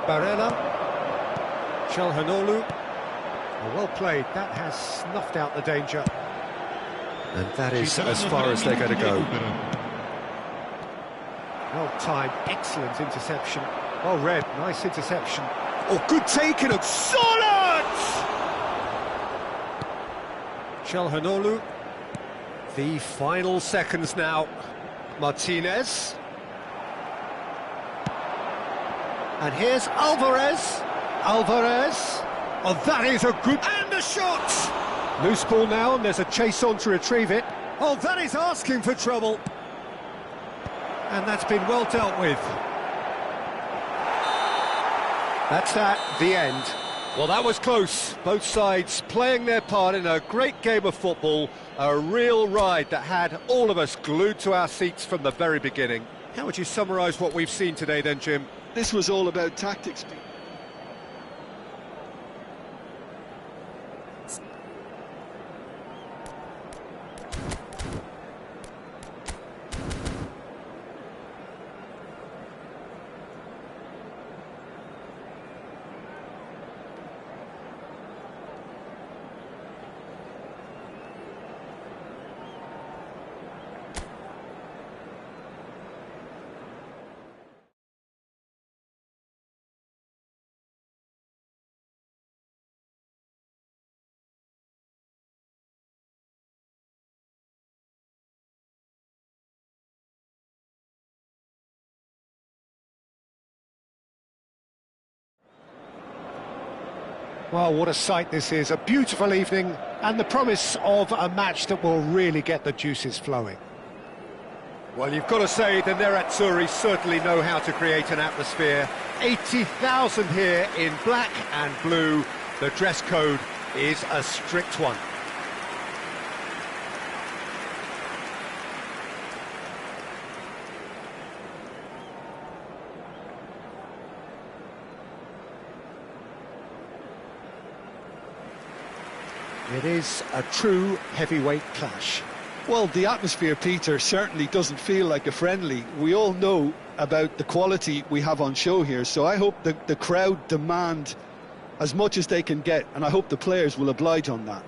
Barella. Calhanoglu. Oh, well played. That has snuffed out the danger. And that is as far as they're going to go. Well timed, excellent interception. Well read, nice interception. Oh, good taking of Solid! Calhanoglu. The final seconds now. Martinez. And here's Alvarez. Alvarez. Oh, that is a good... And a shot! Loose ball now, and there's a chase on to retrieve it. Oh, that is asking for trouble. And that's been well dealt with. That's that, the end. Well, that was close. Both sides playing their part in a great game of football. A real ride that had all of us glued to our seats from the very beginning. How would you summarise what we've seen today then, Jim? This was all about tactics. Well, what a sight this is. A beautiful evening and the promise of a match that will really get the juices flowing. Well, you've got to say the Nerazzurri certainly know how to create an atmosphere. 80,000 here in black and blue. The dress code is a strict one. It is a true heavyweight clash. Well, the atmosphere, Peter, certainly doesn't feel like a friendly. We all know about the quality we have on show here, so I hope the crowd demand as much as they can get, and I hope the players will oblige on that.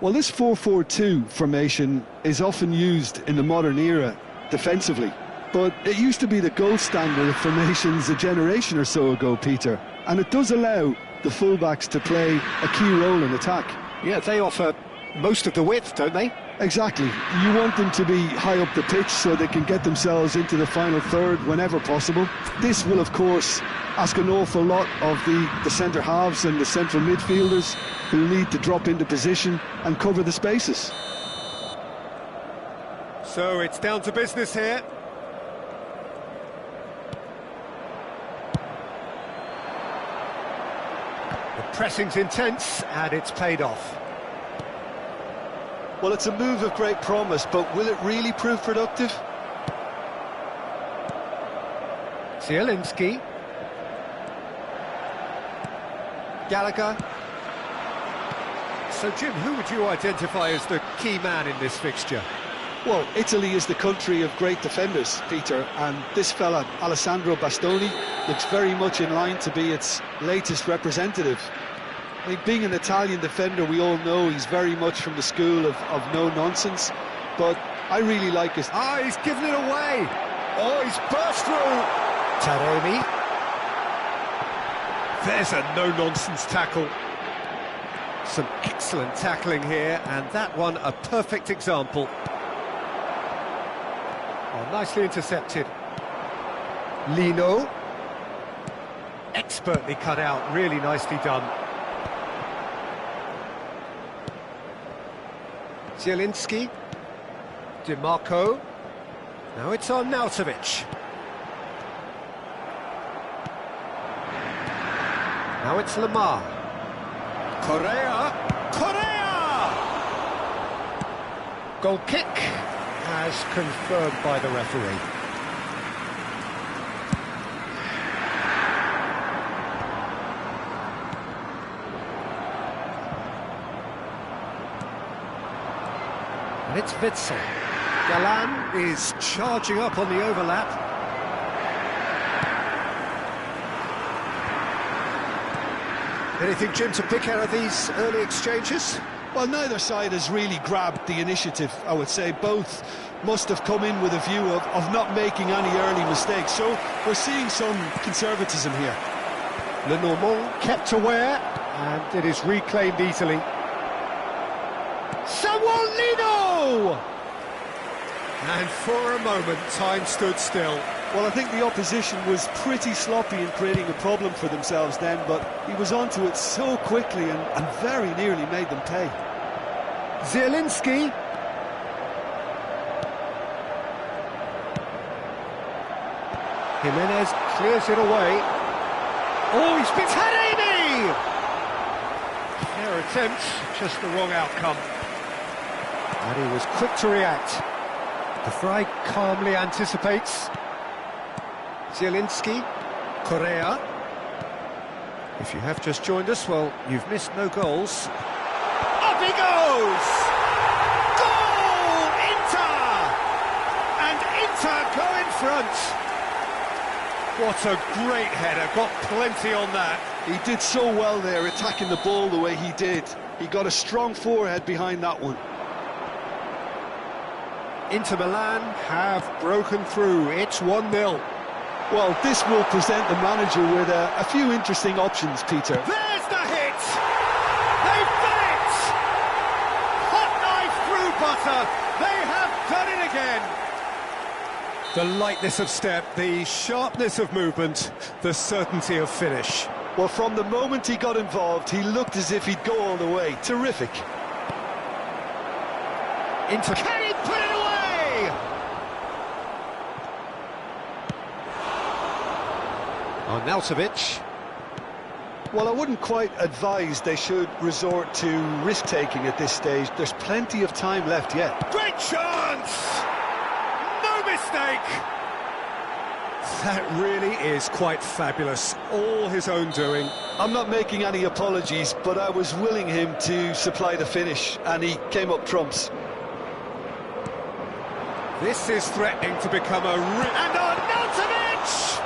Well, this 4-4-2 formation is often used in the modern era defensively, but it used to be the gold standard of formations a generation or so ago, Peter, and it does allow the fullbacks to play a key role in attack. Yeah, they offer most of the width, don't they? Exactly. You want them to be high up the pitch so they can get themselves into the final third whenever possible. This will, of course, ask an awful lot of the centre halves and the central midfielders, who need to drop into position and cover the spaces. So it's down to business here. The pressing's intense and it's paid off. Well, it's a move of great promise, but will it really prove productive? Zielinski. Gallagher. So, Jim, who would you identify as the key man in this fixture? Well, Italy is the country of great defenders, Peter, and this fella, Alessandro Bastoni, looks very much in line to be its latest representative. I mean, being an Italian defender, we all know he's very much from the school of no-nonsense, but I really like his... Ah, he's given it away! Oh, he's burst through! Taremi. There's a no-nonsense tackle. Some excellent tackling here, and that one a perfect example. Oh, nicely intercepted. Lino. Expertly cut out, really nicely done. Zielinski. DiMarco. Now it's on Nautovic. Now it's Lamar. Correa. Goal kick as confirmed by the referee. And it's Witsel. Galan is charging up on the overlap. Anything, Jim, to pick out of these early exchanges? Well, neither side has really grabbed the initiative, I would say. Both must have come in with a view of not making any early mistakes. So we're seeing some conservatism here. Lenormand kept aware, and it is reclaimed easily. Lino! And for a moment, time stood still. Well, I think the opposition was pretty sloppy in creating a problem for themselves then, but he was onto it so quickly and very nearly made them pay. Zielinski. Jimenez clears it away. Oh, he's been Taremi! Fair attempt, just the wrong outcome. And he was quick to react. De Vrij calmly anticipates. Zielinski. Correa. If you have just joined us, well, you've missed no goals. Up he goes! Goal! Inter! And Inter go in front. What a great header, got plenty on that. He did so well there, attacking the ball the way he did. He got a strong forehead behind that one. Inter Milan have broken through, it's 1-0. Well, this will present the manager with a few interesting options, Peter. There's the hit! They've done it! Hot knife through butter, they have done it again! The lightness of step, the sharpness of movement, the certainty of finish. Well, from the moment he got involved, he looked as if he'd go all the way. Terrific. Inter... Can he put it away? Arnautovic. Well, I wouldn't quite advise they should resort to risk-taking at this stage. There's plenty of time left yet. Great chance! No mistake! That really is quite fabulous. All his own doing. I'm not making any apologies, but I was willing him to supply the finish, and he came up trumps. This is threatening to become a... And Arnautovic!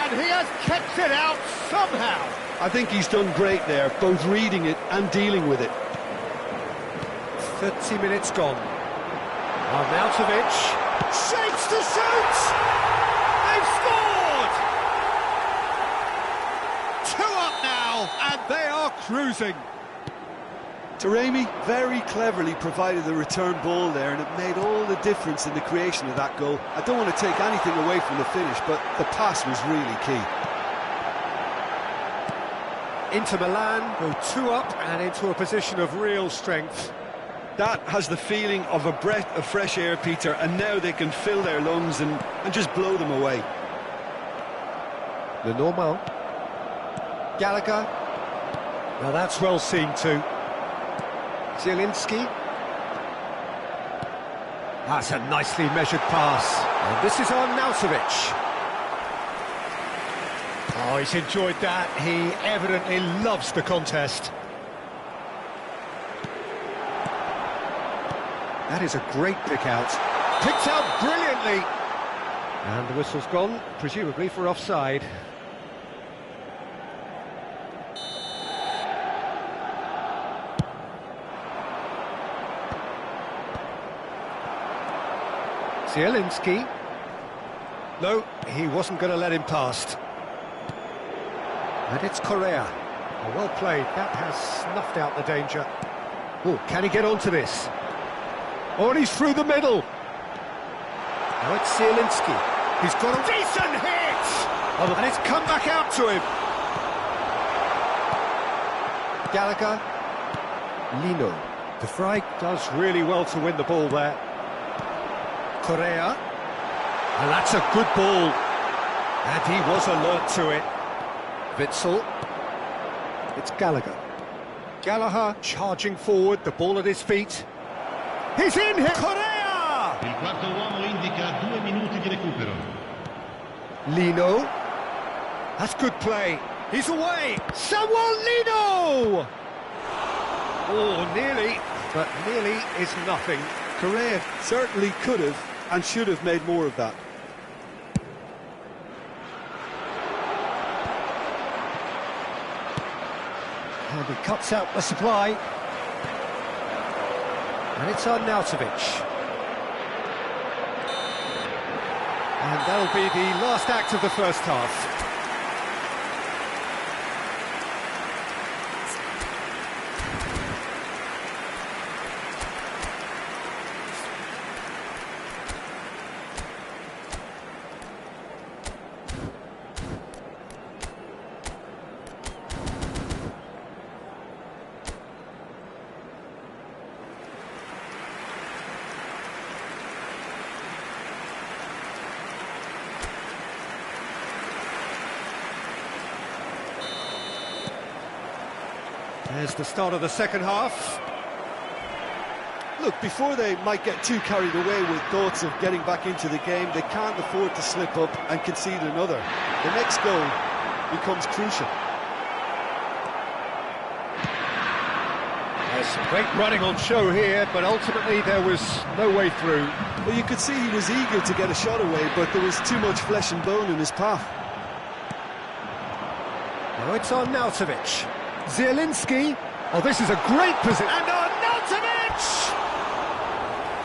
And he has kept it out somehow. I think he's done great there, both reading it and dealing with it. 30 minutes gone. Arnautovic shapes to shoot! They've scored! 2 up now, and they are cruising. Taremi very cleverly provided the return ball there, and it made all the difference in the creation of that goal. I don't want to take anything away from the finish, but the pass was really key. Inter Milan go 2 up and into a position of real strength. That has the feeling of a breath of fresh air, Peter, and now they can fill their lungs and just blow them away. Lenormand. Gallagher. Now that's well seen too. Zielinski. That's a nicely measured pass. And this is Arnautovic. Oh, he's enjoyed that. He evidently loves the contest. That is a great pick out. Picked out brilliantly. And the whistle's gone, presumably for offside. Zielinski. No, he wasn't going to let him past. And it's Correa. Oh, well played. That has snuffed out the danger. Oh, can he get onto this? Oh, and he's through the middle. Now it's Zielinski. He's got a decent hit! Oh, and it's come back out to him. Gallagher. Lino. De Vrij does really well to win the ball there. Correa. And that's a good ball. And he was alert to it. Witsel. It's Gallagher. Gallagher charging forward, the ball at his feet. He's in here! Correa! Il quarto uomo indica 2 minuti di recupero. Lino. That's good play. He's away. Someone, Lino! Oh, nearly, but nearly is nothing. Correa certainly could have and should have made more of that. And he cuts out the supply. And it's Arnautovic. And that'll be the last act of the first half. There's the start of the second half. Look, before they might get too carried away with thoughts of getting back into the game, they can't afford to slip up and concede another. The next goal becomes crucial. There's some great running on show here, but ultimately there was no way through. Well, you could see he was eager to get a shot away, but there was too much flesh and bone in his path. Now it's Arnautovic. Zielinski. Oh, this is a great position. And Arnautovic!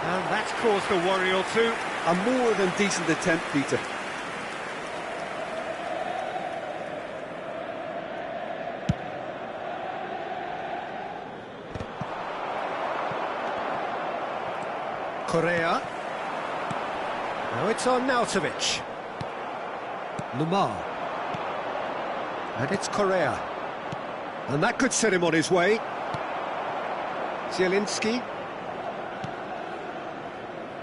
And that's caused a worry or two. A more than decent attempt, Peter. Correa. Now it's Arnautovic. Lamar. And it's Correa. And that could set him on his way. Zielinski.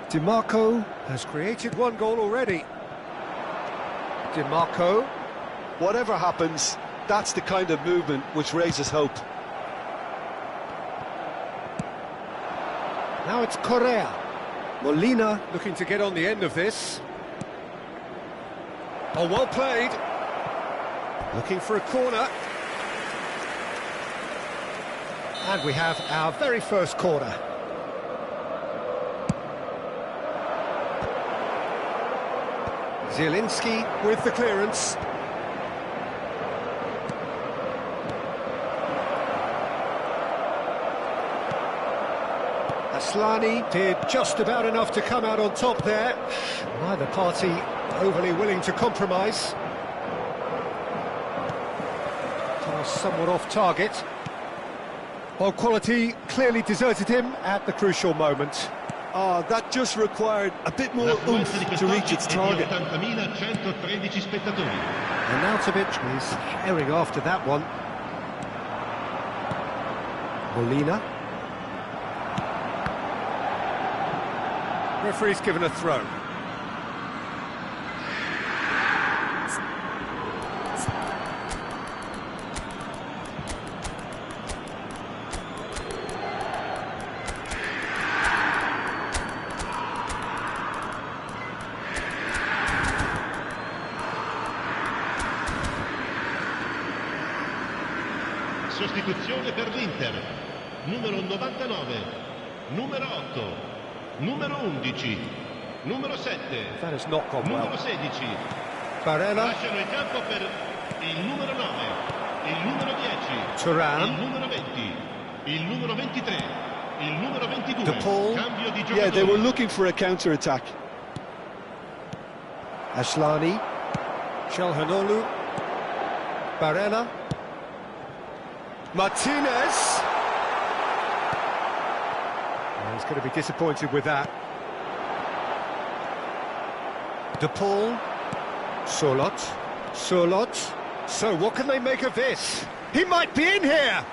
DiMarco has created one goal already. DiMarco. Whatever happens, that's the kind of movement which raises hope. Now it's Correa. Molina looking to get on the end of this. Oh, well played. Looking for a corner. And we have our very first corner. Zielinski with the clearance. Aslani did just about enough to come out on top there. Neither party overly willing to compromise. Pass somewhat off target. Well, quality clearly deserted him at the crucial moment. Oh, that just required a bit more oomph to reach its target. 80.113 spettatori. And Arnautovic is herring after that one. Molina. Referee's given a throw. Sostituzione per l'Inter. Numero 99, numero 8, numero 11, numero 7, That has not gone numero well. 16. Barella, Lasciano il campo per il numero 9, il numero 10, il Thuram, numero 20, il numero 23, il numero 22. De Paul. Cambio di Yeah, they were giocatori. looking for a counter-attack. Asllani, Çalhanoğlu, Barella, Martinez. Oh, he's going to be disappointed with that. De Paul, Solot. So what can they make of this? He might be in here!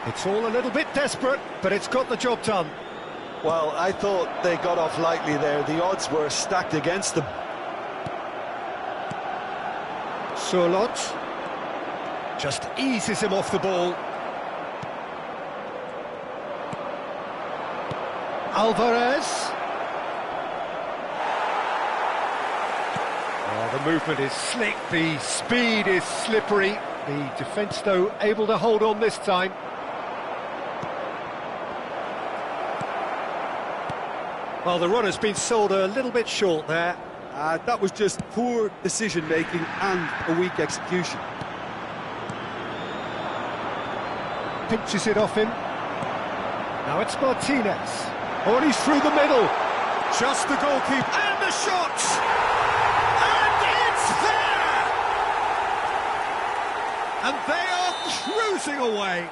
It's all a little bit desperate, but it's got the job done. Well, I thought they got off lightly there. The odds were stacked against them. Solot just eases him off the ball. Alvarez. Oh, the movement is slick, the speed is slippery. The defence, though, able to hold on this time. Well, the run has been sold a little bit short there. That was just poor decision-making and a weak execution. Pinches it off him. Now it's Martinez. Oh, and he's through the middle. Just the goalkeeper. And the shot! And it's there! And they are cruising away.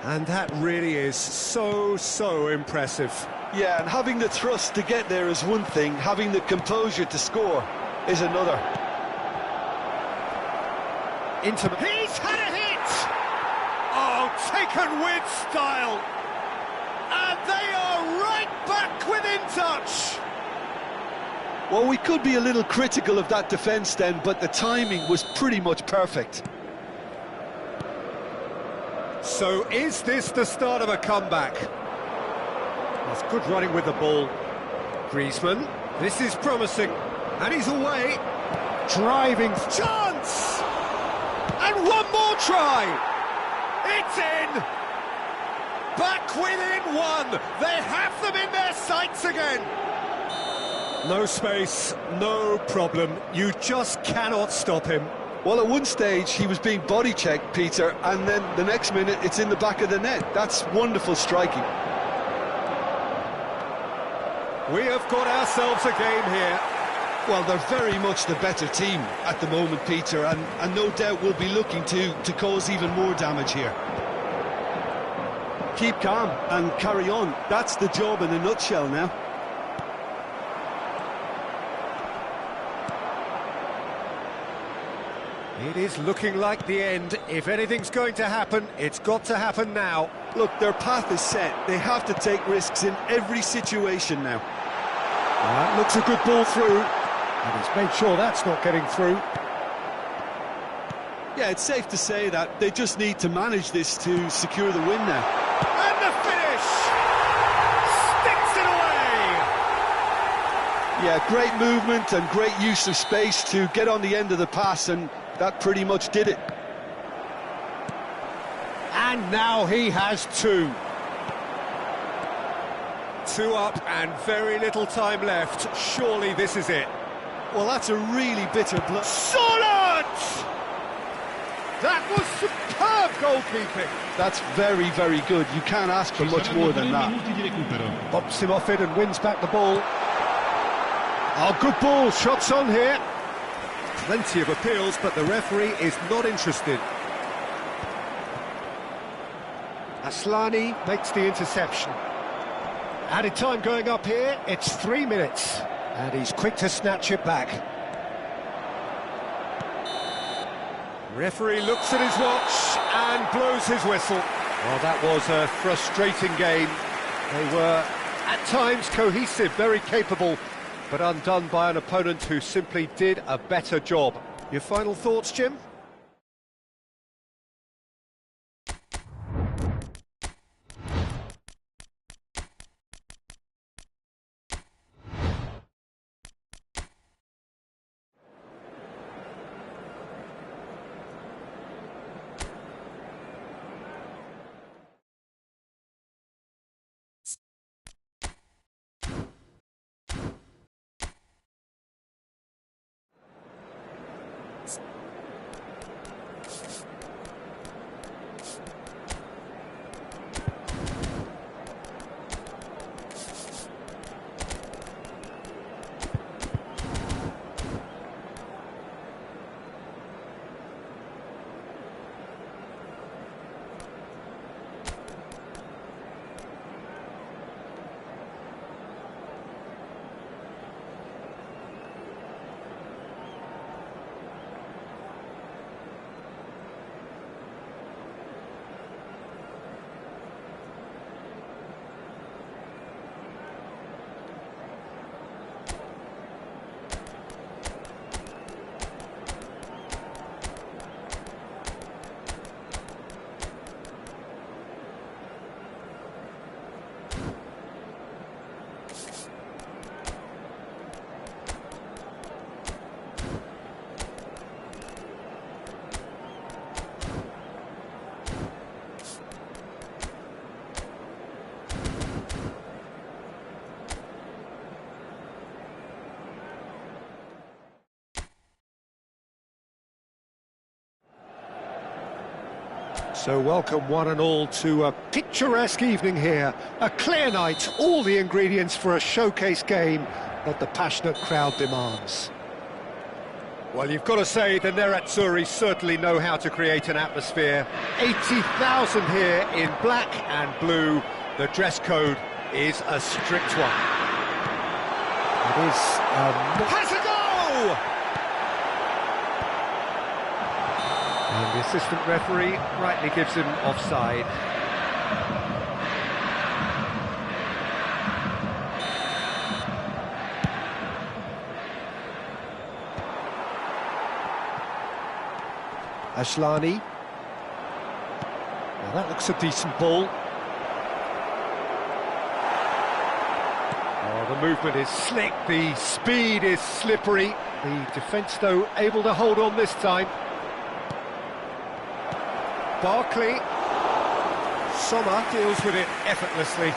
And that really is so impressive. Yeah, and having the thrust to get there is one thing, having the composure to score is another. He's had a hit! Oh, taken with style! And they are right back within touch! Well, we could be a little critical of that defence then, but the timing was pretty much perfect. So is this the start of a comeback? That's good running with the ball. Griezmann, this is promising. And he's away. Driving chance! And one more try! It's in! Back within one! They have them in their sights again! No space, no problem. You just cannot stop him. Well, at one stage he was being body-checked, Peter, and then the next minute it's in the back of the net. That's wonderful striking. We have got ourselves a game here. Well, they're very much the better team at the moment, Peter, and no doubt will be looking to cause even more damage here. Keep calm and carry on. That's the job in a nutshell now. It is looking like the end. If anything's going to happen, it's got to happen now. Look, their path is set. They have to take risks in every situation now. That looks a good ball through. And he's made sure that's not getting through. Yeah, it's safe to say that they just need to manage this to secure the win now. And the finish! Sticks it away! Yeah, great movement and great use of space to get on the end of the pass, and that pretty much did it. And now he has two. Two up and very little time left. Surely this is it. Well, that's a really bitter blow. Solid! That was superb goalkeeping. That's very, very good. You can't ask for much more than that. Bumps him off it and wins back the ball. Oh, good ball. Shots on here. Plenty of appeals, but the referee is not interested. Asllani makes the interception. Added time going up here, it's 3 minutes. And he's quick to snatch it back. Referee looks at his watch and blows his whistle. Well, that was a frustrating game. They were, at times, cohesive, very capable, but undone by an opponent who simply did a better job. Your final thoughts, Jim? So welcome one and all to a picturesque evening here. A clear night, all the ingredients for a showcase game that the passionate crowd demands. Well, you've got to say the Nerazzurri certainly know how to create an atmosphere. 80,000 here in black and blue. The dress code is a strict one. It is... has a go! And the assistant referee rightly gives him offside. Ashlani. Now that looks a decent ball. Oh, the movement is slick, the speed is slippery. The defence, though, able to hold on this time. Barkley. Sommer deals with it effortlessly.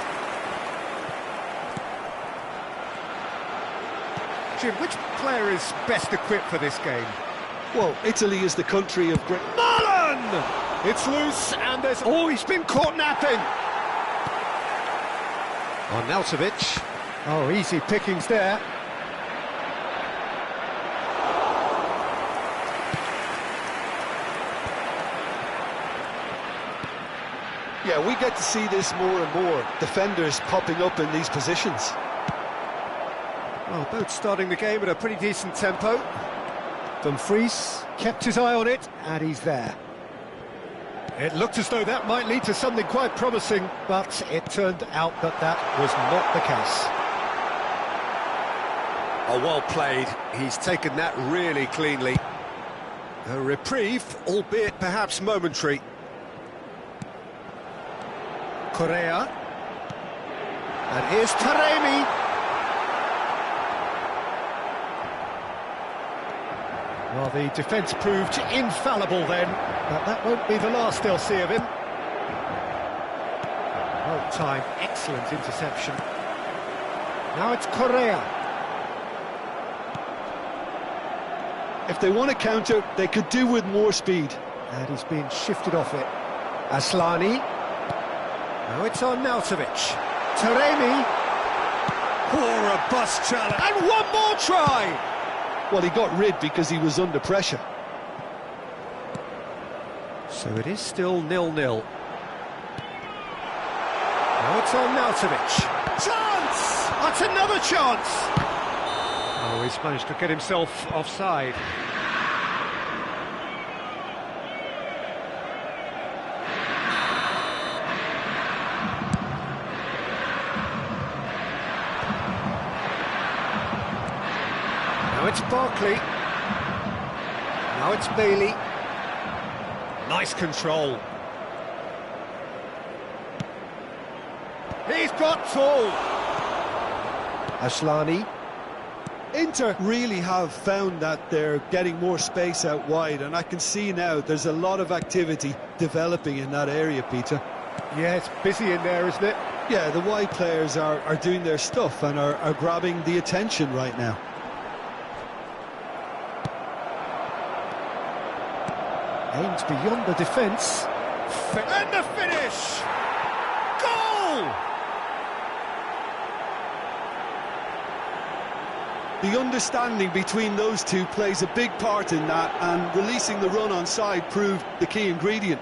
Jim, which player is best equipped for this game? Well, Italy is the country of great... Marlon! It's loose, and there's... Oh, he's been caught napping! Arnautovic. Oh, easy pickings there. Yeah, we get to see this more and more. Defenders popping up in these positions. Well, both starting the game at a pretty decent tempo. Dumfries kept his eye on it, and he's there. It looked as though that might lead to something quite promising, but it turned out that that was not the case. Oh, well played. He's taken that really cleanly. A reprieve, albeit perhaps momentary. Correa. And here's Taremi. Well, the defence proved infallible then, but that won't be the last they'll see of him. Well timed, excellent interception. Now it's Correa. If they want to counter, they could do with more speed. And he's been shifted off it. Aslani. Now it's Arnautovic. Taremi. Oh, a bust challenge. And one more try! Well, he got rid because he was under pressure. So it is still 0-0. Now it's Arnautovic. Chance! That's another chance! Oh, he's managed to get himself offside. Now it's Barkley. Now it's Bailey. Nice control. He's got tall. Ashlani. Inter really have found that they're getting more space out wide, and I can see now there's a lot of activity developing in that area, Peter. Yeah, it's busy in there, isn't it? Yeah, the wide players are doing their stuff and are grabbing the attention right now. Aims beyond the defence. And the finish! Goal! The understanding between those two plays a big part in that, and releasing the run on side proved the key ingredient.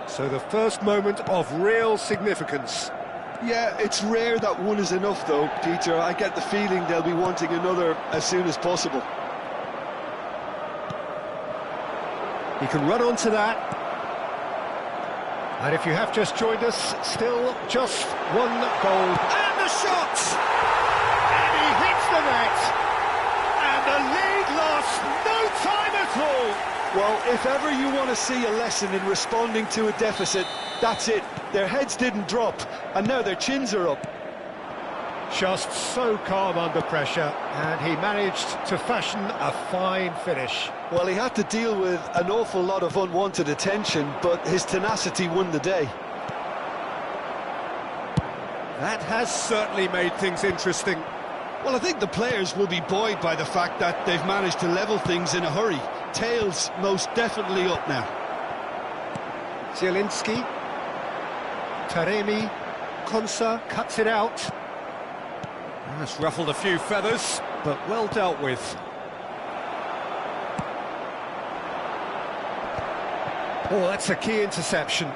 So the first moment of real significance. Yeah, it's rare that one is enough though, Peter. I get the feeling they'll be wanting another as soon as possible. He can run onto that. And if you have just joined us, still just one goal. And the shot! And he hits the net! And the lead lost no time at all! Well, if ever you want to see a lesson in responding to a deficit, that's it. Their heads didn't drop, and now their chins are up. Just so calm under pressure, and he managed to fashion a fine finish. Well, he had to deal with an awful lot of unwanted attention, but his tenacity won the day. That has certainly made things interesting. Well, I think the players will be buoyed by the fact that they've managed to level things in a hurry. tail's most definitely up now. Zielinski. Taremi. Konsa cuts it out. That's ruffled a few feathers, but well dealt with. Oh, that's a key interception.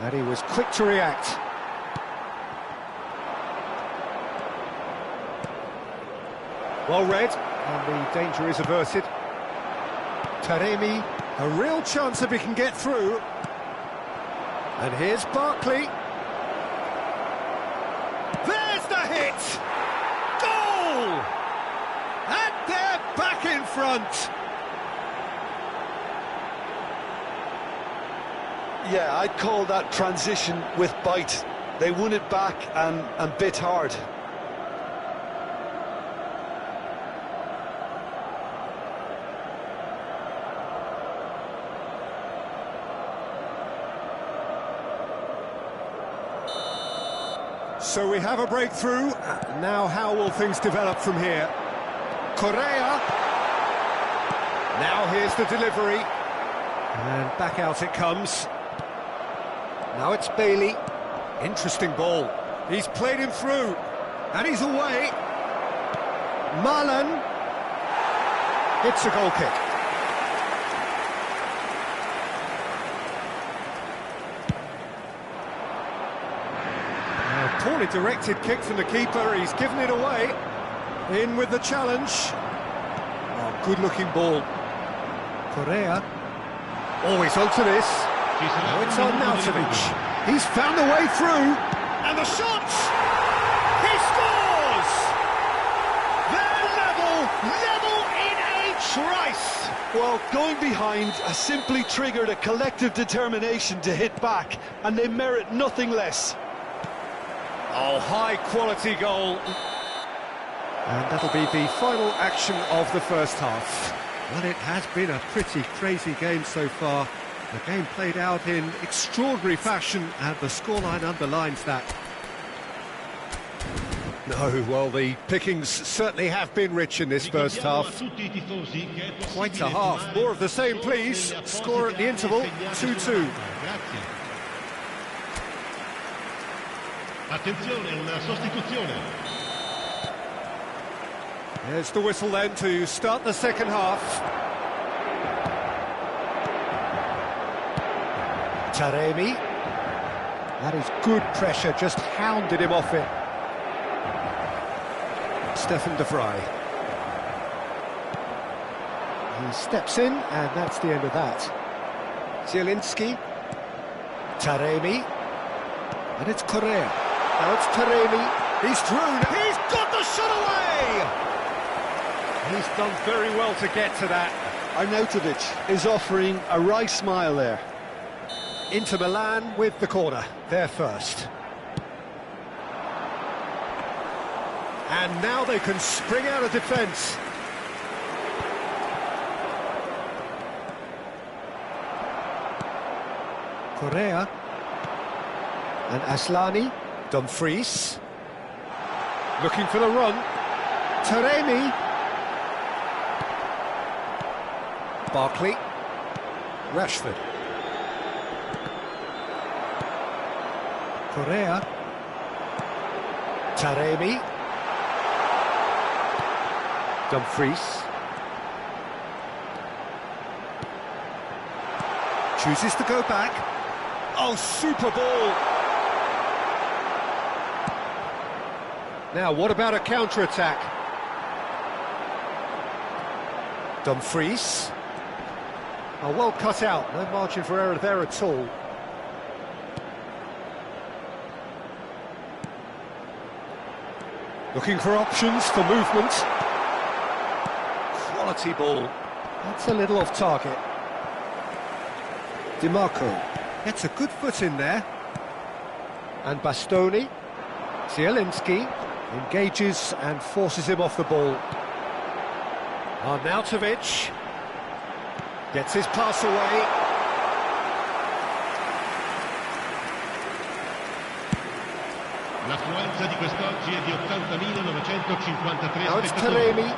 And he was quick to react. Well read, and the danger is averted. Taremi, a real chance if he can get through. And here's Barkley. There's the hit! Goal! And they're back in front. Yeah, I'd call that transition with bite. They won it back and bit hard. So we have a breakthrough. Now how will things develop from here? Correa. Now here's the delivery. And back out it comes. Now it's Bailey. Interesting ball. He's played him through. And he's away. Marlon. It's a goal kick. Poorly directed kick from the keeper, he's given it away. In with the challenge. Oh, good-looking ball. Correa. Always onto this. Oh, it's on Nautovic. He's found a way through. And the shot! He scores! They're level in a trice. Well, going behind has simply triggered a collective determination to hit back, and they merit nothing less. Oh, high-quality goal. And that'll be the final action of the first half. Well, it has been a pretty crazy game so far. The game played out in extraordinary fashion, and the scoreline underlines that. No, well, the pickings certainly have been rich in this first half. Quite a half. More of the same, please. Score at the interval, 2-2. Attenzione, una sostituzione. There's the whistle then to start the second half. Taremi. That is good pressure, just hounded him off it. Stefan de Vrij. He steps in, and that's the end of that. Zielinski. Taremi. And it's Correa. Now it's Taremi. He's through. He's got the shot away! He's done very well to get to that. Arnautovic is offering a wry smile there. Inter Milan with the corner. They're first. And now they can spring out of defence. Correa. And Aslani. Dumfries. Looking for the run. Taremi. Barkley. Rashford. Correa. Taremi. Dumfries. Chooses to go back. Oh, super ball! Now, what about a counter-attack? Dumfries. Oh, well cut out. No margin for error there at all. Looking for options for movement. Quality ball. That's a little off target. Di Marco gets a good foot in there. And Bastoni. Zielinski engages and forces him off the ball. Arnautovic gets his pass away. L'affluenza di quest'oggi è di 80.953 Now it's spettatori. Taremi.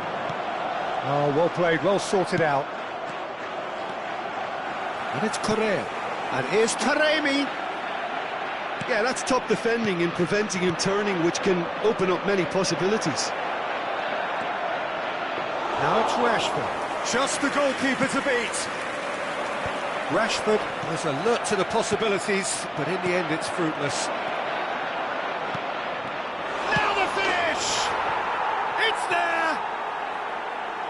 Oh, well played, well sorted out. And it's Correa. And here's Taremi. Yeah, that's top defending and preventing him turning, which can open up many possibilities. Now it's Rashford. Just the goalkeeper to beat. Rashford was alert to the possibilities, but in the end it's fruitless. Now the finish! It's there!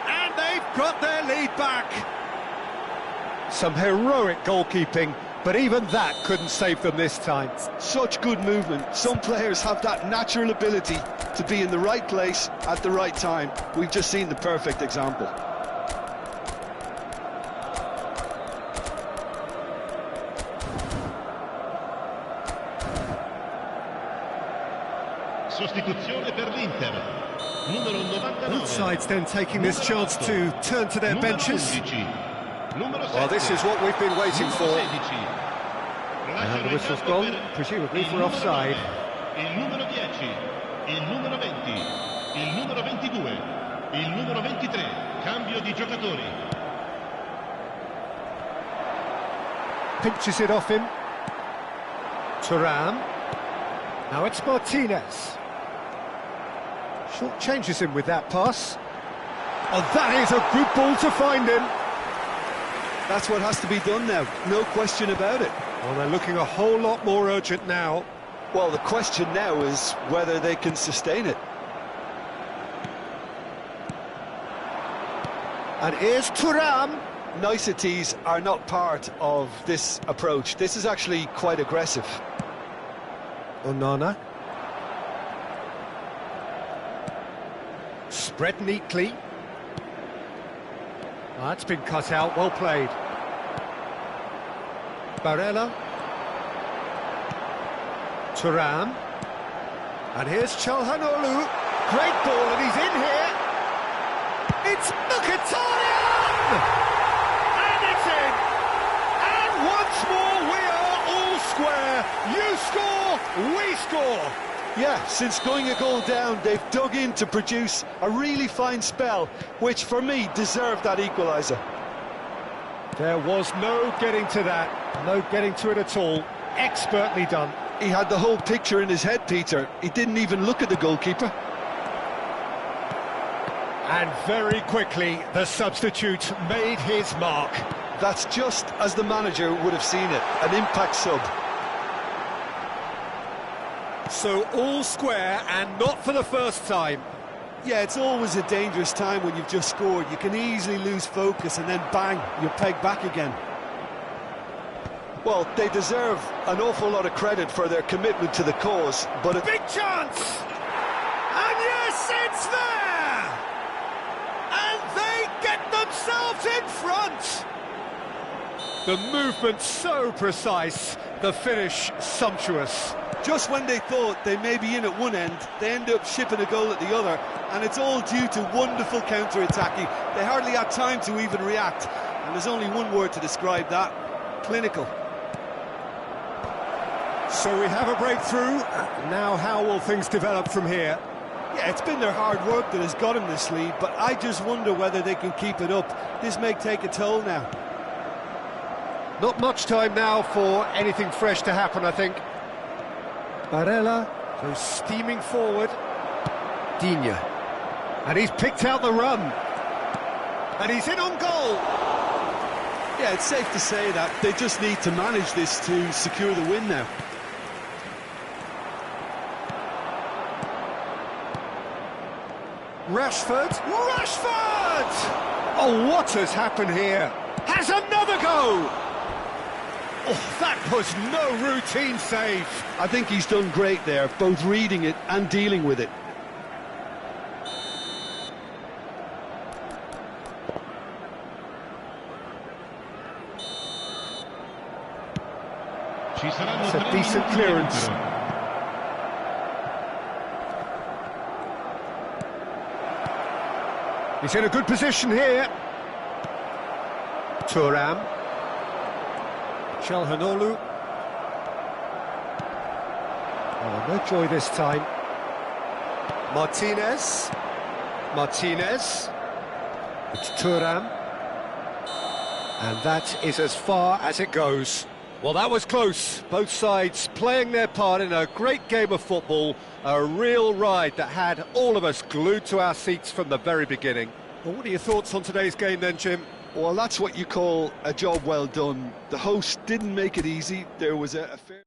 And they've got their lead back. Some heroic goalkeeping, but even that couldn't save them this time. Such good movement. Some players have that natural ability to be in the right place at the right time. We've just seen the perfect example. Sostituzione per l'Inter. Numero 99. Both sides then taking this chance to turn to their Numero benches. 11. Numero 7. Well, this is what we've been waiting for. Numero 16. And the whistle's gone, presumably for offside. Il numero 10, il numero 20, il numero 22, il numero 23. Cambio di giocatori. Pinches it off him. Thuram. Now it's Martinez. Short changes him with that pass. Oh, that is a good ball to find him. That's what has to be done now, no question about it. Well, they're looking a whole lot more urgent now. Well, the question now is whether they can sustain it. And here's Thuram. Niceties are not part of this approach. This is actually quite aggressive. Onana. Spread neatly. That's been cut out, well played. Barella. Thuram. And here's Çalhanoğlu. Great ball, and he's in here. It's Mkhitaryan! And it's in! And once more we are all square. You score, we score. Yeah, since going a goal down, they've dug in to produce a really fine spell, which for me deserved that equaliser. There was no getting to that, no getting to it at all. Expertly done. He had the whole picture in his head, Peter. He didn't even look at the goalkeeper. And very quickly, the substitute made his mark. That's just as the manager would have seen it, an impact sub. So all square, and not for the first time. Yeah, it's always a dangerous time when you've just scored. You can easily lose focus and then bang, you're pegged back again. Well, they deserve an awful lot of credit for their commitment to the cause, but... Big chance! And yes, it's there! And they get themselves in front! The movement so precise, the finish sumptuous. Just when they thought they may be in at one end, they end up shipping a goal at the other, and it's all due to wonderful counter-attacking. They hardly had time to even react, and there's only one word to describe that: clinical. So we have a breakthrough. Now how will things develop from here? Yeah, it's been their hard work that has got them this lead, but I just wonder whether they can keep it up. This may take a toll now. Not much time now for anything fresh to happen, I think. Barella goes steaming forward. Digne. And he's picked out the run. And he's in on goal. Yeah, it's safe to say that they just need to manage this to secure the win now. Rashford. Rashford! Oh, what has happened here? Has another go! Oh, that was no routine save. I think he's done great there, both reading it and dealing with it. It's a decent clearance. He's in a good position here. Thuram. Çalhanoğlu. Oh, no joy this time. Martinez. It's Thuram. And that is as far as it goes. Well, that was close. Both sides playing their part in a great game of football. A real ride that had all of us glued to our seats from the very beginning. Well, what are your thoughts on today's game then, Jim? Well, that's what you call a job well done. The host didn't make it easy. There was a fair...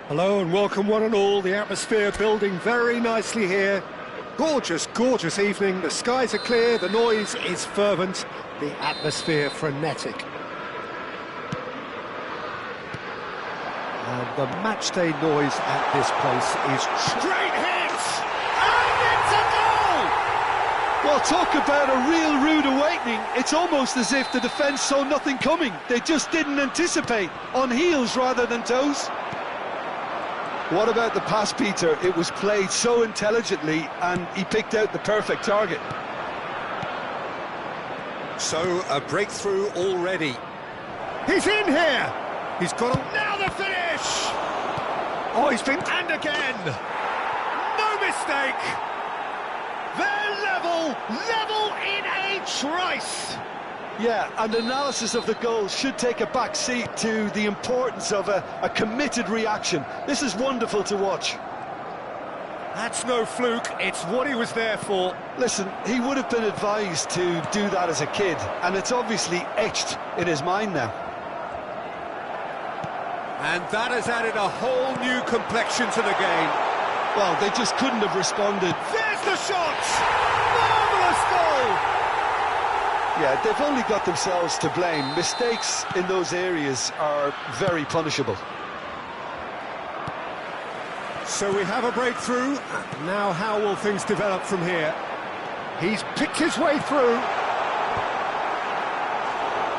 Hello and welcome one and all. The atmosphere building very nicely here. Gorgeous, gorgeous evening. The skies are clear, the noise is fervent, the atmosphere frenetic. And the matchday noise at this place is straight hits! And it's a goal! Well, talk about a real rude awakening. It's almost as if the defence saw nothing coming. They just didn't anticipate, on heels rather than toes. What about the pass, Peter? It was played so intelligently and he picked out the perfect target. So, a breakthrough already. He's in here! He's got a... Now the finish! Oh, he's been... And again! No mistake! They're level in a trice! Yeah, and analysis of the goal should take a back seat to the importance of a committed reaction. This is wonderful to watch. That's no fluke, it's what he was there for. Listen, he would have been advised to do that as a kid, and it's obviously etched in his mind now. And that has added a whole new complexion to the game. Well, they just couldn't have responded. There's the shot! Marvellous goal! Yeah, they've only got themselves to blame. Mistakes in those areas are very punishable. So we have a breakthrough. Now how will things develop from here? He's picked his way through.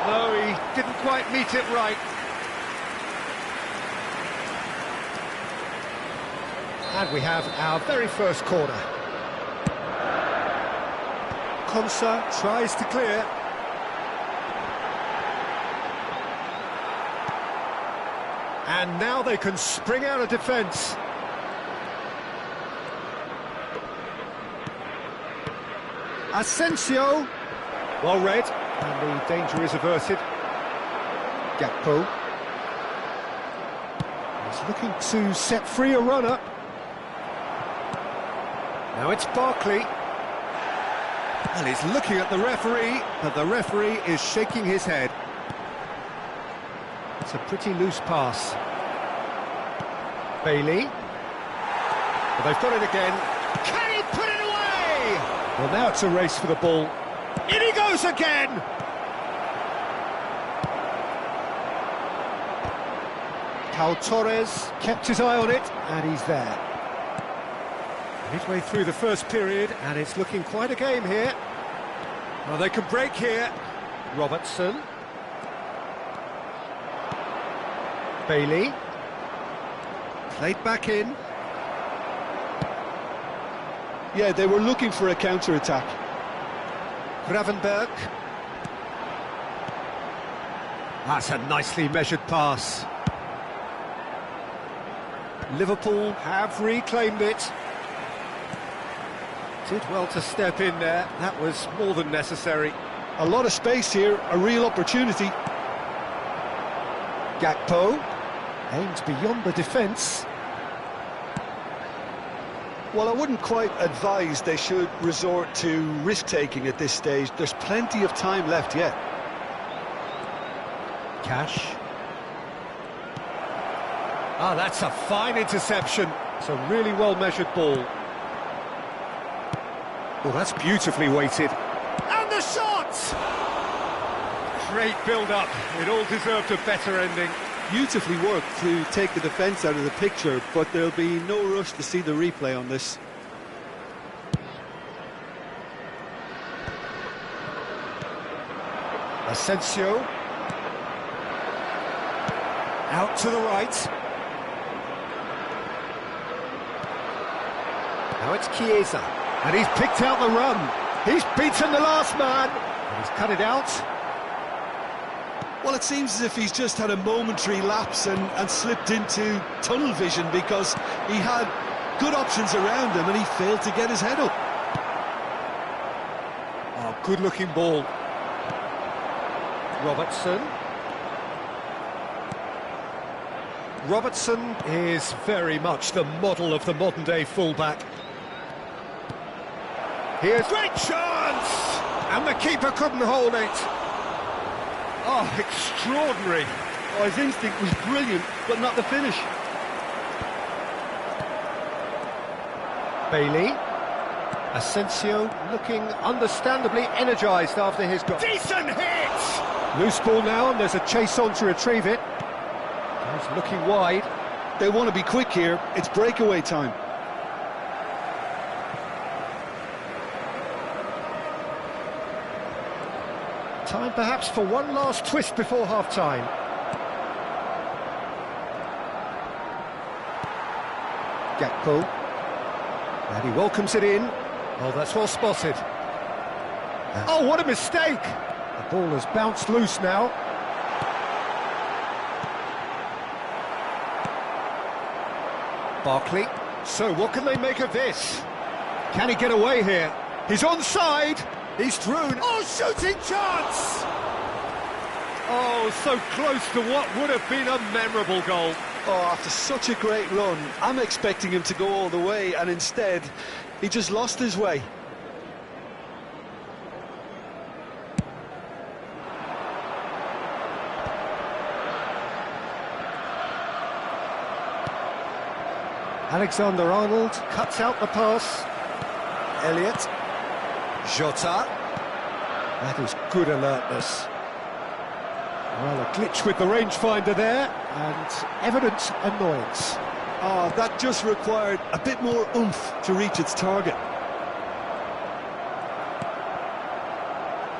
No, he didn't quite meet it right. And we have our very first corner. Konsa tries to clear. And now they can spring out of defence. Asensio. Well read. And the danger is averted. Gakpo. He's looking to set free a runner. Now it's Barkley. And he's looking at the referee, but the referee is shaking his head. It's a pretty loose pass. Bailey. Well, they've got it again. Can he put it away? Well, now it's a race for the ball. In he goes again! Cal Torres kept his eye on it, and he's there. Midway through the first period, and it's looking quite a game here. Well, they can break here. Robertson. Bailey. Played back in. Yeah, they were looking for a counter-attack. Gravenberg. That's a nicely measured pass. Liverpool have reclaimed it. Did well to step in there. That was more than necessary. A lot of space here, a real opportunity. Gakpo aimed beyond the defence. Well, I wouldn't quite advise they should resort to risk-taking at this stage. There's plenty of time left yet. Cash. Ah, that's a fine interception. It's a really well-measured ball. Well, that's beautifully weighted. And the shot! Great build-up. It all deserved a better ending. Beautifully worked to take the defence out of the picture, but there'll be no rush to see the replay on this. Asensio. Out to the right. Now it's Chiesa. And he's picked out the run. He's beaten the last man. And he's cut it out. Well, it seems as if he's just had a momentary lapse and slipped into tunnel vision because he had good options around him and he failed to get his head up. Oh, good-looking ball. Robertson. Robertson is very much the model of the modern-day fullback. Here's great chance! And the keeper couldn't hold it. Oh, extraordinary. Oh, his instinct was brilliant, but not the finish. Bailey. Asensio looking understandably energised after his goal. Decent hit! Loose ball now, and there's a chase on to retrieve it. He's looking wide. They want to be quick here. It's breakaway time. Time perhaps for one last twist before half-time. Gakpo. And he welcomes it in. Oh, that's well spotted. Oh, what a mistake! The ball has bounced loose now. Barkley. So what can they make of this? Can he get away here? He's onside. He's through. Oh, shooting chance! Oh, so close to what would have been a memorable goal. Oh, after such a great run, I'm expecting him to go all the way, and instead, he just lost his way. Alexander-Arnold cuts out the pass. Elliott. Jota. That is good alertness. Well, a glitch with the rangefinder there, and evident annoyance. Oh, that just required a bit more oomph to reach its target.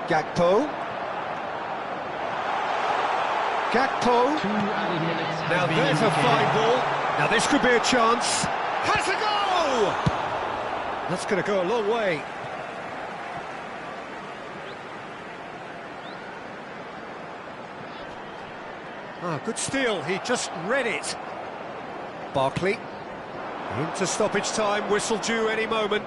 Gakpo. Gakpo. 2 added minutes have Now been there's a indicated. fine ball. Now this could be a chance. Has a goal! That's going to go a long way. Ah, good steal. He just read it. Barkley. Into stoppage time. Whistle due any moment.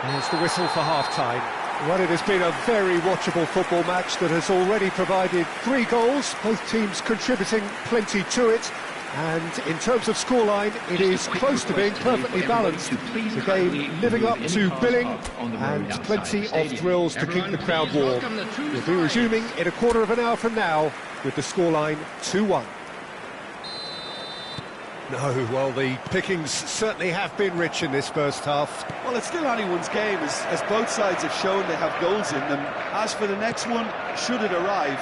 Here's the whistle for half-time. Well, it has been a very watchable football match that has already provided 3 goals, both teams contributing plenty to it. And in terms of scoreline, it is close to being perfectly balanced. The game living up to billing and plenty of thrills to keep the crowd warm. We'll be resuming in a quarter of an hour from now with the scoreline 2-1. No, well, the pickings certainly have been rich in this first half. Well, it's still anyone's game, as both sides have shown they have goals in them. As for the next one, should it arrive,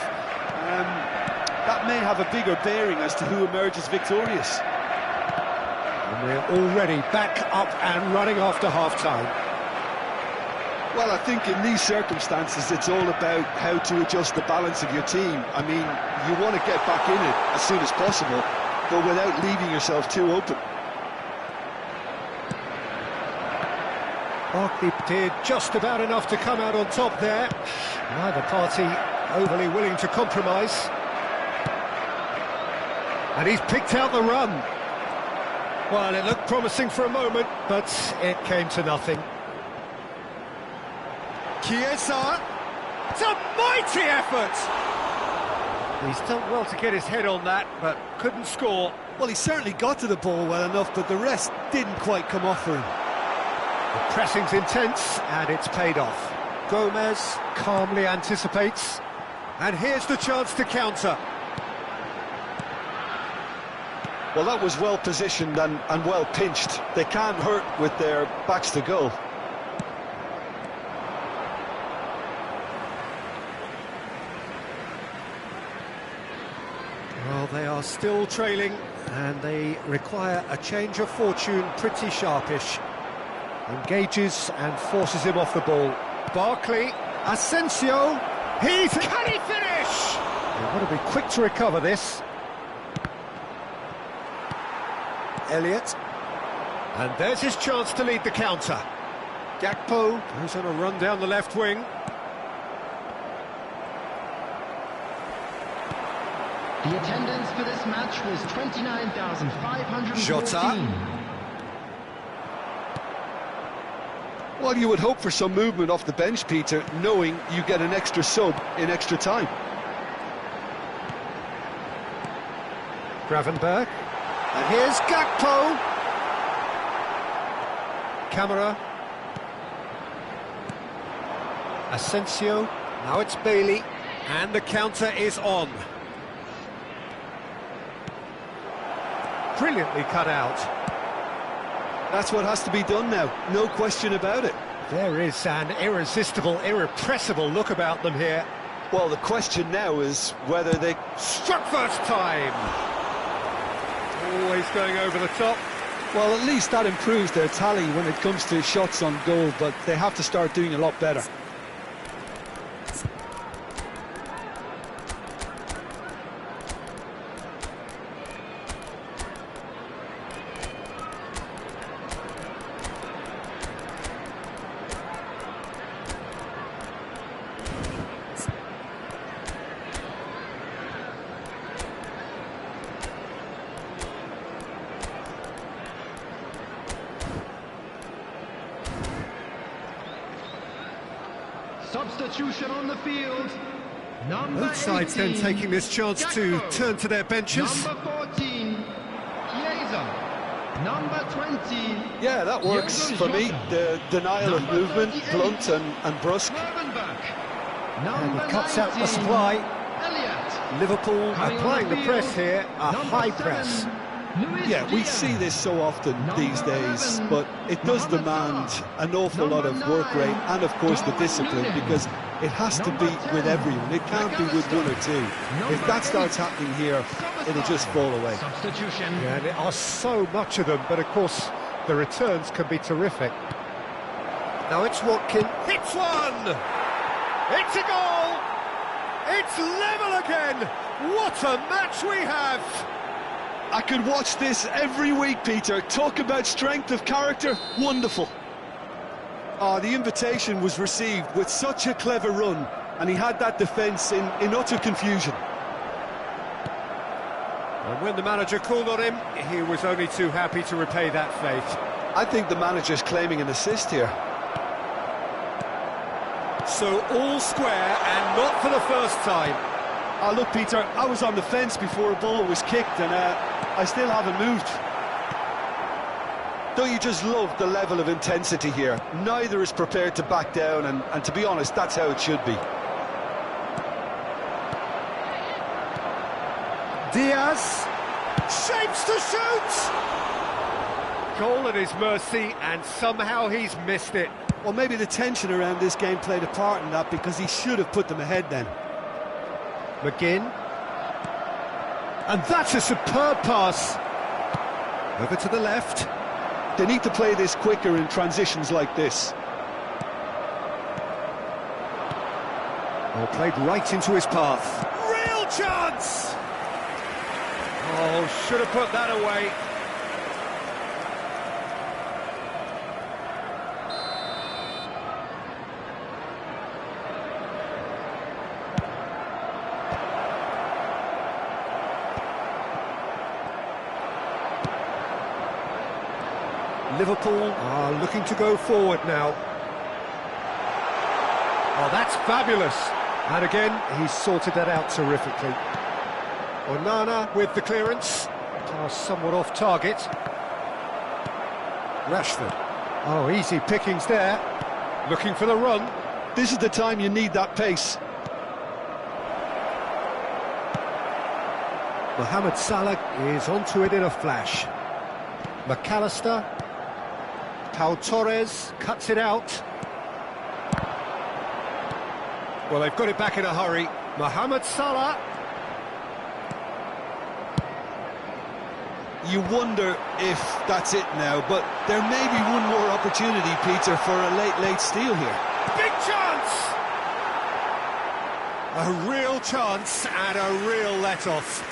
that may have a bigger bearing as to who emerges victorious. And we're already back up and running after half-time. Well, I think in these circumstances, it's all about how to adjust the balance of your team. I mean, you want to get back in it as soon as possible, but without leaving yourself too open. Barkley did just about enough to come out on top there. Neither party overly willing to compromise. And he's picked out the run. Well, it looked promising for a moment, but it came to nothing. Chiesa. It's a mighty effort! He's done well to get his head on that, but couldn't score. Well, he certainly got to the ball well enough, but the rest didn't quite come off for him. The pressing's intense, and it's paid off. Gomez calmly anticipates, and here's the chance to counter. Well, that was well positioned and well pinched. They can't hurt with their backs to goal. Well, they are still trailing, and they require a change of fortune pretty sharpish. Engages and forces him off the ball. Barkley, Asensio, can he finish? They've got to be quick to recover this. Elliott, and there's his chance to lead the counter. Gakpo goes on a run down the left wing. The attendance for this match was 29,514. Jota. Well, you would hope for some movement off the bench, Peter, knowing you get an extra sub in extra time. Gravenberg. And here's Gakpo. Camera. Asensio. Now it's Bailey. And the counter is on. Brilliantly cut out. That's what has to be done now, no question about it. There is an irresistible, irrepressible look about them here. Well, the question now is whether they... Struck first time! Always going over the top. Well, at least that improves their tally when it comes to shots on goal, but they have to start doing a lot better. Substitution on the field. Number Both sides then 18, taking this chance to Gakpo. turn to their benches. Number 14, Chiesa. Number 20. Yeah, that works Jürgen for me. Klopp. The denial of Number movement, 38, blunt and brusque. Gravenberch. And Number he cuts out the 19, supply. Elliott. Liverpool Coming on applying the field, press here, a number high 7, press. Luis Yeah, we Diaz. see this so often these days, 11, but it does Mohamed demand Salah. an awful lot of work 9, rate and, of course, the Darwin discipline, Núñez. because it has to be 10, with everyone. It can't be with one or two. If that starts happening here, it'll just fall away. Substitution. Yeah, and there are so much of them, but of course the returns can be terrific. Now it's Watkin, hits one! It's a goal! It's level again! What a match we have! I could watch this every week, Peter. Talk about strength of character, wonderful. Oh, the invitation was received with such a clever run, and he had that defence in utter confusion. And when the manager called on him, he was only too happy to repay that faith. I think the manager's claiming an assist here. So all square, and not for the first time. Oh, look, Peter, I was on the fence before a ball was kicked, and I still haven't moved. Don't you just love the level of intensity here? Neither is prepared to back down, and to be honest, that's how it should be. Diaz shapes to shoot! Goal at his mercy, and somehow he's missed it. Well, maybe the tension around this game played a part in that, because he should have put them ahead then. McGinn. And that's a superb pass. Over to the left. They need to play this quicker in transitions like this. Oh, played right into his path. Real chance! Oh, should have put that away. Liverpool are looking to go forward now. Oh, that's fabulous. And again, he's sorted that out terrifically. Onana with the clearance. Pass somewhat off target. Rashford. Oh, easy pickings there. Looking for the run. This is the time you need that pace. Mohamed Salah is onto it in a flash. McAllister. Pau Torres cuts it out. Well, they've got it back in a hurry. Mohamed Salah. You wonder if that's it now, but there may be one more opportunity, Peter, for a late steal here. Big chance! A real chance and a real let-off.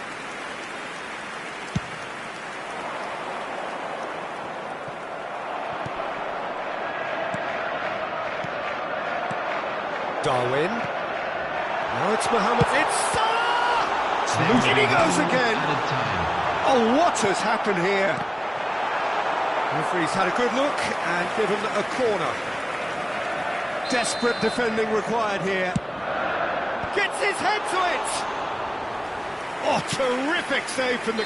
Darwin. Now it's Mohamed. It's Salah! In he goes again. Oh, what has happened here? Referee's had a good look and given a corner. Desperate defending required here. Gets his head to it! Oh, terrific save from the...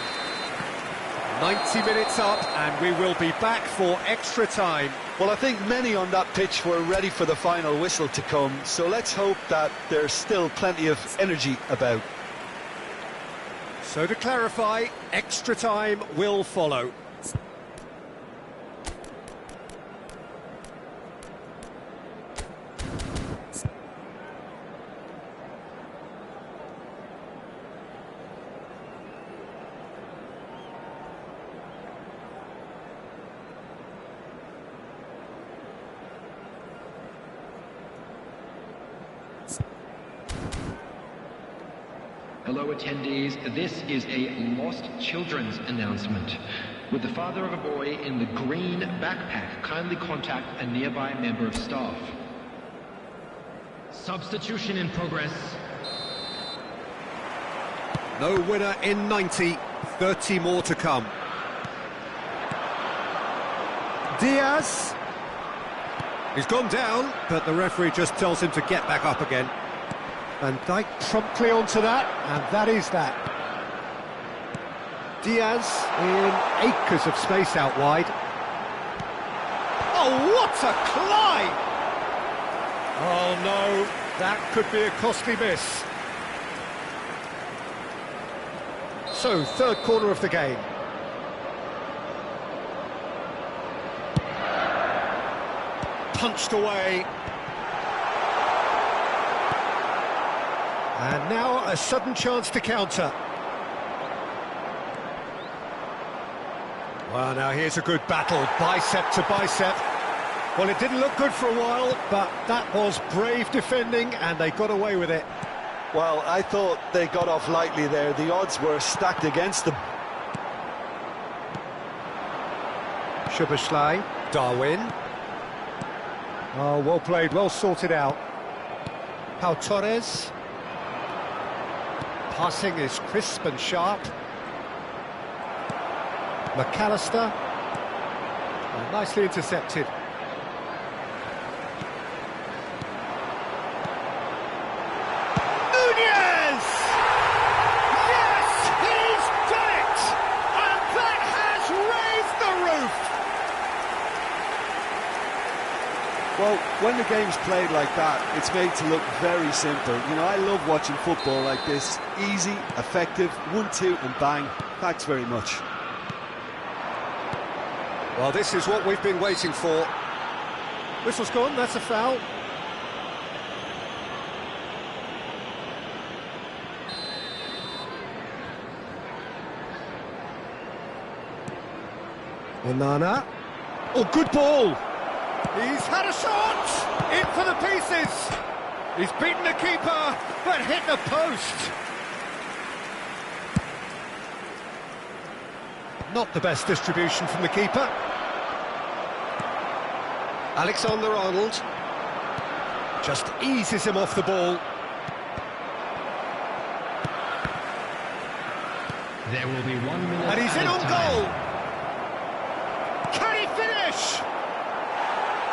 90 minutes up and we will be back for extra time. Well, I think many on that pitch were ready for the final whistle to come, so let's hope that there's still plenty of energy about. So to clarify, extra time will follow. Hello attendees, this is a lost children's announcement. Would the father of a boy in the green backpack kindly contact a nearby member of staff? Substitution in progress. No winner in 90, 30 more to come. Diaz. He's gone down, but the referee just tells him to get back up again. Van Dijk promptly onto that, and that is that. Diaz in acres of space out wide. Oh, what a climb! Oh no, that could be a costly miss. So, third corner of the game. Punched away. And now a sudden chance to counter. Well, now here's a good battle, bicep to bicep. Well, it didn't look good for a while, but that was brave defending, and they got away with it. Well, I thought they got off lightly there. The odds were stacked against them. Szoboszlai, Darwin. Oh, well played, well sorted out. Pau Torres. Passing is crisp and sharp. McAllister. Oh, nicely intercepted. Nunez! Yes, he's done it! And that has raised the roof! Well, when the game's played like that, it's made to look very simple. You know, I love watching football like this. Easy, effective, 1-2 and bang. Thanks very much. Well, this is what we've been waiting for. Whistle's gone, that's a foul. Onana. Oh, good ball! He's had a shot! In for the pieces! He's beaten the keeper, but hit the post! Not the best distribution from the keeper. Alexander-Arnold just eases him off the ball. There will be 1 minute. And he's in on goal! Can he finish?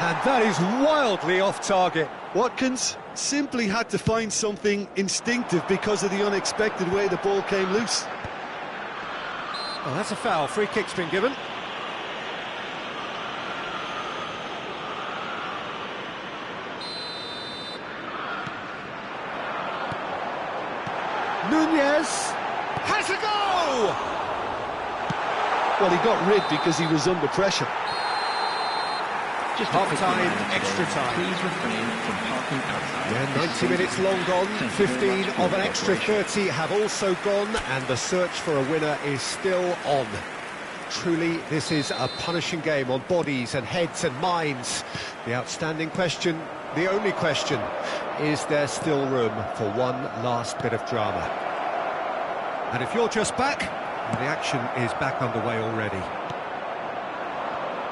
And that is wildly off target. Watkins simply had to find something instinctive because of the unexpected way the ball came loose. Oh, that's a foul. Free kick's been given. Nunez has a go! Well, he got rid because he was under pressure. Just a Half quick time, reminder, extra time. Please refrain from parking outside. Yeah, 90 minutes long gone, 15 of an extra 30 have also gone, and the search for a winner is still on. Truly, this is a punishing game on bodies and heads and minds. The outstanding question, the only question, is there still room for one last bit of drama? And if you're just back, well, the action is back underway already.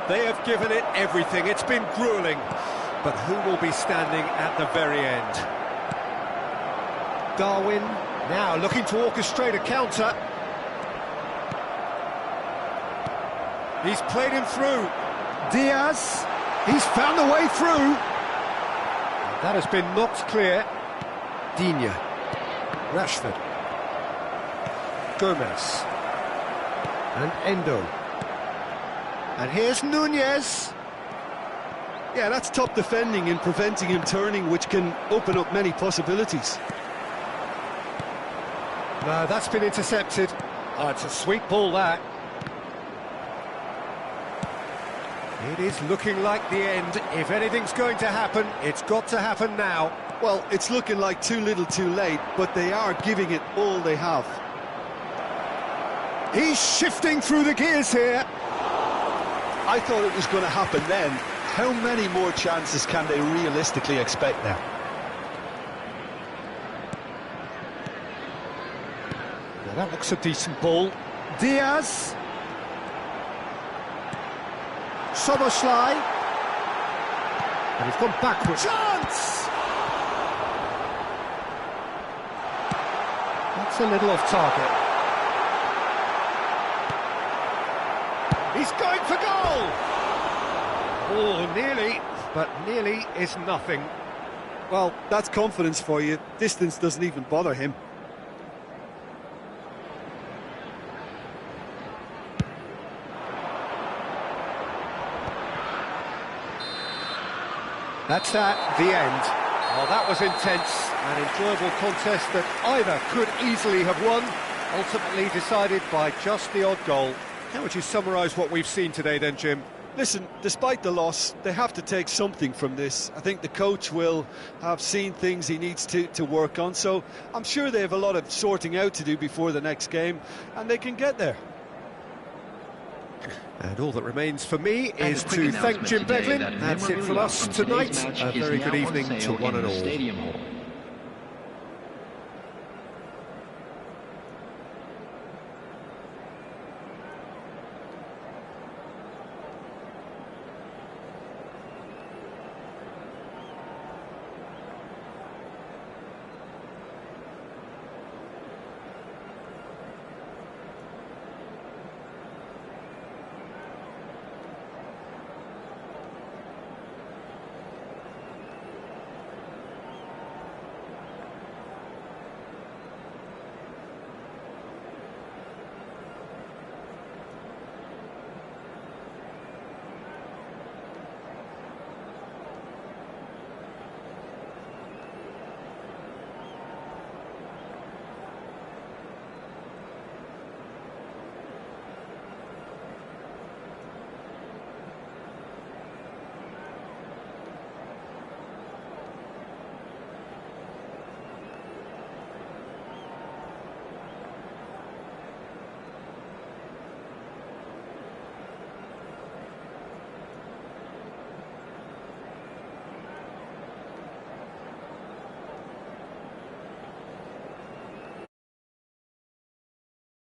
They have given it everything, it's been gruelling, but who will be standing at the very end? Darwin now looking to orchestrate a counter. He's played him through. Diaz, he's found a way through. That has been knocked clear. Digne, Rashford, Gomez, and Endo. And here's Nunez. Yeah, that's top defending and preventing him turning, which can open up many possibilities. No, that's been intercepted. Oh, it's a sweet ball, that. It is looking like the end. If anything's going to happen, it's got to happen now. Well, it's looking like too little too late, but they are giving it all they have. He's shifting through the gears here. I thought it was going to happen then. How many more chances can they realistically expect now? Well, that looks a decent ball. Diaz. Szoboszlai. And he's gone backwards. Chance! That's a little off target. He's going for goal! Oh, nearly. but nearly is nothing. Well, that's confidence for you. Distance doesn't even bother him. That's the end. Well, that was intense, an enjoyable contest that either could easily have won, ultimately decided by just the odd goal. How would you summarise what we've seen today then, Jim? Listen, despite the loss, they have to take something from this. I think the coach will have seen things he needs to work on, so I'm sure they have a lot of sorting out to do before the next game, and they can get there. And all that remains for me is to thank Jim Beglin. That's it from us tonight. A very good evening to one and all.